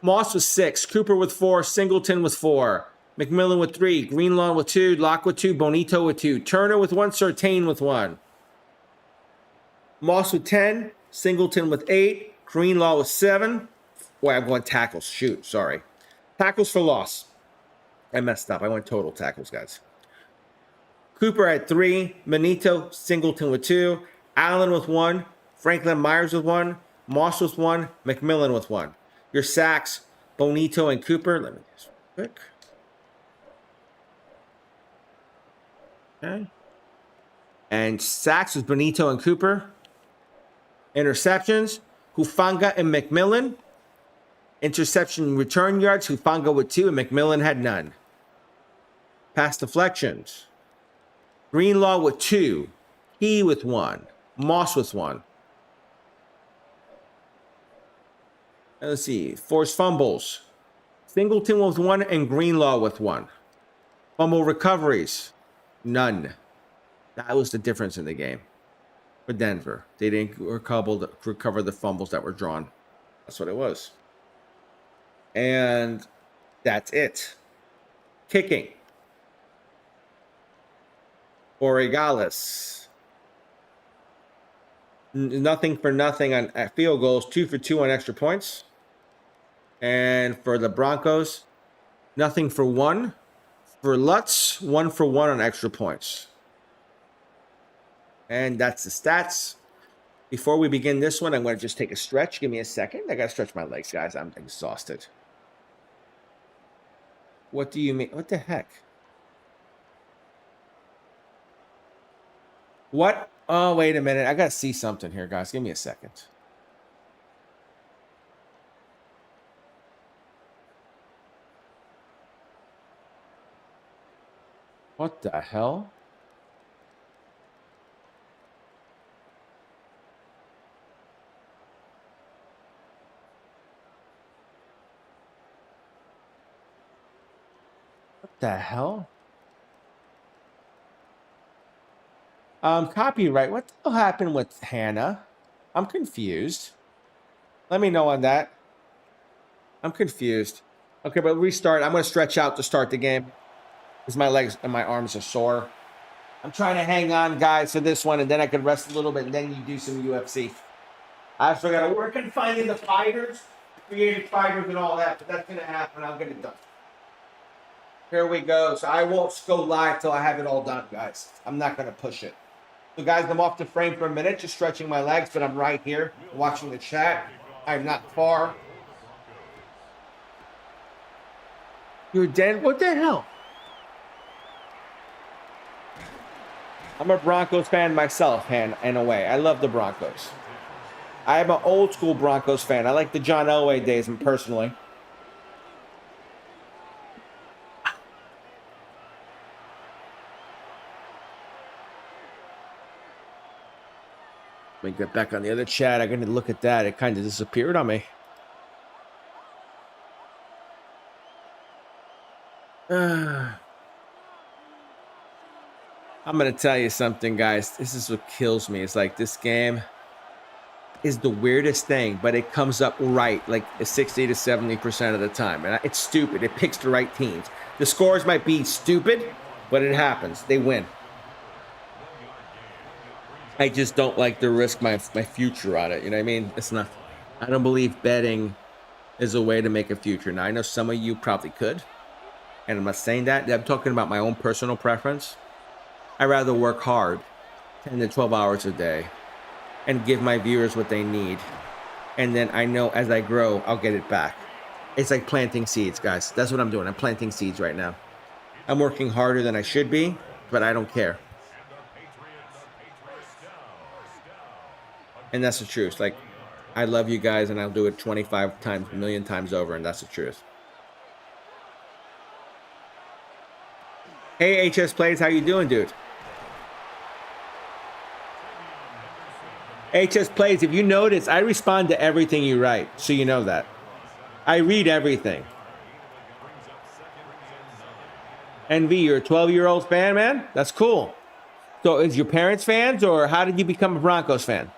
Moss with 6. Cooper with 4. Singleton with 4. McMillan with 3. Greenlaw with 2. Locke with 2. Bonito with 2. Turner with 1. Surtain with 1. Moss with 10. Singleton with 8. Greenlaw with 7. Boy, I'm going tackles. Shoot, sorry. Tackles for loss. I messed up. I went total tackles, guys. Cooper at 3. Benito, Singleton with 2. Allen with 1. Franklin Myers with 1. Moss with 1. McMillan with 1. Your sacks, Bonito and Cooper. Let me just quick. Okay. And sacks was Bonito and Cooper. Interceptions, Hufanga and McMillan. Interception return yards, Hufanga with 2 and McMillan had none. Pass deflections. Greenlaw with 2. He with 1. Moss with 1. And let's see. Forced fumbles. Singleton with 1 and Greenlaw with 1. Fumble recoveries. None. That was the difference in the game. For Denver. They didn't recover the fumbles that were drawn. That's what it was. And that's it. Kicking. Oregales. Nothing for nothing on field goals. 2 for 2 on extra points. And for the Broncos, nothing for 1. For Lutz, 1 for 1 on extra points. And that's the stats. Before we begin this one, I'm going to just take a stretch. Give me a second. I got to stretch my legs, guys. I'm exhausted. What do you mean? What the heck? What? Oh, wait a minute. I got to see something here, guys. Give me a second. What the hell? What the hell? Copyright. What the hell happened with Hannah? I'm confused. Let me know on that. I'm confused. Okay, but restart. I'm going to stretch out to start the game because my legs and my arms are sore. I'm trying to hang on, guys, for this one, and then I could rest a little bit, and then you do some UFC. I still got to work on finding the fighters, creative fighters, and all that, but that's going to happen. I'll get it done. Here we go. So I won't go live till I have it all done, guys. I'm not going to push it. So, guys, I'm off the frame for a minute, just stretching my legs, but I'm right here watching the chat. I'm not far. You're dead? What the hell? I'm a Broncos fan myself, in a way. I love the Broncos. I'm an old school Broncos fan. I like the John Elway days, personally. Let me get back on the other chat. I'm going to look at that. It kind of disappeared on me. I'm going to tell you something, guys. This is what kills me. It's like this game is the weirdest thing, but it comes up right like 60 to 70% of the time. And it's stupid. It picks the right teams. The scores might be stupid, but it happens. They win. I just don't like to risk my future on it. You know what I mean? It's not. I don't believe betting is a way to make a future. Now, I know some of you probably could. And I'm not saying that. I'm talking about my own personal preference. I'd rather work hard 10 to 12 hours a day and give my viewers what they need. And then I know as I grow, I'll get it back. It's like planting seeds, guys. That's what I'm doing. I'm planting seeds right now. I'm working harder than I should be, but I don't care. And that's the truth. Like, I love you guys, and I'll do it 25 times, a million times over, and that's the truth. Hey, HS Plays, how you doing, dude? HS Plays, if you notice, I respond to everything you write, so you know that. I read everything. NV, you're a 12-year-old fan, man? That's cool. So is your parents fans, or how did you become a Broncos fan?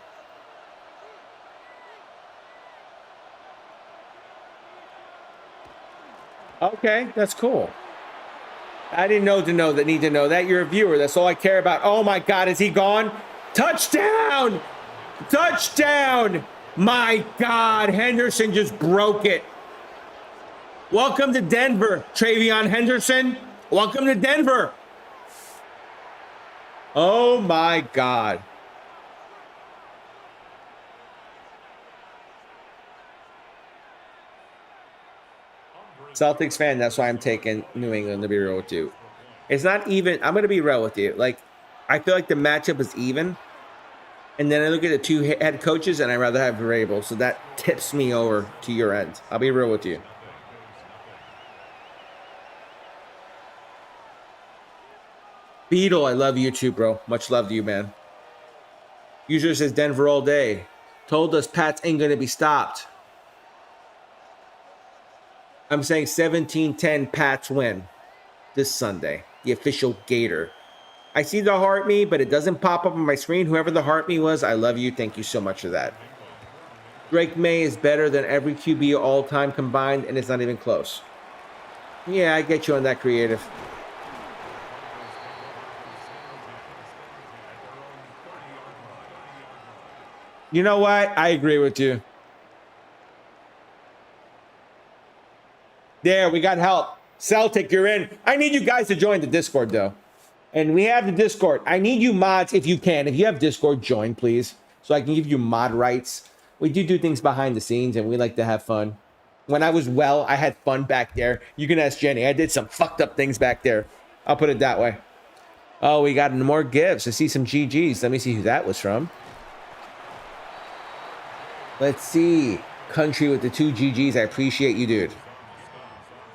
Okay, that's cool. I didn't need to know that. You're a viewer. That's all I care about. Oh my God, is he gone? Touchdown! Touchdown! My God, Henderson just broke it. Welcome to Denver, Travion Henderson. Welcome to Denver. Oh my God. Celtics fan, that's why I'm taking New England, to be real with you. It's not even, I'm going to be real with you. Like, I feel like the matchup is even. And then I look at the two head coaches, and I'd rather have Vrabel. So that tips me over to your end. I'll be real with you. Beetle, I love you too, bro. Much love to you, man. User says Denver all day. Told us Pats ain't going to be stopped. I'm saying 17-10 Pats win this Sunday. The official Gator. I see the heart me, but it doesn't pop up on my screen. Whoever the heart me was, I love you. Thank you so much for that. Drake May is better than every QB all time combined, and it's not even close. Yeah, I get you on that, creative. You know what? I agree with you. There, we got help. Celtic, you're in. I need you guys to join the Discord, though. And we have the Discord. I need you mods, if you can. If you have Discord, join, please. So I can give you mod rights. We do things behind the scenes, and we like to have fun. When I was well, I had fun back there. You can ask Jenny. I did some fucked up things back there. I'll put it that way. Oh, we got more gifts. I see some GGs. Let me see who that was from. Let's see. Country with the 2 GGs. I appreciate you, dude.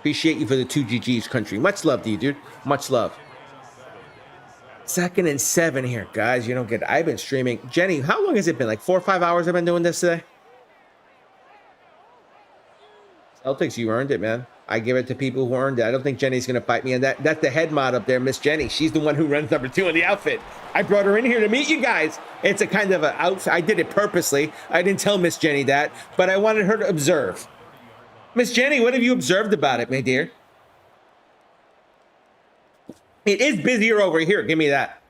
Appreciate you for the 2 GGs, Country. Much love to you, dude. Much love. 2nd and 7 here, guys. You don't get it. I've been streaming. Jenny, how long has it been? Like 4 or 5 hours I've been doing this today? Celtics, you earned it, man. I give it to people who earned it. I don't think Jenny's going to fight me on that. That's the head mod up there, Miss Jenny. She's the one who runs number 2 in the outfit. I brought her in here to meet you guys. It's a kind of an outfit. I did it purposely. I didn't tell Miss Jenny that, but I wanted her to observe. Miss Jenny, what have you observed about it, my dear? It is busier over here. Give me that.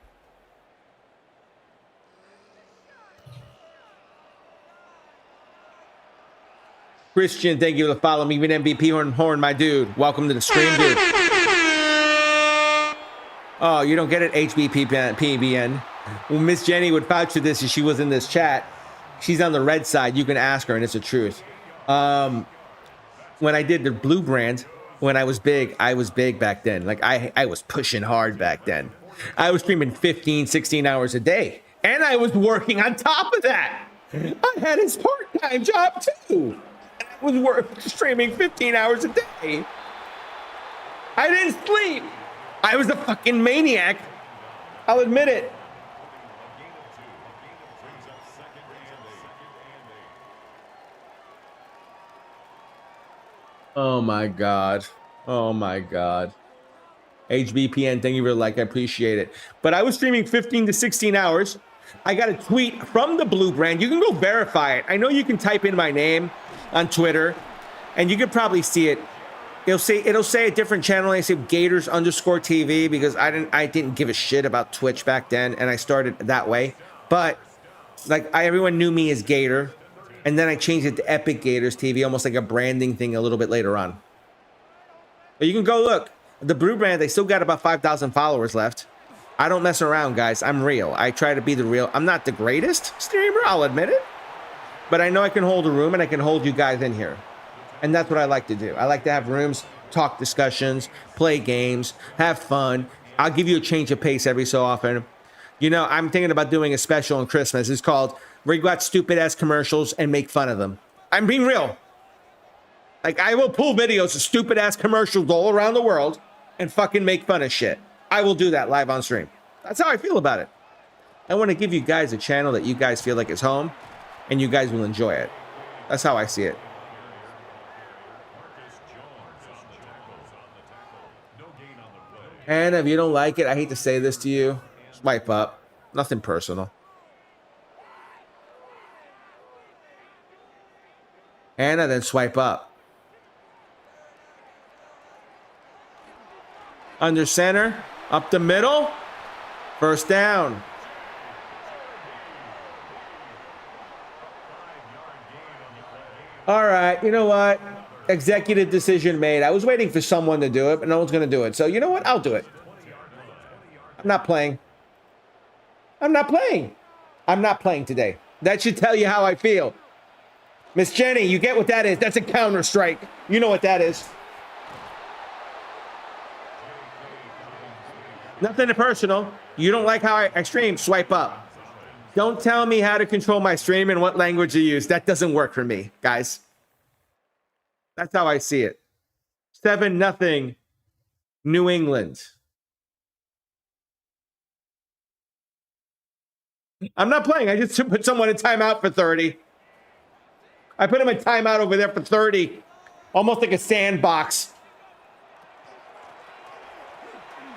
Christian, thank you for the follow. Me, even MVP horn, my dude. Welcome to the stream, dude. Oh, you don't get it, HBPBN. Well, Miss Jenny would vouch for this if she was in this chat. She's on the red side. You can ask her, and it's the truth. When I did the blue brand, when I was big back then. Like, I was pushing hard back then. I was streaming 15, 16 hours a day. And I was working on top of that. I had his part-time job, too. I was streaming 15 hours a day. I didn't sleep. I was a fucking maniac. I'll admit it. Oh my God. Oh my God. HBPN, thank you for the like. I appreciate it. But I was streaming 15 to 16 hours. I got a tweet from the blue brand. You can go verify it. I know you can type in my name on Twitter and you could probably see it. It'll say a different channel. I say Gators_TV because I didn't give a shit about Twitch back then, and I started that way. But like everyone knew me as Gator, and then I changed it to Epic Gators TV, almost like a branding thing a little bit later on. But you can go look. The Blue Brand, they still got about 5,000 followers left. I don't mess around, guys. I'm real. I try to be the real. I'm not the greatest streamer, I'll admit it. But I know I can hold a room and I can hold you guys in here. And that's what I like to do. I like to have rooms, talk discussions, play games, have fun. I'll give you a change of pace every so often. You know, I'm thinking about doing a special on Christmas. It's called where you got stupid ass commercials and make fun of them. I'm being real. Like, I will pull videos of stupid ass commercials all around the world and fucking make fun of shit. I will do that live on stream. That's how I feel about it. I want to give you guys a channel that you guys feel like is home and you guys will enjoy it. That's how I see it. And if you don't like it, I hate to say this to you, swipe up. Nothing personal. Anna, then swipe up. Under center, up the middle, first down. All right, you know what? Executive decision made. I was waiting for someone to do it, but no one's going to do it. So you know what? I'll do it. I'm not playing. I'm not playing. I'm not playing today. That should tell you how I feel. Miss Jenny, you get what that is. That's a counter-strike. You know what that is. Nothing personal. You don't like how I stream, swipe up. Don't tell me how to control my stream and what language to use. That doesn't work for me, guys. That's how I see it. 7-0, New England. I'm not playing. I just put someone in timeout for 30. I put him in timeout over there for 30. Almost like a sandbox.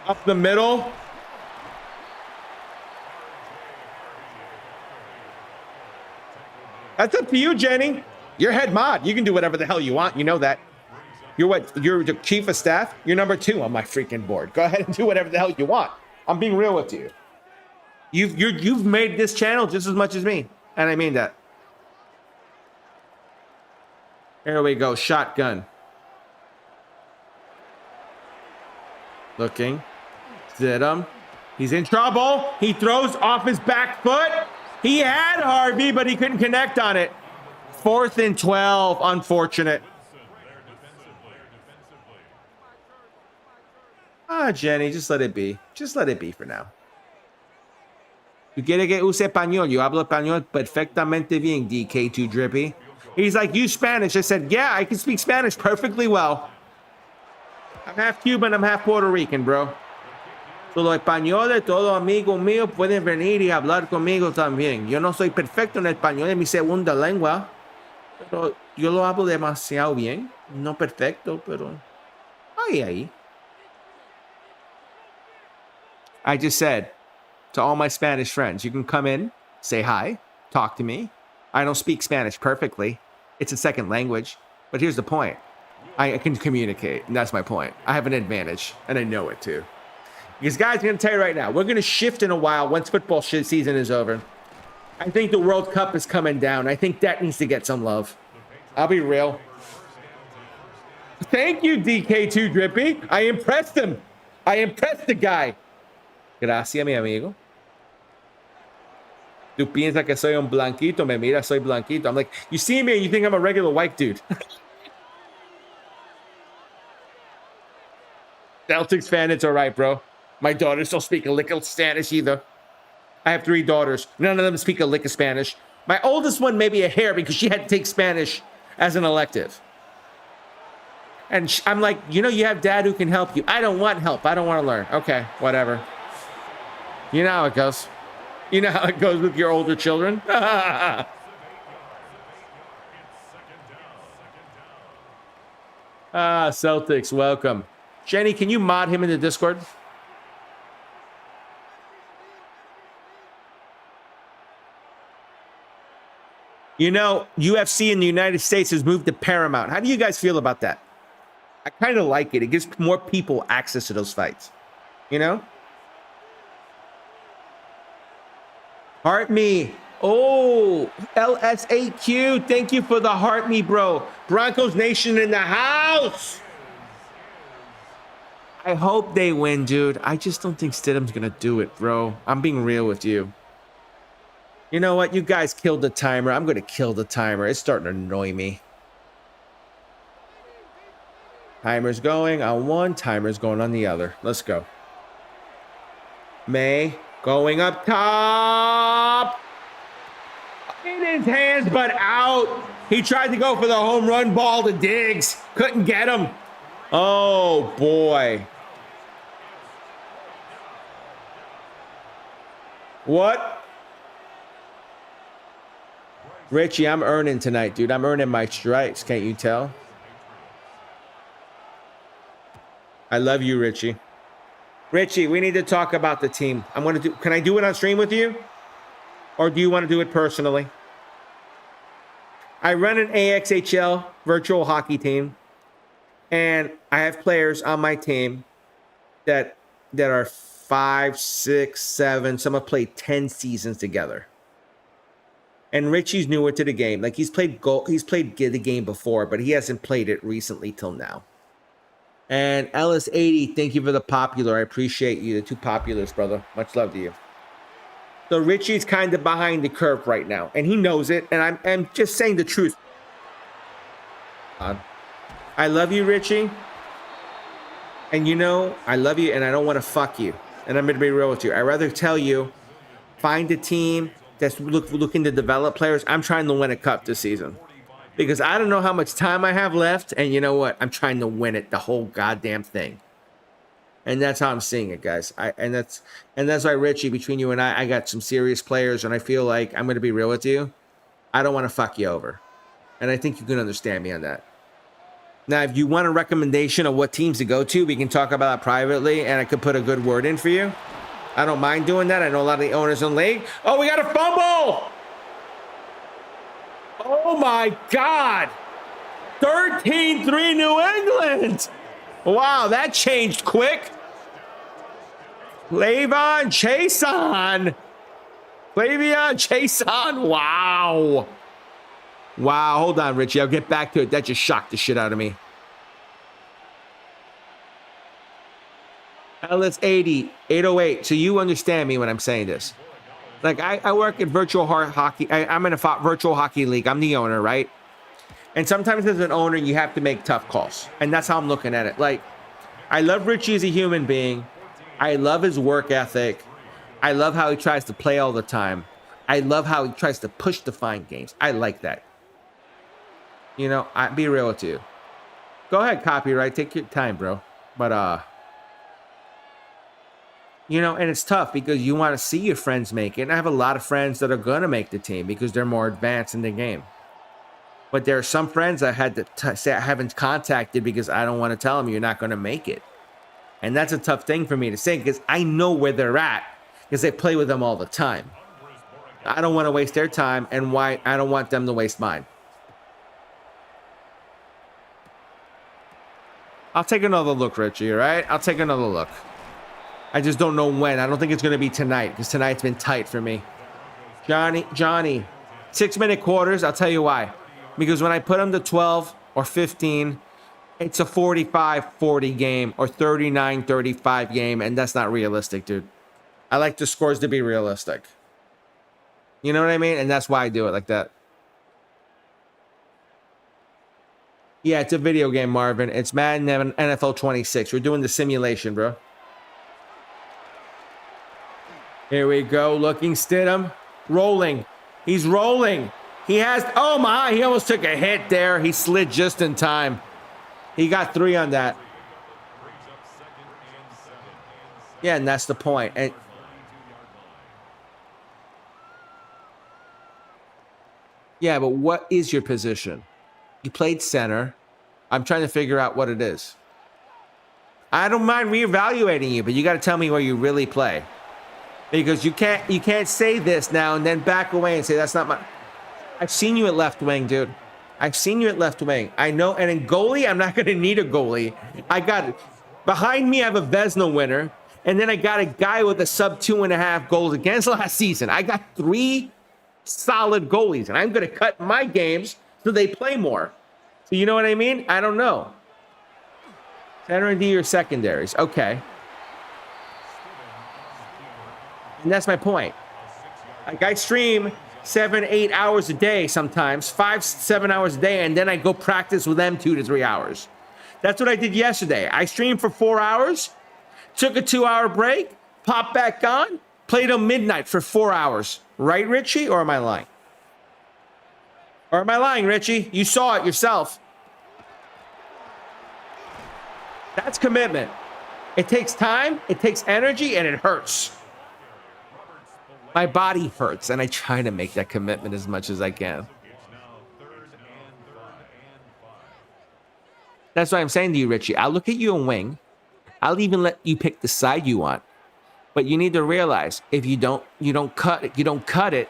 Up the middle. That's up to you, Jenny. You're head mod. You can do whatever the hell you want. You know that. You're what? You're the chief of staff. You're number 2 on my freaking board. Go ahead and do whatever the hell you want. I'm being real with you. You've made this channel just as much as me, and I mean that. Here we go. Shotgun. Looking. Stidham. He's in trouble. He throws off his back foot. He had Harvey, but he couldn't connect on it. 4th and 12. Unfortunate. Jenny, just let it be. Just let it be for now. You quiere que use español? Yo hablo español perfectamente bien, DK2 Drippy. He's like, you Spanish? I said, yeah, I can speak Spanish perfectly well. I'm half Cuban, I'm half Puerto Rican, bro. So los españoles, todos amigos míos pueden venir y hablar conmigo también. Yo no soy perfecto en español, es mi segunda lengua. Pero yo lo hablo demasiado bien. No perfecto, pero ahí. I just said to all my Spanish friends, you can come in, say hi, talk to me. I don't speak Spanish perfectly. It's a second language. But here's the point. I can communicate, and that's my point. I have an advantage, and I know it too. Because guys, I'm going to tell you right now, we're going to shift in a while once football season is over. I think the World Cup is coming down. I think that needs to get some love. I'll be real. Thank you, DK2 Drippy. I impressed him. I impressed the guy. Gracias, mi amigo. Tú piensas que soy un blanquito. Me mira, soy blanquito. I'm like, you see me and you think I'm a regular white dude. Celtics fan, it's all right, bro. My daughters don't speak a lick of Spanish either. I have 3 daughters. None of them speak a lick of Spanish. My oldest one, maybe a hair, because she had to take Spanish as an elective. And I'm like, you know, you have dad who can help you. I don't want help. I don't want to learn. Okay, whatever. You know how it goes. You know how it goes with your older children. Celtics, welcome. Jenny, can you mod him in the Discord? You know, UFC in the United States has moved to Paramount. How do you guys feel about that? I kind of like it. It gives more people access to those fights. You know? Heart me. Oh, LSAQ. Thank you for the heart me, bro. Broncos Nation in the house. I hope they win, dude. I just don't think Stidham's going to do it, bro. I'm being real with you. You know what? You guys killed the timer. I'm going to kill the timer. It's starting to annoy me. Timer's going on one. Timer's going on the other. Let's go. Maye going up top. In his hands, but out. He tried to go for the home run ball to Diggs. Couldn't get him. Oh, boy. What? Richie, I'm earning tonight, dude. I'm earning my stripes. Can't you tell? I love you, Richie. Richie, we need to talk about the team. I'm going to do... Can I do it on stream with you? Or do you want to do it personally? I run an AXHL virtual hockey team. And I have players on my team that are 5, 6, 7. Some have played 10 seasons together. And Richie's newer to the game. Like he's played the game before, but he hasn't played it recently till now. And Ellis80, thank you for the popular. I appreciate you. The 2 populars, brother. Much love to you. So Richie's kind of behind the curve right now, and he knows it. And I'm just saying the truth. I love you, Richie. And you know, I love you, and I don't want to fuck you. And I'm going to be real with you. I'd rather tell you, find a team that's looking to develop players. I'm trying to win a cup this season because I don't know how much time I have left. And you know what? I'm trying to win it, the whole goddamn thing. And that's how I'm seeing it, guys. And that's why, Richie, between you and I got some serious players, and I feel like I'm going to be real with you. I don't want to fuck you over. And I think you can understand me on that. Now, if you want a recommendation of what teams to go to, we can talk about that privately, and I could put a good word in for you. I don't mind doing that. I know a lot of the owners in the league. Oh, we got a fumble! Oh, my God! 13-3 New England! Wow, that changed quick. Flavion Chason. Wow. Wow, hold on, Richie. I'll get back to it. That just shocked the shit out of me. LS80, 808. So you understand me when I'm saying this. Like, I work in virtual hockey. I'm in a virtual hockey league. I'm the owner, right? And sometimes as an owner, you have to make tough calls. And that's how I'm looking at it. Like, I love Richie as a human being. I love his work ethic. I love how he tries to play all the time. I love how he tries to push to find games. I like that. You know, I'll be real with you. Go ahead, copyright. Take your time, bro. But, you know, and it's tough because you want to see your friends make it. And I have a lot of friends that are going to make the team because they're more advanced in the game. But there are some friends I had to say I haven't contacted because I don't want to tell them you're not going to make it. And that's a tough thing for me to say because I know where they're at because I play with them all the time. I don't want to waste their time, and why I don't want them to waste mine. I'll take another look, Richie, all right? I'll take another look. I just don't know when. I don't think it's going to be tonight because tonight's been tight for me. Johnny, 6-minute quarters. I'll tell you why. Because when I put them to 12 or 15, it's a 45-40 game or 39-35 game, and that's not realistic, dude. I like the scores to be realistic. You know what I mean? And that's why I do it like that. Yeah, it's a video game, Marvin. It's Madden NFL 26. We're doing the simulation, bro. Here we go. Looking Stidham. Rolling. He's rolling. He has... Oh, my. He almost took a hit there. He slid just in time. He got 3 on that. Yeah, and that's the point. And yeah, but what is your position? You played center. I'm trying to figure out what it is. I don't mind reevaluating you, but you got to tell me where you really play. Because you can't say this now and then back away and say that's not my... I've seen you at left wing, dude. I've seen you at left wing. I know, and in goalie, I'm not going to need a goalie. I got it. Behind me, I have a Vezina winner, and then I got a guy with a sub 2.5 goals against last season. I got 3 solid goalies, and I'm going to cut my games so they play more. So you know what I mean? I don't know. Center and D or secondaries. Okay. And that's my point. Like I stream 7-8 hours a day sometimes, 5-7 hours a day, and then I go practice with them 2 to 3 hours. That's what I did yesterday. I streamed for 4 hours, took a 2-hour break, popped back on, played till midnight for 4 hours. Right, Richie? Or am I lying? Or am I lying, Richie? You saw it yourself. That's commitment. It takes time, it takes energy, and it hurts. My body hurts, and I try to make that commitment as much as I can. That's why I'm saying to you, Richie, I'll look at you and wing. I'll even let you pick the side you want. But you need to realize if you don't cut it,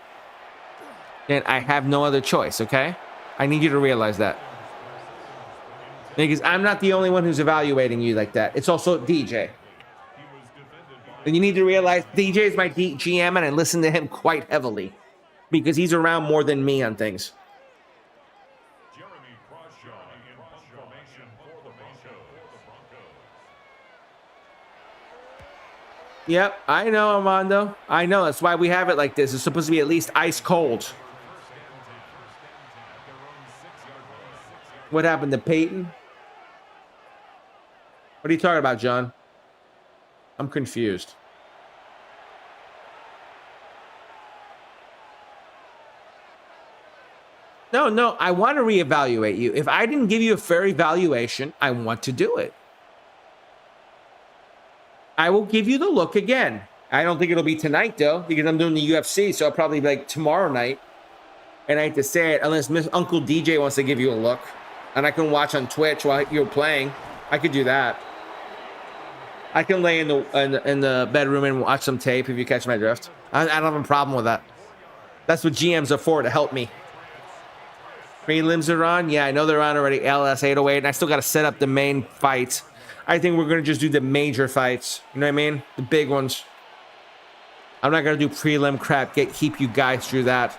then I have no other choice, okay? I need you to realize that. Because I'm not the only one who's evaluating you like that. It's also DJ. And you need to realize DJ is my GM, and I listen to him quite heavily because he's around more than me on things. Yep, I know, Armando. I know. That's why we have it like this. It's supposed to be at least ice cold. What happened to Peyton? What are you talking about, John? I'm confused. No, I want to reevaluate you. If I didn't give you a fair evaluation, I want to do it. I will give you the look again. I don't think it'll be tonight, though, because I'm doing the UFC, so I'll probably be like tomorrow night. And I hate to say it, unless Uncle DJ wants to give you a look. And I can watch on Twitch while you're playing. I could do that. I can lay in the bedroom and watch some tape if you catch my drift. I don't have a problem with that. That's what GMs are for, to help me. Prelims are on? Yeah, I know they're on already. LS 808, and I still got to set up the main fights. I think we're going to just do the major fights. You know what I mean? The big ones. I'm not going to do prelim crap. Keep you guys through that.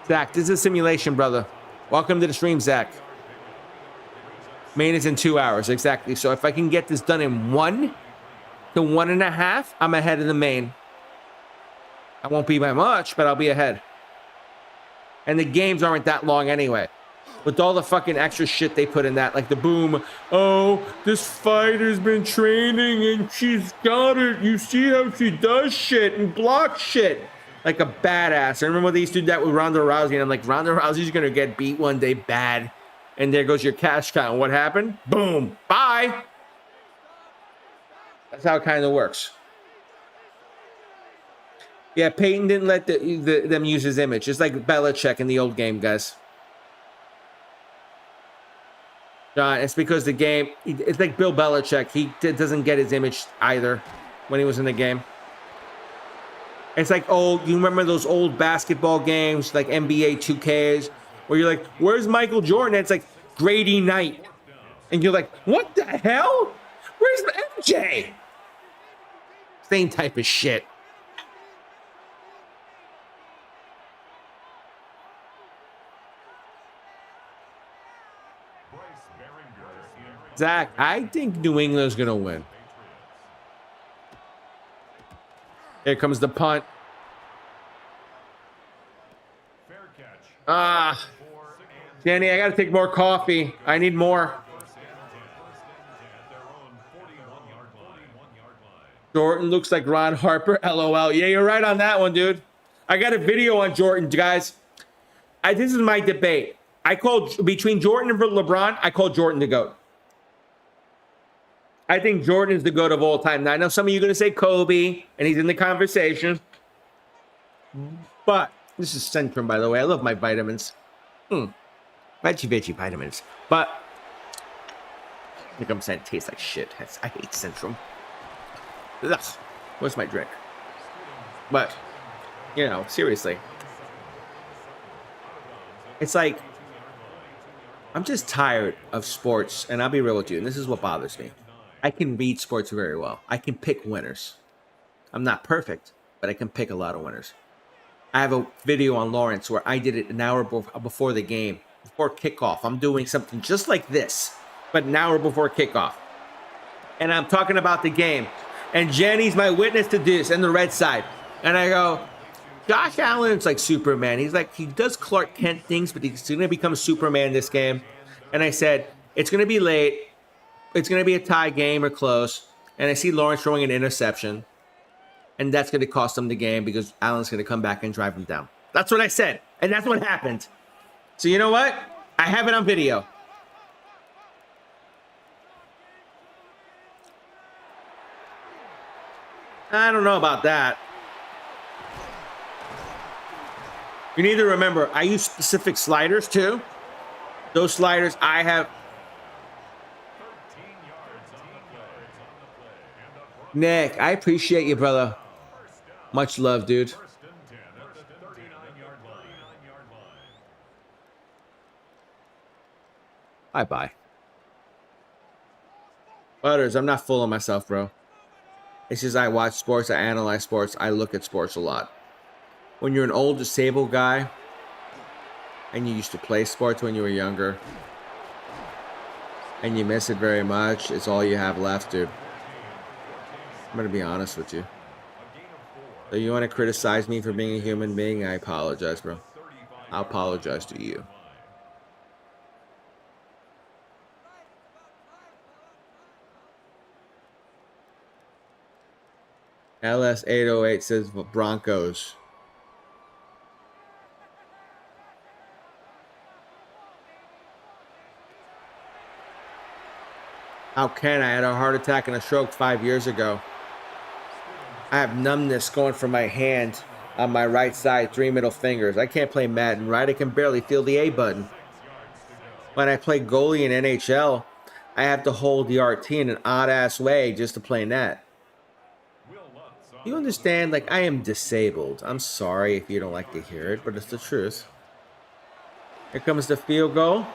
Zach, this is a simulation, brother. Welcome to the stream, Zach. Main is in 2 hours, exactly. So if I can get this done in 1 to 1.5, I'm ahead of the main. I won't be by much, but I'll be ahead. And the games aren't that long anyway. With all the fucking extra shit they put in that, like the boom, oh, this fighter's been training and she's got it. You see how she does shit and blocks shit. Like a badass. I remember they used to do that with Ronda Rousey, and I'm like, Ronda Rousey's gonna get beat one day bad. And there goes your cash cow. What happened? Boom. Bye. That's how it kind of works. Yeah, Peyton didn't let them use his image. It's like Belichick in the old game, guys. John, it's because the game, it's like Bill Belichick. He doesn't get his image either when he was in the game. It's like, oh, you remember those old basketball games, like NBA 2Ks, where you're like, where's Michael Jordan? And it's like Grady Knight. And you're like, what the hell? Where's MJ? Same type of shit. Zach, I think New England's going to win. Here comes the punt. Ah, Danny, I got to take more coffee. I need more. Jordan looks like Ron Harper. LOL. Yeah, you're right on that one, dude. I got a video on Jordan, guys. This is my debate. I call between Jordan and LeBron, I call Jordan the GOAT. I think Jordan is the GOAT of all time. Now, I know some of you are going to say Kobe, and he's in the conversation. But this is Centrum, by the way. I love my vitamins. Veggie vitamins. But I think I'm saying it tastes like shit. I hate Centrum. Ugh. What's my drink? But, you know, seriously. It's like, I'm just tired of sports, and I'll be real with you, and this is what bothers me. I can read sports very well. I can pick winners. I'm not perfect, but I can pick a lot of winners. I have a video on Lawrence where I did it an hour before the game, before kickoff. I'm doing something just like this, but an hour before kickoff. And I'm talking about the game. And Jenny's my witness to this and the red side. And I go, Josh Allen's like Superman. He's like, he does Clark Kent things, but he's going to become Superman this game. And I said, it's going to be late. It's going to be a tie game or close. And I see Lawrence throwing an interception. And that's going to cost him the game because Allen's going to come back and drive him down. That's what I said. And that's what happened. So you know what? I have it on video. I don't know about that. You need to remember, I use specific sliders too. Those sliders I have. Nick, I appreciate you, brother. Much love, dude. Bye-bye. Butters, I'm not full of myself, bro. It's just I watch sports, I analyze sports, I look at sports a lot. When you're an old disabled guy and you used to play sports when you were younger and you miss it very much, it's all you have left, dude. I'm going to be honest with you. So you want to criticize me for being a human being? I apologize, bro. I apologize to you. LS808 says Broncos. How can I? I had a heart attack and a stroke 5 years ago. I have numbness going from my hand on my right side, 3 middle fingers. I can't play Madden, right? I can barely feel the A button. When I play goalie in NHL, I have to hold the RT in an odd-ass way just to play net. You understand? Like, I am disabled. I'm sorry if you don't like to hear it, but it's the truth. Here comes the field goal.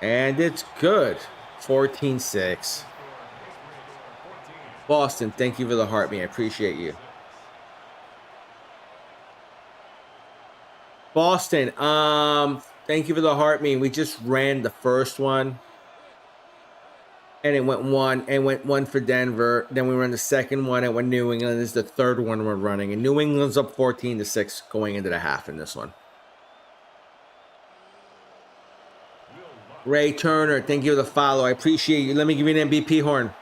And it's good. 14-6. Boston, thank you for the heart, man. I appreciate you. Boston, thank you for the heart, man. We just ran the first one. And it went one for Denver. Then we ran the second one. It went New England. This is the third one we're running. And New England's up 14-6 going into the half in this one. Ray Turner, thank you for the follow. I appreciate you. Let me give you an MVP horn.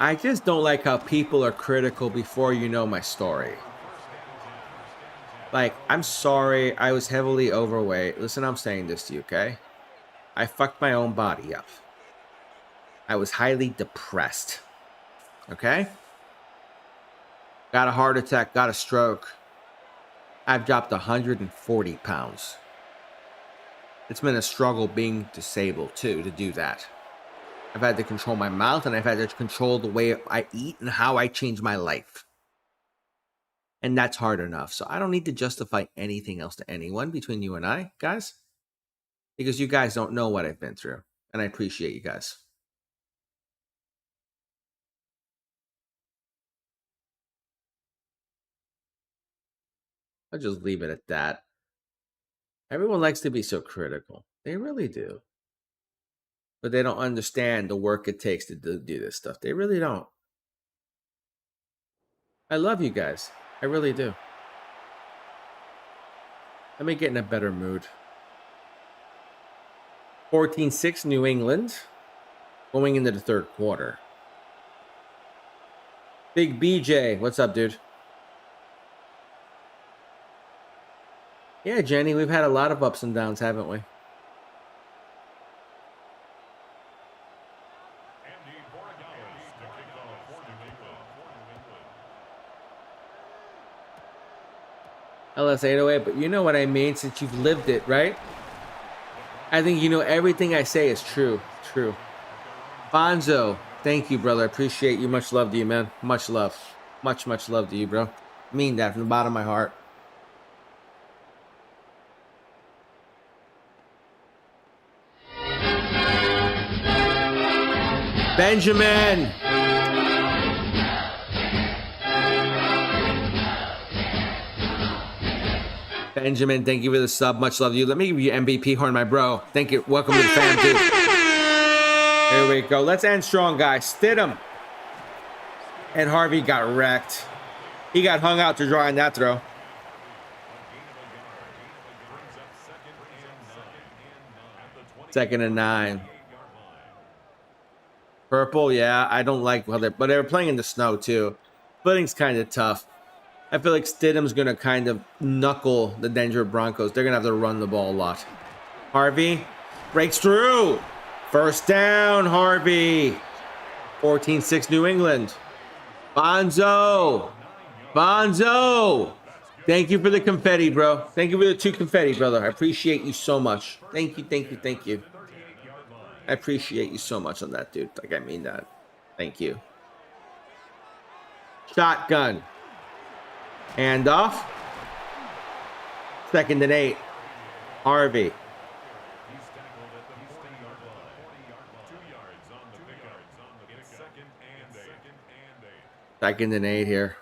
I just don't like how people are critical before you know my story. Like, I'm sorry, I was heavily overweight. Listen, I'm saying this to you, okay? I fucked my own body up. I was highly depressed. Okay? Got a heart attack, got a stroke. I've dropped 140 pounds. It's been a struggle being disabled, too, to do that. I've had to control my mouth, and I've had to control the way I eat and how I change my life. And that's hard enough. So I don't need to justify anything else to anyone between you and I, guys. Because you guys don't know what I've been through. And I appreciate you guys. I'll just leave it at that. Everyone likes to be so critical. They really do. But they don't understand the work it takes to do this stuff. They really don't. I love you guys. I really do. Let me get in a better mood. 14-6 New England. Going into the third quarter. Big BJ, what's up, dude? Yeah, Jenny, we've had a lot of ups and downs, haven't we? LS808, but you know what I mean since you've lived it, right? I think you know everything I say is true. True. Bonzo, thank you, brother. I appreciate you. Much love to you, man. Much love. Much love to you, bro. I mean that from the bottom of my heart. Benjamin! Benjamin, thank you for the sub. Much love to you. Let me give you MVP horn, my bro. Thank you. Welcome to the fam, dude. Here we go. Let's end strong, guys. Stidham and Harvey got wrecked. He got hung out to dry on that throw. Second and 9. Purple, yeah. I don't like how they're, but they were playing in the snow too. Footing's kind of tough. I feel like Stidham's going to kind of knuckle the Denver Broncos. They're going to have to run the ball a lot. Harvey breaks through. First down, Harvey. 14-6 New England. Bonzo. Bonzo. Thank you for the confetti, bro. Thank you for the 2 confetti, brother. I appreciate you so much. Thank you, thank you, thank you. I appreciate you so much on that, dude. Like, I mean that. Thank you. Shotgun. Handoff. Second and 8. Harvey. Second and 8 here.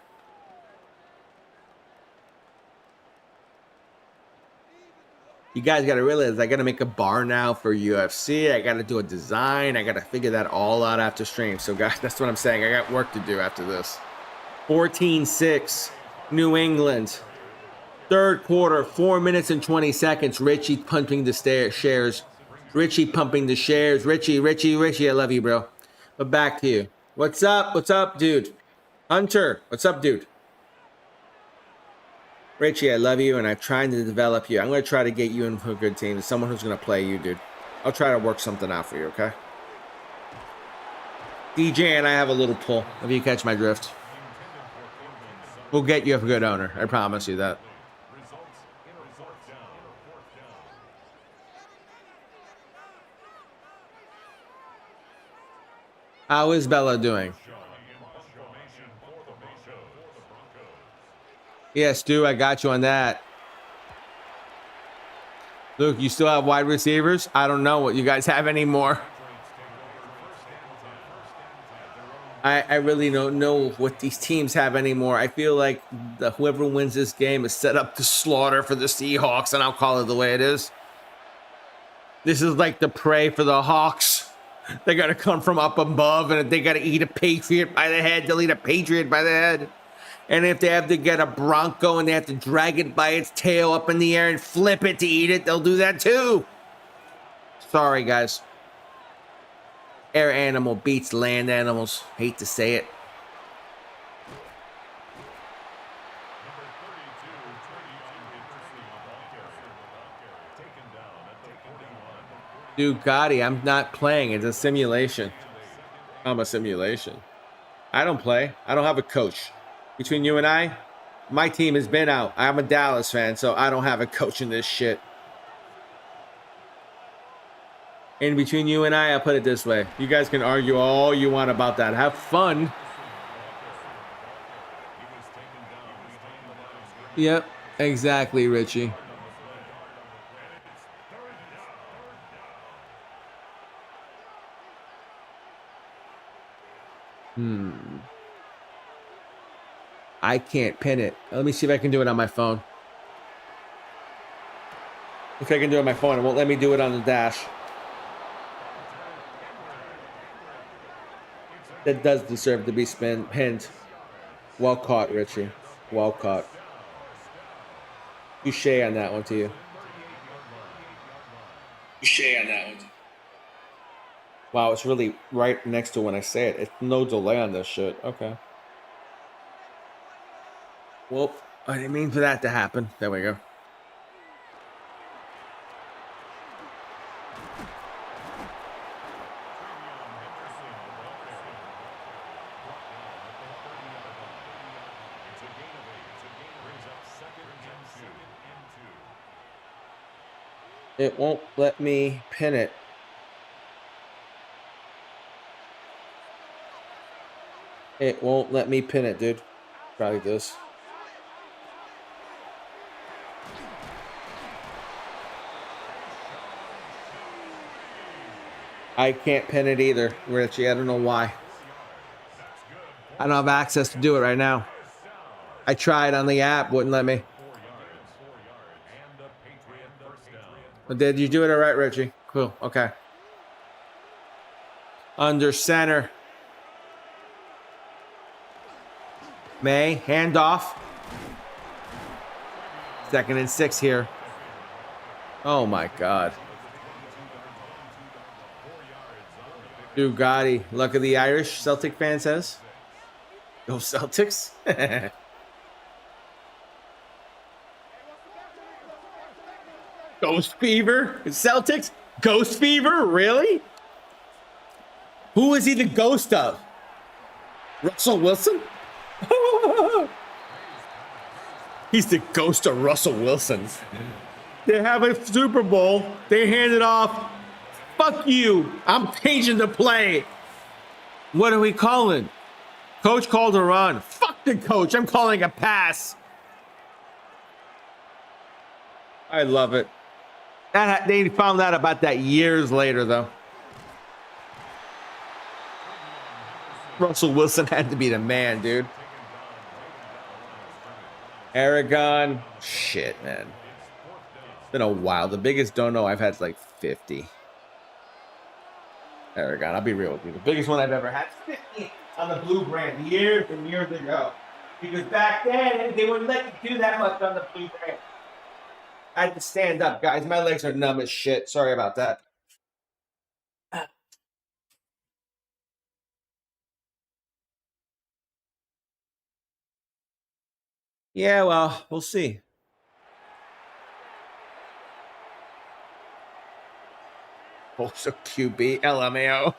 You guys got to realize I got to make a bar now for UFC. I got to do a design. I got to figure that all out after stream. So, guys, that's what I'm saying. I got work to do after this. 14-6. New England. Third quarter, 4 minutes and 20 seconds. Richie pumping the shares. Richie pumping the shares. Richie, I love you, bro. But back to you. What's up? What's up, dude? Hunter, what's up, dude? Richie, I love you, and I'm trying to develop you. I'm going to try to get you into a good team. Someone who's going to play you, dude. I'll try to work something out for you, okay? DJ and I have a little pull, if you catch my drift. We'll get you a good owner. I promise you that. How is Bella doing? Yes, Stu, I got you on that. Luke, you still have wide receivers? I don't know what you guys have anymore. I really don't know what these teams have anymore. I feel like whoever wins this game is set up to slaughter for the Seahawks, and I'll call it the way it is. This is like the prey for the Hawks. They got to come from up above, and if they got to eat a Patriot by the head, they'll eat a Patriot by the head. And if they have to get a Bronco and they have to drag it by its tail up in the air and flip it to eat it, they'll do that too. Sorry, guys. Air animal beats land animals. Hate to say it. Dude, Gotti, I'm not playing. It's a simulation. I'm a simulation. I don't play. I don't have a coach. Between you and I, my team has been out. I'm a Dallas fan, so I don't have a coach in this shit. In between you and I, I'll put it this way. You guys can argue all you want about that. Have fun. Yep, exactly, Richie. I can't pin it. Let me see if I can do it on my phone. If I can do it on my phone, it won't let me do it on the dash. That does deserve to be pinned. Well caught, Richie. Well caught. Touche on that one to you. Touche on that one. Wow, it's really right next to when I say it. It's no delay on this shit. Okay. Well, I didn't mean for that to happen. There we go. It won't let me pin it. It won't let me pin it, dude. Probably this. I can't pin it either, Richie. I don't know why. I don't have access to do it right now. I tried on the app, wouldn't let me. Did you do it all right, Richie? Cool. Okay. Under center. Maye, handoff. 2nd and 6 here. Oh my God. Gotti. Luck of the Irish, Celtic fan says. Go Celtics. Ghost Fever? Celtics? Ghost Fever? Really? Who is he the ghost of? Russell Wilson? He's the ghost of Russell Wilson. They have a Super Bowl. They hand it off. Fuck you. I'm changing the play. What are we calling? Coach called a run. Fuck the coach. I'm calling a pass. I love it. They found out about that years later, though. Russell Wilson had to be the man, dude. Aragon. Shit, man. It's been a while. The biggest dono I've had is like 50. Aragon, I'll be real with you. The biggest one I've ever had is 50 on the blue brand years and years ago. Because back then, they wouldn't let you do that much on the blue brand. I had to stand up, guys. My legs are numb as shit. Sorry about that. Yeah, well, we'll see. Also QB, LMAO.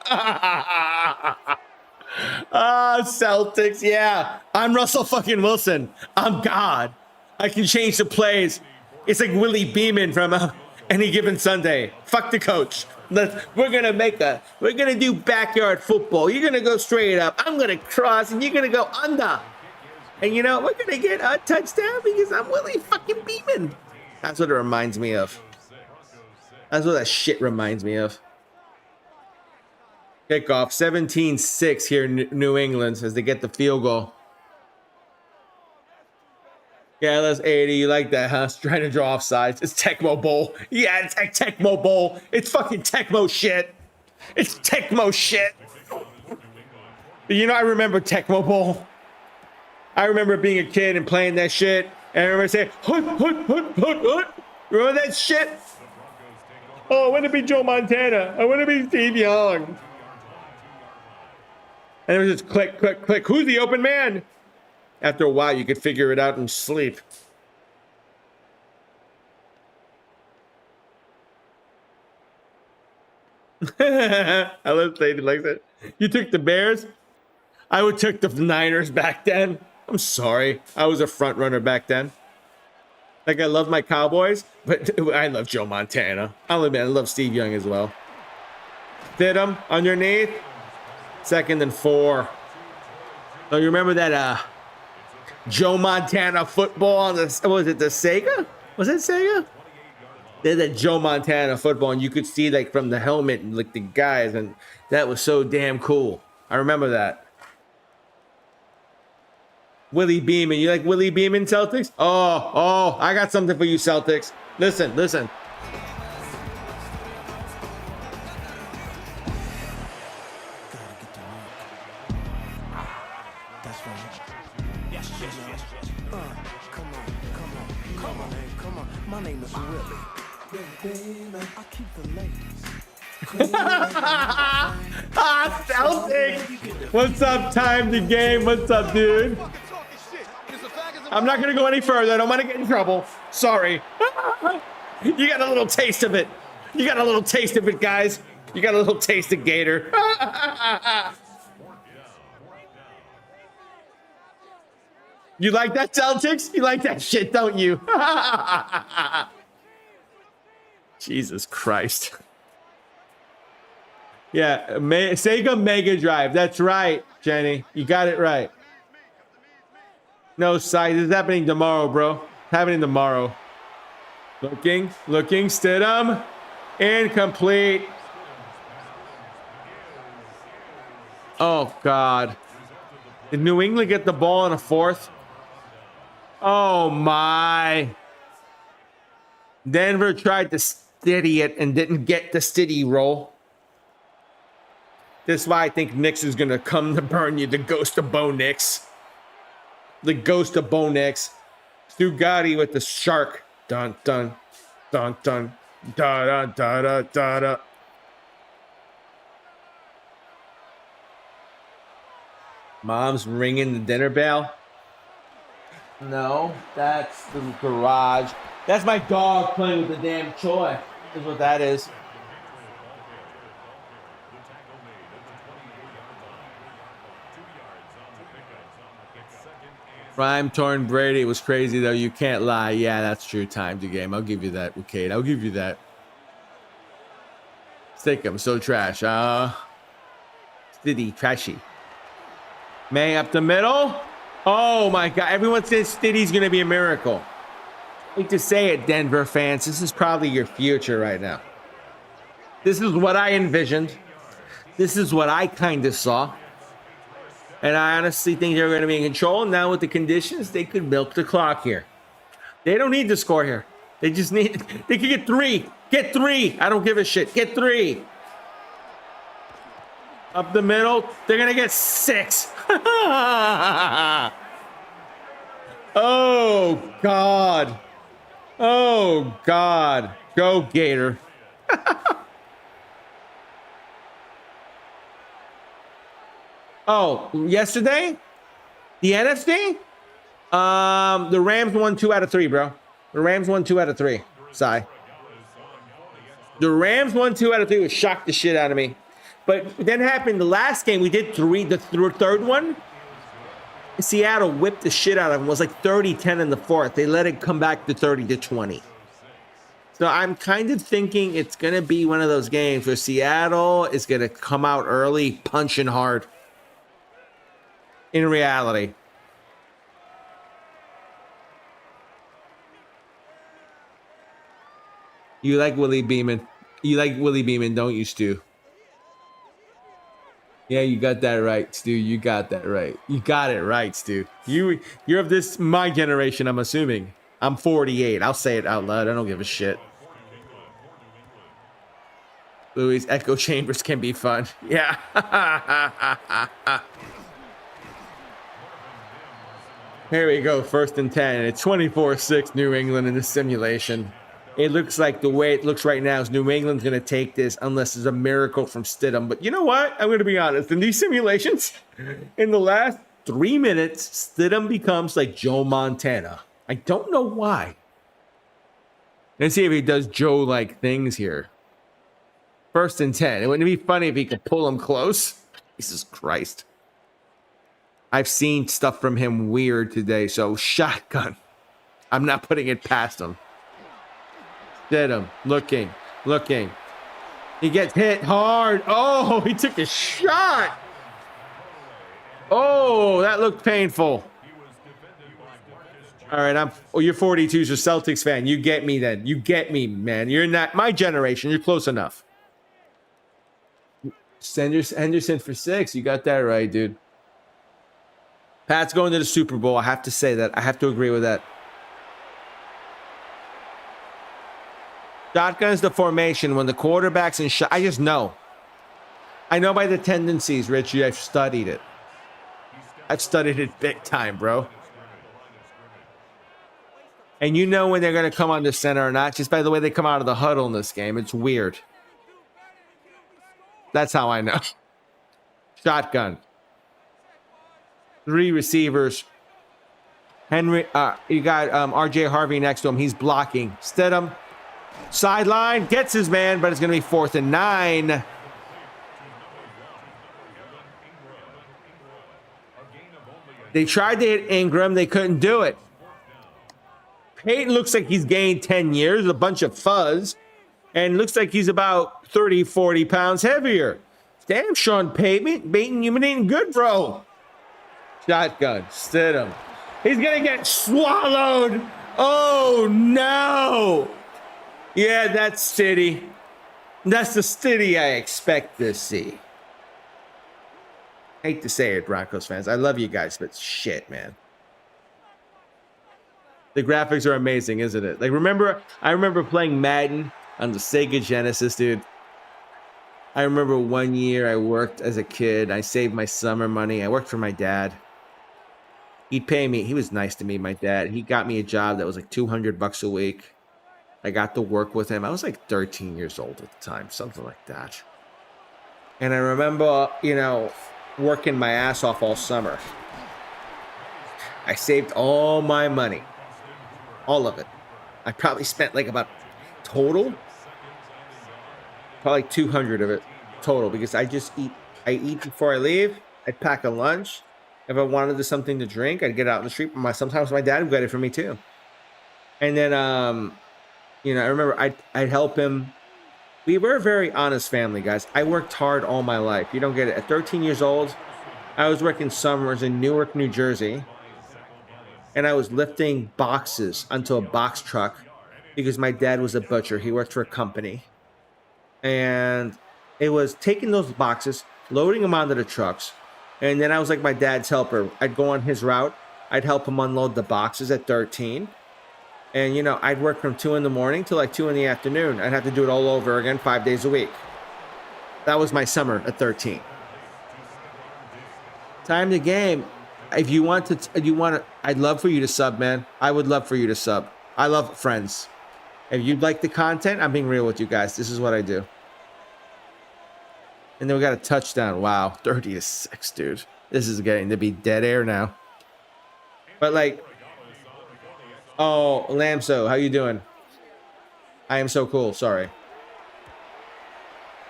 Celtics, yeah. I'm Russell fucking Wilson. I'm God. I can change the plays. It's like Willie Beeman from Any Given Sunday. Fuck the coach. We're gonna do backyard football. You're gonna go straight up. I'm gonna cross, and you're gonna go under. And you know we're gonna get a touchdown because I'm Willie fucking Beeman. That's what it reminds me of. That's what that shit reminds me of. Kickoff 17-6 here in New England as they get the field goal. Yeah, that's 80. You like that, huh? Trying to draw off sides. It's Tecmo Bowl. Yeah, it's Tecmo Bowl. It's fucking Tecmo shit. It's Tecmo shit. You know, I remember Tecmo Bowl. I remember being a kid and playing that shit. And I remember saying, hut, hut, hut, hut, hut. Remember that shit? Oh, I want to be Joe Montana. I want to be Steve Young. And it was just click, click, click. Who's the open man? After a while, you could figure it out and sleep. I love Lady likes it. You took the Bears? I would took the Niners back then. I'm sorry. I was a front runner back then. Like, I love my Cowboys, but I love Joe Montana. I'll admit, I love Steve Young as well. Stidham underneath. 2nd and 4. Oh, you remember that Joe Montana football on the, was it the Sega? Was it Sega? They had that Joe Montana football, and you could see like from the helmet and like the guys, and that was so damn cool. I remember that. Willie Beeman. You like Willie Beeman, Celtics? Oh, I got something for you, Celtics. Listen. Celtics! What's up, time to game? What's up, dude? I'm not gonna go any further. I don't want to get in trouble. Sorry. You got a little taste of it. You got a little taste of it, guys. You got a little taste of Gator. You like that, Celtics? You like that shit, don't you? Jesus Christ. Yeah, Sega Mega Drive. That's right, Jenny. You got it right. No, sight. This is happening tomorrow, bro. Happening tomorrow. Looking, Stidham. Incomplete. Oh, God. Did New England get the ball in a fourth? Oh, my. Denver tried to steady it and didn't get the steady roll. This is why I think Nix is going to come to burn you. The ghost of Bo Nix. The ghost of Bo Nix. Stu Gotti with the shark. Dun, dun, dun, dun. Da, da, da, da, da, da. Mom's ringing the dinner bell. No, that's the garage. That's my dog playing with the damn toy. Is what that is. Prime torn Brady was crazy though. You can't lie. Yeah, that's true. Time to game. I'll give you that, Kate. I'll give you that. Stidham, so trash. Stiddy, trashy. Maye up the middle. Oh my God. Everyone says Stiddy's going to be a miracle. I hate to say it, Denver fans. This is probably your future right now. This is what I envisioned. This is what I kind of saw. And I honestly think they're going to be in control. Now with the conditions, they could milk the clock here. They don't need to score here. They just need, they could get 3. Get 3. I don't give a shit. Get 3. Up the middle. They're going to get 6. Oh, God. Oh, God. Go, Gator. Oh, yesterday? The NFC? The Rams won 2 out of 3, bro. The Rams won 2 out of 3. Sigh. The Rams won 2 out of 3, which shocked the shit out of me. But then happened the last game, we did 3, the third one. Seattle whipped the shit out of them. It was like 30-10 in the fourth. They let it come back to 30-20. So I'm kind of thinking it's going to be one of those games where Seattle is going to come out early, punching hard. In reality. You like Willie Beeman. You like Willie Beeman, don't you, Stu? Yeah, you got that right, Stu. You got that right. You got it right, Stu. You're of my generation, I'm assuming. I'm 48. I'll say it out loud. I don't give a shit. Louis, echo chambers can be fun. Yeah. Here we go, 1st and 10. It's 24-6 New England in the simulation. It looks like the way it looks right now is New England's going to take this unless there's a miracle from Stidham. But you know what? I'm going to be honest. In these simulations, in the last 3 minutes, Stidham becomes like Joe Montana. I don't know why. Let's see if he does Joe-like things here. 1st and 10. It wouldn't be funny if he could pull him close. Jesus Christ. I've seen stuff from him weird today, so shotgun. I'm not putting it past him. Stidham, looking. He gets hit hard. Oh, he took a shot. Oh, that looked painful. All right, you're 42, so Celtics fan. You get me then. You get me, man. You're not my generation. You're close enough. Henderson for 6. You got that right, dude. Pat's going to the Super Bowl. I have to say that. I have to agree with that. Shotgun's the formation when the quarterback's in shot. I just know. I know by the tendencies, Richie. I've studied it. I've studied it big time, bro. And you know when they're going to come on the center or not, just by the way they come out of the huddle in this game. It's weird. That's how I know. Shotgun. 3 receivers. Henry, you got RJ Harvey next to him. He's blocking. Stidham. Sideline. Gets his man, but it's going to be 4th and 9. They tried to hit Ingram. They couldn't do it. Peyton looks like he's gained 10 years, a bunch of fuzz, and looks like he's about 30, 40 pounds heavier. Damn, Sean Payton, you've been eating good, bro. Shotgun, Stidham. He's going to get swallowed. Oh, no. Yeah, that's Stiddy. That's the Stiddy I expect to see. Hate to say it, Broncos fans. I love you guys, but shit, man. The graphics are amazing, isn't it? Like, I remember playing Madden on the Sega Genesis, dude. I remember one year I worked as a kid. I saved my summer money. I worked for my dad. He'd pay me. He was nice to me, my dad. He got me a job that was like $200 a week. I got to work with him. I was like 13 years old at the time, something like that. And I remember, you know, working my ass off all summer. I saved all my money. All of it. I probably spent like about total, probably 200 of it total, because I eat before I leave. I'd pack a lunch. If I wanted something to drink, I'd get out in the street. Sometimes my dad would get it for me too. And then, you know, I remember I'd help him. We were a very honest family, guys. I worked hard all my life. You don't get it. At 13 years old, I was working summers in Newark, New Jersey. And I was lifting boxes onto a box truck because my dad was a butcher. He worked for a company. And it was taking those boxes, loading them onto the trucks. And then I was like my dad's helper. I'd go on his route. I'd help him unload the boxes at 13. And, you know, I'd work from 2 in the morning to like 2 in the afternoon. I'd have to do it all over again 5 days a week. That was my summer at 13. Time to game. If you want to, I'd love for you to sub, man. I would love for you to sub. I love friends. If you'd like the content, I'm being real with you guys. This is what I do. And then we got a touchdown. Wow, 30-6, dude. This is getting to be dead air now. But like, oh, Lamso, how you doing? I am so cool. Sorry.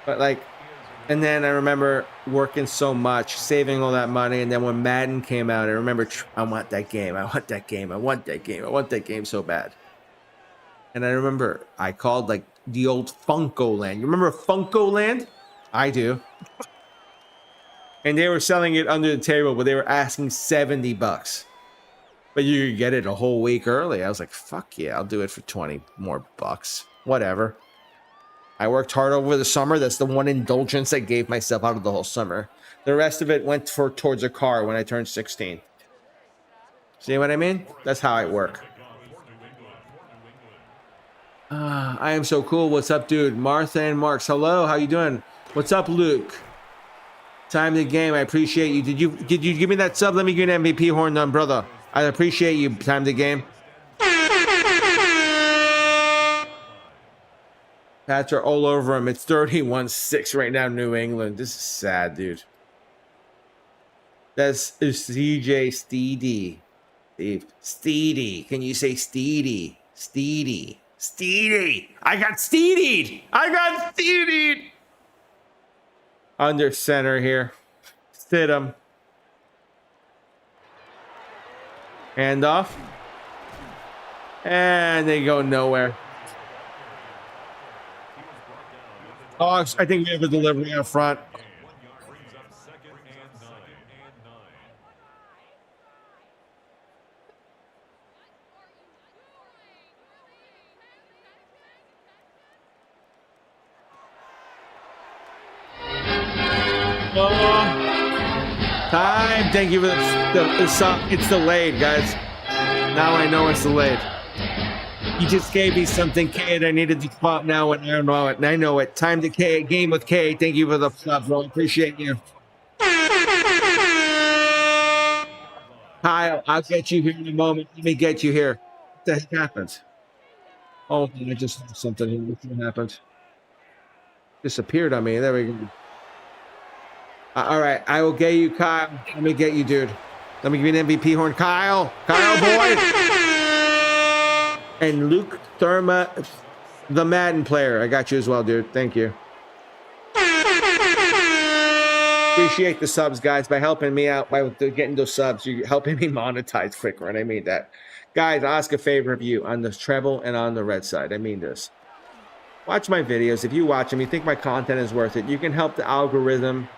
But like, and then I remember working so much, saving all that money. And then when Madden came out, I remember, I want that game. I want that game. I want that game. I want that game so bad. And I remember I called like the old Funko Land. You remember Funko Land? I do. And they were selling it under the table, but they were asking $70. But you could get it a whole week early. I was like, fuck yeah, I'll do it for 20 more bucks. Whatever. I worked hard over the summer. That's the one indulgence I gave myself out of the whole summer. The rest of it went towards a car when I turned 16. See what I mean? That's how I work. I am so cool. What's up, dude? Martha and Marks. Hello, how you doing? What's up, Luke? Time to game. I appreciate you. Did you give me that sub? Let me give you an MVP horn done, brother. I appreciate you. Time to game. Pats are all over him. It's 31-6 right now, New England. This is sad, dude. That's CJ Steedy. Steedy. Can you say Steedy? Steedy. Steedy. I got Steedied. I got Steedied. Under center here. Stidham. Hand off. And they go nowhere. Oh, I think we have a delivery up front. Time. Thank you for it's delayed, guys. Now I know it's delayed. You just gave me something, K, I needed to pop now, and I don't know it. And I know it. Time to K. Game with K. Thank you for the sub, bro. Appreciate you. Kyle, I'll get you here in a moment. Let me get you here. the heck happened? Oh, I just saw something here. What happened? Disappeared on me. There we go. All right, I will get you, Kyle. Let me get you, dude. Let me give you an MVP horn, Kyle. Kyle, boy. And Luke Thurma, the Madden player. I got you as well, dude. Thank you. Appreciate the subs, guys, by helping me out by getting those subs. You're helping me monetize quicker, and I mean that. Guys, I'll ask a favor of you on the treble and on the red side. I mean this. Watch my videos. If you watch them, you think my content is worth it, you can help the algorithm.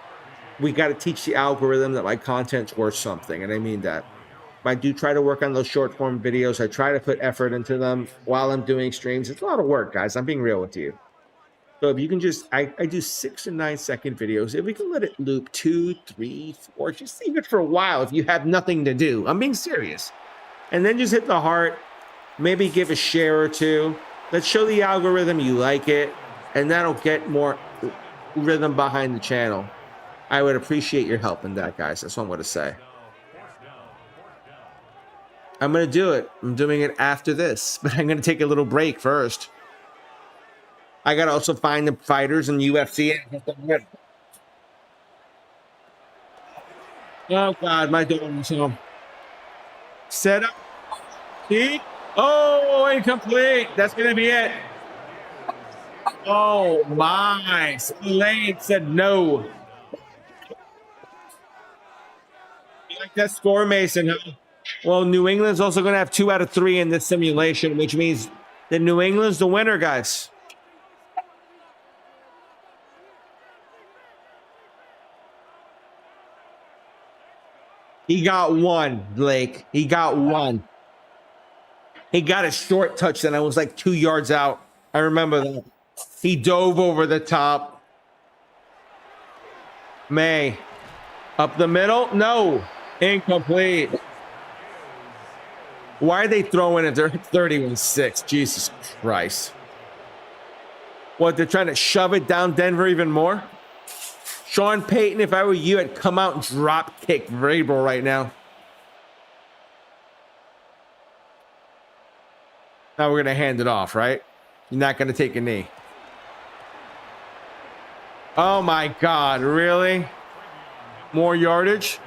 We got to teach the algorithm that my content's worth something, and I mean that. I do try to work on those short form videos. I try to put effort into them while I'm doing streams. It's a lot of work, guys. I'm being real with you. So if you can just, I do 6 and 9 second videos. If we can let it loop 2, 3, 4, just leave it for a while if you have nothing to do. I'm being serious. And then just hit the heart. Maybe give a share or two. Let's show the algorithm you like it. And that'll get more rhythm behind the channel. I would appreciate your help in that, guys. That's what I'm going to say. I'm going to do it. I'm doing it after this. But I'm going to take a little break first. I got to also find the fighters in UFC. Oh, God. My daughter's home. Set up. See? Oh, incomplete. That's going to be it. Oh, my. Spillane said no. You like that score, Mason, huh? Well, New England's also going to have 2 out of 3 in this simulation, which means that New England's the winner, guys. He got one, Blake. He got one. He got a short touchdown. I was like 2 yards out. I remember that. He dove over the top. Maye. Up the middle? No. Incomplete. Why are they throwing it? They're 31-6. Jesus Christ. What, they're trying to shove it down Denver even more? Sean Payton, if I were you, I'd come out and drop kick Vrabel right now. Now we're going to hand it off, right? You're not going to take a knee. Oh my God, really? More yardage?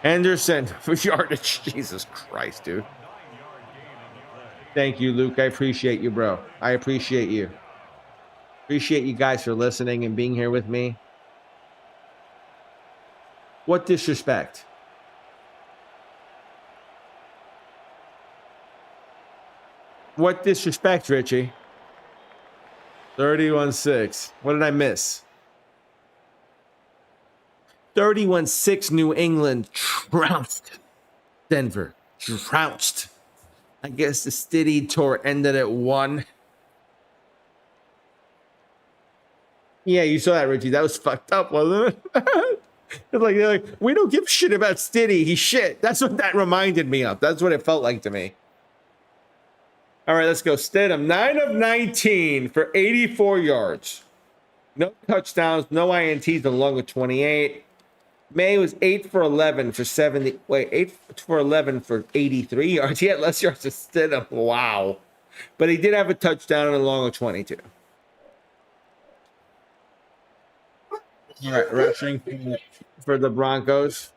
Anderson for yardage. Jesus Christ, dude. Thank you, Luke. I appreciate you, bro. I appreciate you. Appreciate you guys for listening and being here with me. What disrespect? What disrespect, Richie? 31-6. What did I miss? 31-6 New England trounced Denver. Trounced. I guess the Stidham tour ended at 1. Yeah, you saw that, Richie. That was fucked up, wasn't it? They're like, we don't give a shit about Stidham. He's shit. That's what that reminded me of. That's what it felt like to me. All right, let's go. Stidham, 9 of 19 for 84 yards. No touchdowns, no INTs along with 28. Maye was 8 for 11 for 70. Wait, 8 for 11 for 83 yards. He had less yards than Stidham. Wow. But he did have a touchdown along with 22. All right, rushing for the Broncos.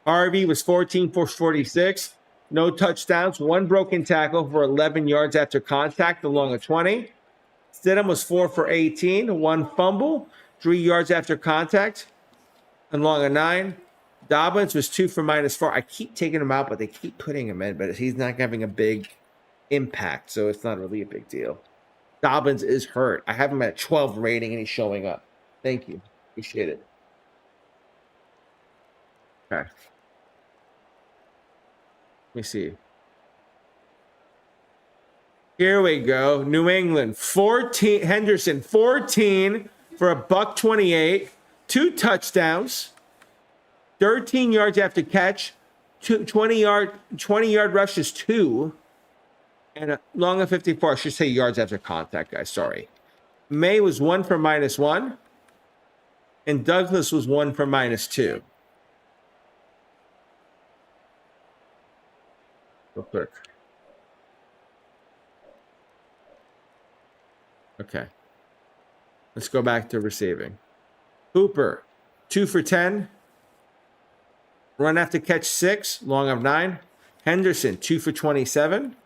Harvey was 14 for 46. No touchdowns. 1 broken tackle for 11 yards after contact along a 20. Stidham was 4 for 18. 1 fumble. 3 yards after contact along a 9. Dobbins was 2 for -4. I keep taking him out, but they keep putting him in. But he's not having a big impact, so it's not really a big deal. Dobbins is hurt. I have him at 12 rating, and he's showing up. Thank you. Appreciate it. Okay. Let me see. Here we go. New England, 14. Henderson, 14 for $128. 2 touchdowns. 13 yards after catch. 20-yard rush is 2. And a long of 54. I should say yards after contact, guys. Sorry. Maye was 1 for -1. And Douglas was 1 for -2. real quick. Okay. Let's go back to receiving. Hooper, 2 for 10. Run after catch 6, long of 9. Henderson, 2 for 27.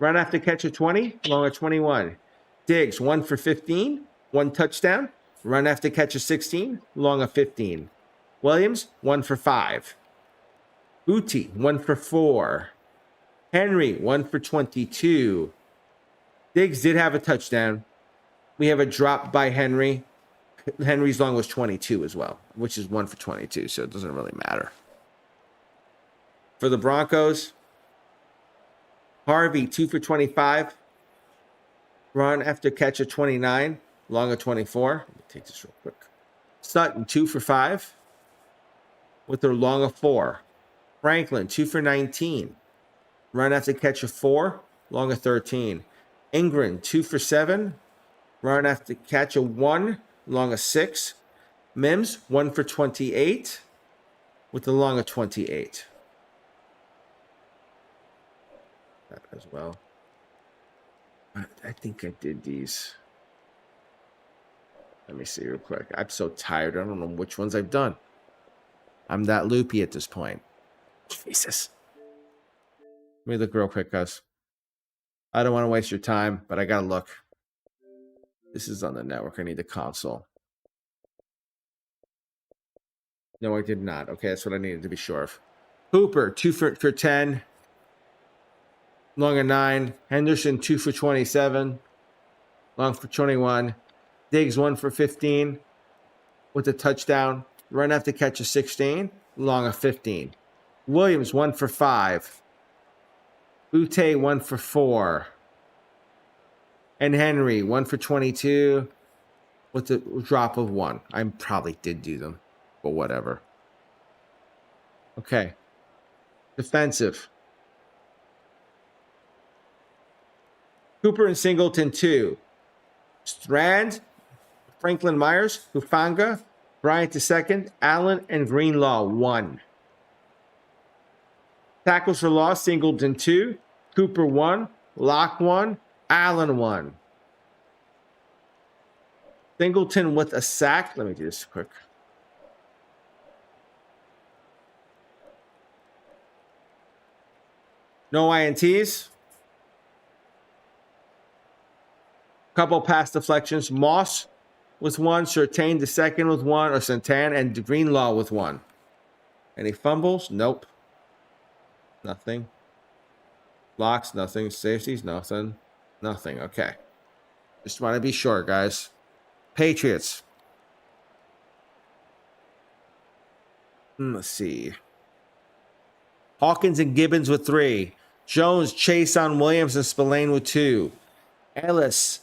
Run after catch of 20, long of 21. Diggs, 1 for 15. 1 touchdown. Run after catch of 16, long of 15. Williams, 1 for 5. Booty, 1 for 4. Henry, 1 for 22. Diggs did have a touchdown. We have a drop by Henry. Henry's long was 22 as well, which is 1 for 22, so it doesn't really matter. For the Broncos, Harvey, 2 for 25. Run after catch of 29, long of 24. Let me take this real quick. Sutton, 2 for 5 with their long of 4. Franklin, 2 for 19. Run after catch of 4, long of 13. Ingram, 2 for 7. Run after catch of 1, long of 6. Mims, 1 for 28 with the long of 28. That as well. I think I did these. Let me see real quick. I'm so tired. I don't know which ones I've done. I'm that loopy at this point. Jesus. Let me look real quick, guys. I don't want to waste your time, but I gotta look. This is on the network. I need the console. No, I did not. Okay, that's what I needed to be sure of. Hooper, 2 for 10. Long of 9. Henderson, 2 for 27. Long for 21. Diggs, 1 for 15 with a touchdown. Run after catch of 16. Long of 15. Williams, 1 for 5. Butte, 1 for 4. And Henry, 1 for 22 with a drop of 1. I probably did do them, but whatever. Okay. Defensive. Cooper and Singleton, 2. Strand, Franklin Myers, Hufanga, Bryant II, Allen, and Greenlaw, 1. Tackles for loss, Singleton, 2. Cooper, 1. Locke, 1. Allen, 1. Singleton with a sack. Let me do this quick. No INTs. Couple pass deflections. Moss with 1. Surtain the second with 1. Or Santan and Greenlaw with 1. Any fumbles? Nope. Nothing. Blocks? Nothing. Safeties? Nothing. Nothing. Okay. Just want to be sure, guys. Patriots. Let's see. Hawkins and Gibbons with 3. Jones, Chason, Williams, and Spillane with 2. Ellis,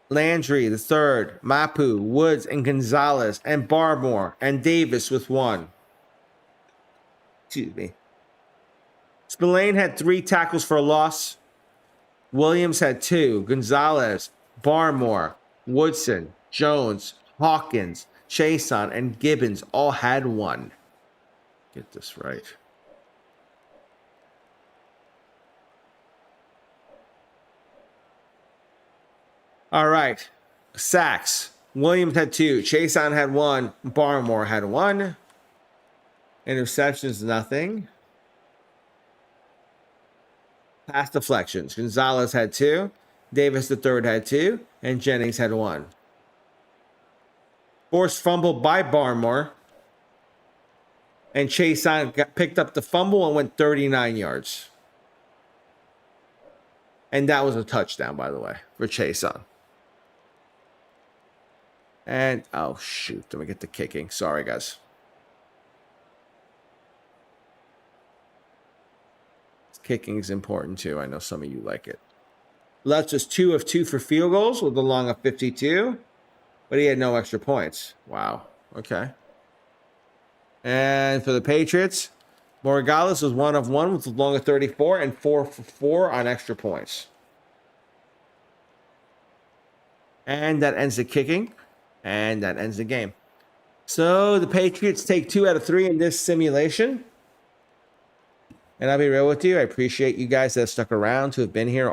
Landry the third, Mapu, Woods, and Gonzalez, and Barmore, and Davis with 1. Excuse me. Spillane had 3 tackles for a loss. Williams had 2. Gonzalez, Barmore, Woodson, Jones, Hawkins, Chason, and Gibbons all had 1. Get this right. All right. Sacks. Williams had 2. Chason had 1. Barmore had 1. Interceptions, nothing. Pass deflections. Gonzalez had 2. Davis the third had 2. And Jennings had 1. Forced fumble by Barmore. And Chason picked up the fumble and went 39 yards. And that was a touchdown, by the way, for Chason. And, oh, shoot. Let me get the kicking. Sorry, guys. Kicking is important, too. I know some of you like it. Left was 2 of 2 for field goals with a long of 52. But he had no extra points. Wow. Okay. And for the Patriots, Morgales was 1 of 1 with a long of 34 and 4 for 4 on extra points. And that ends the kicking. And that ends the game. So the Patriots take 2 out of 3 in this simulation. And I'll be real with you. I appreciate you guys that have stuck around, who have been here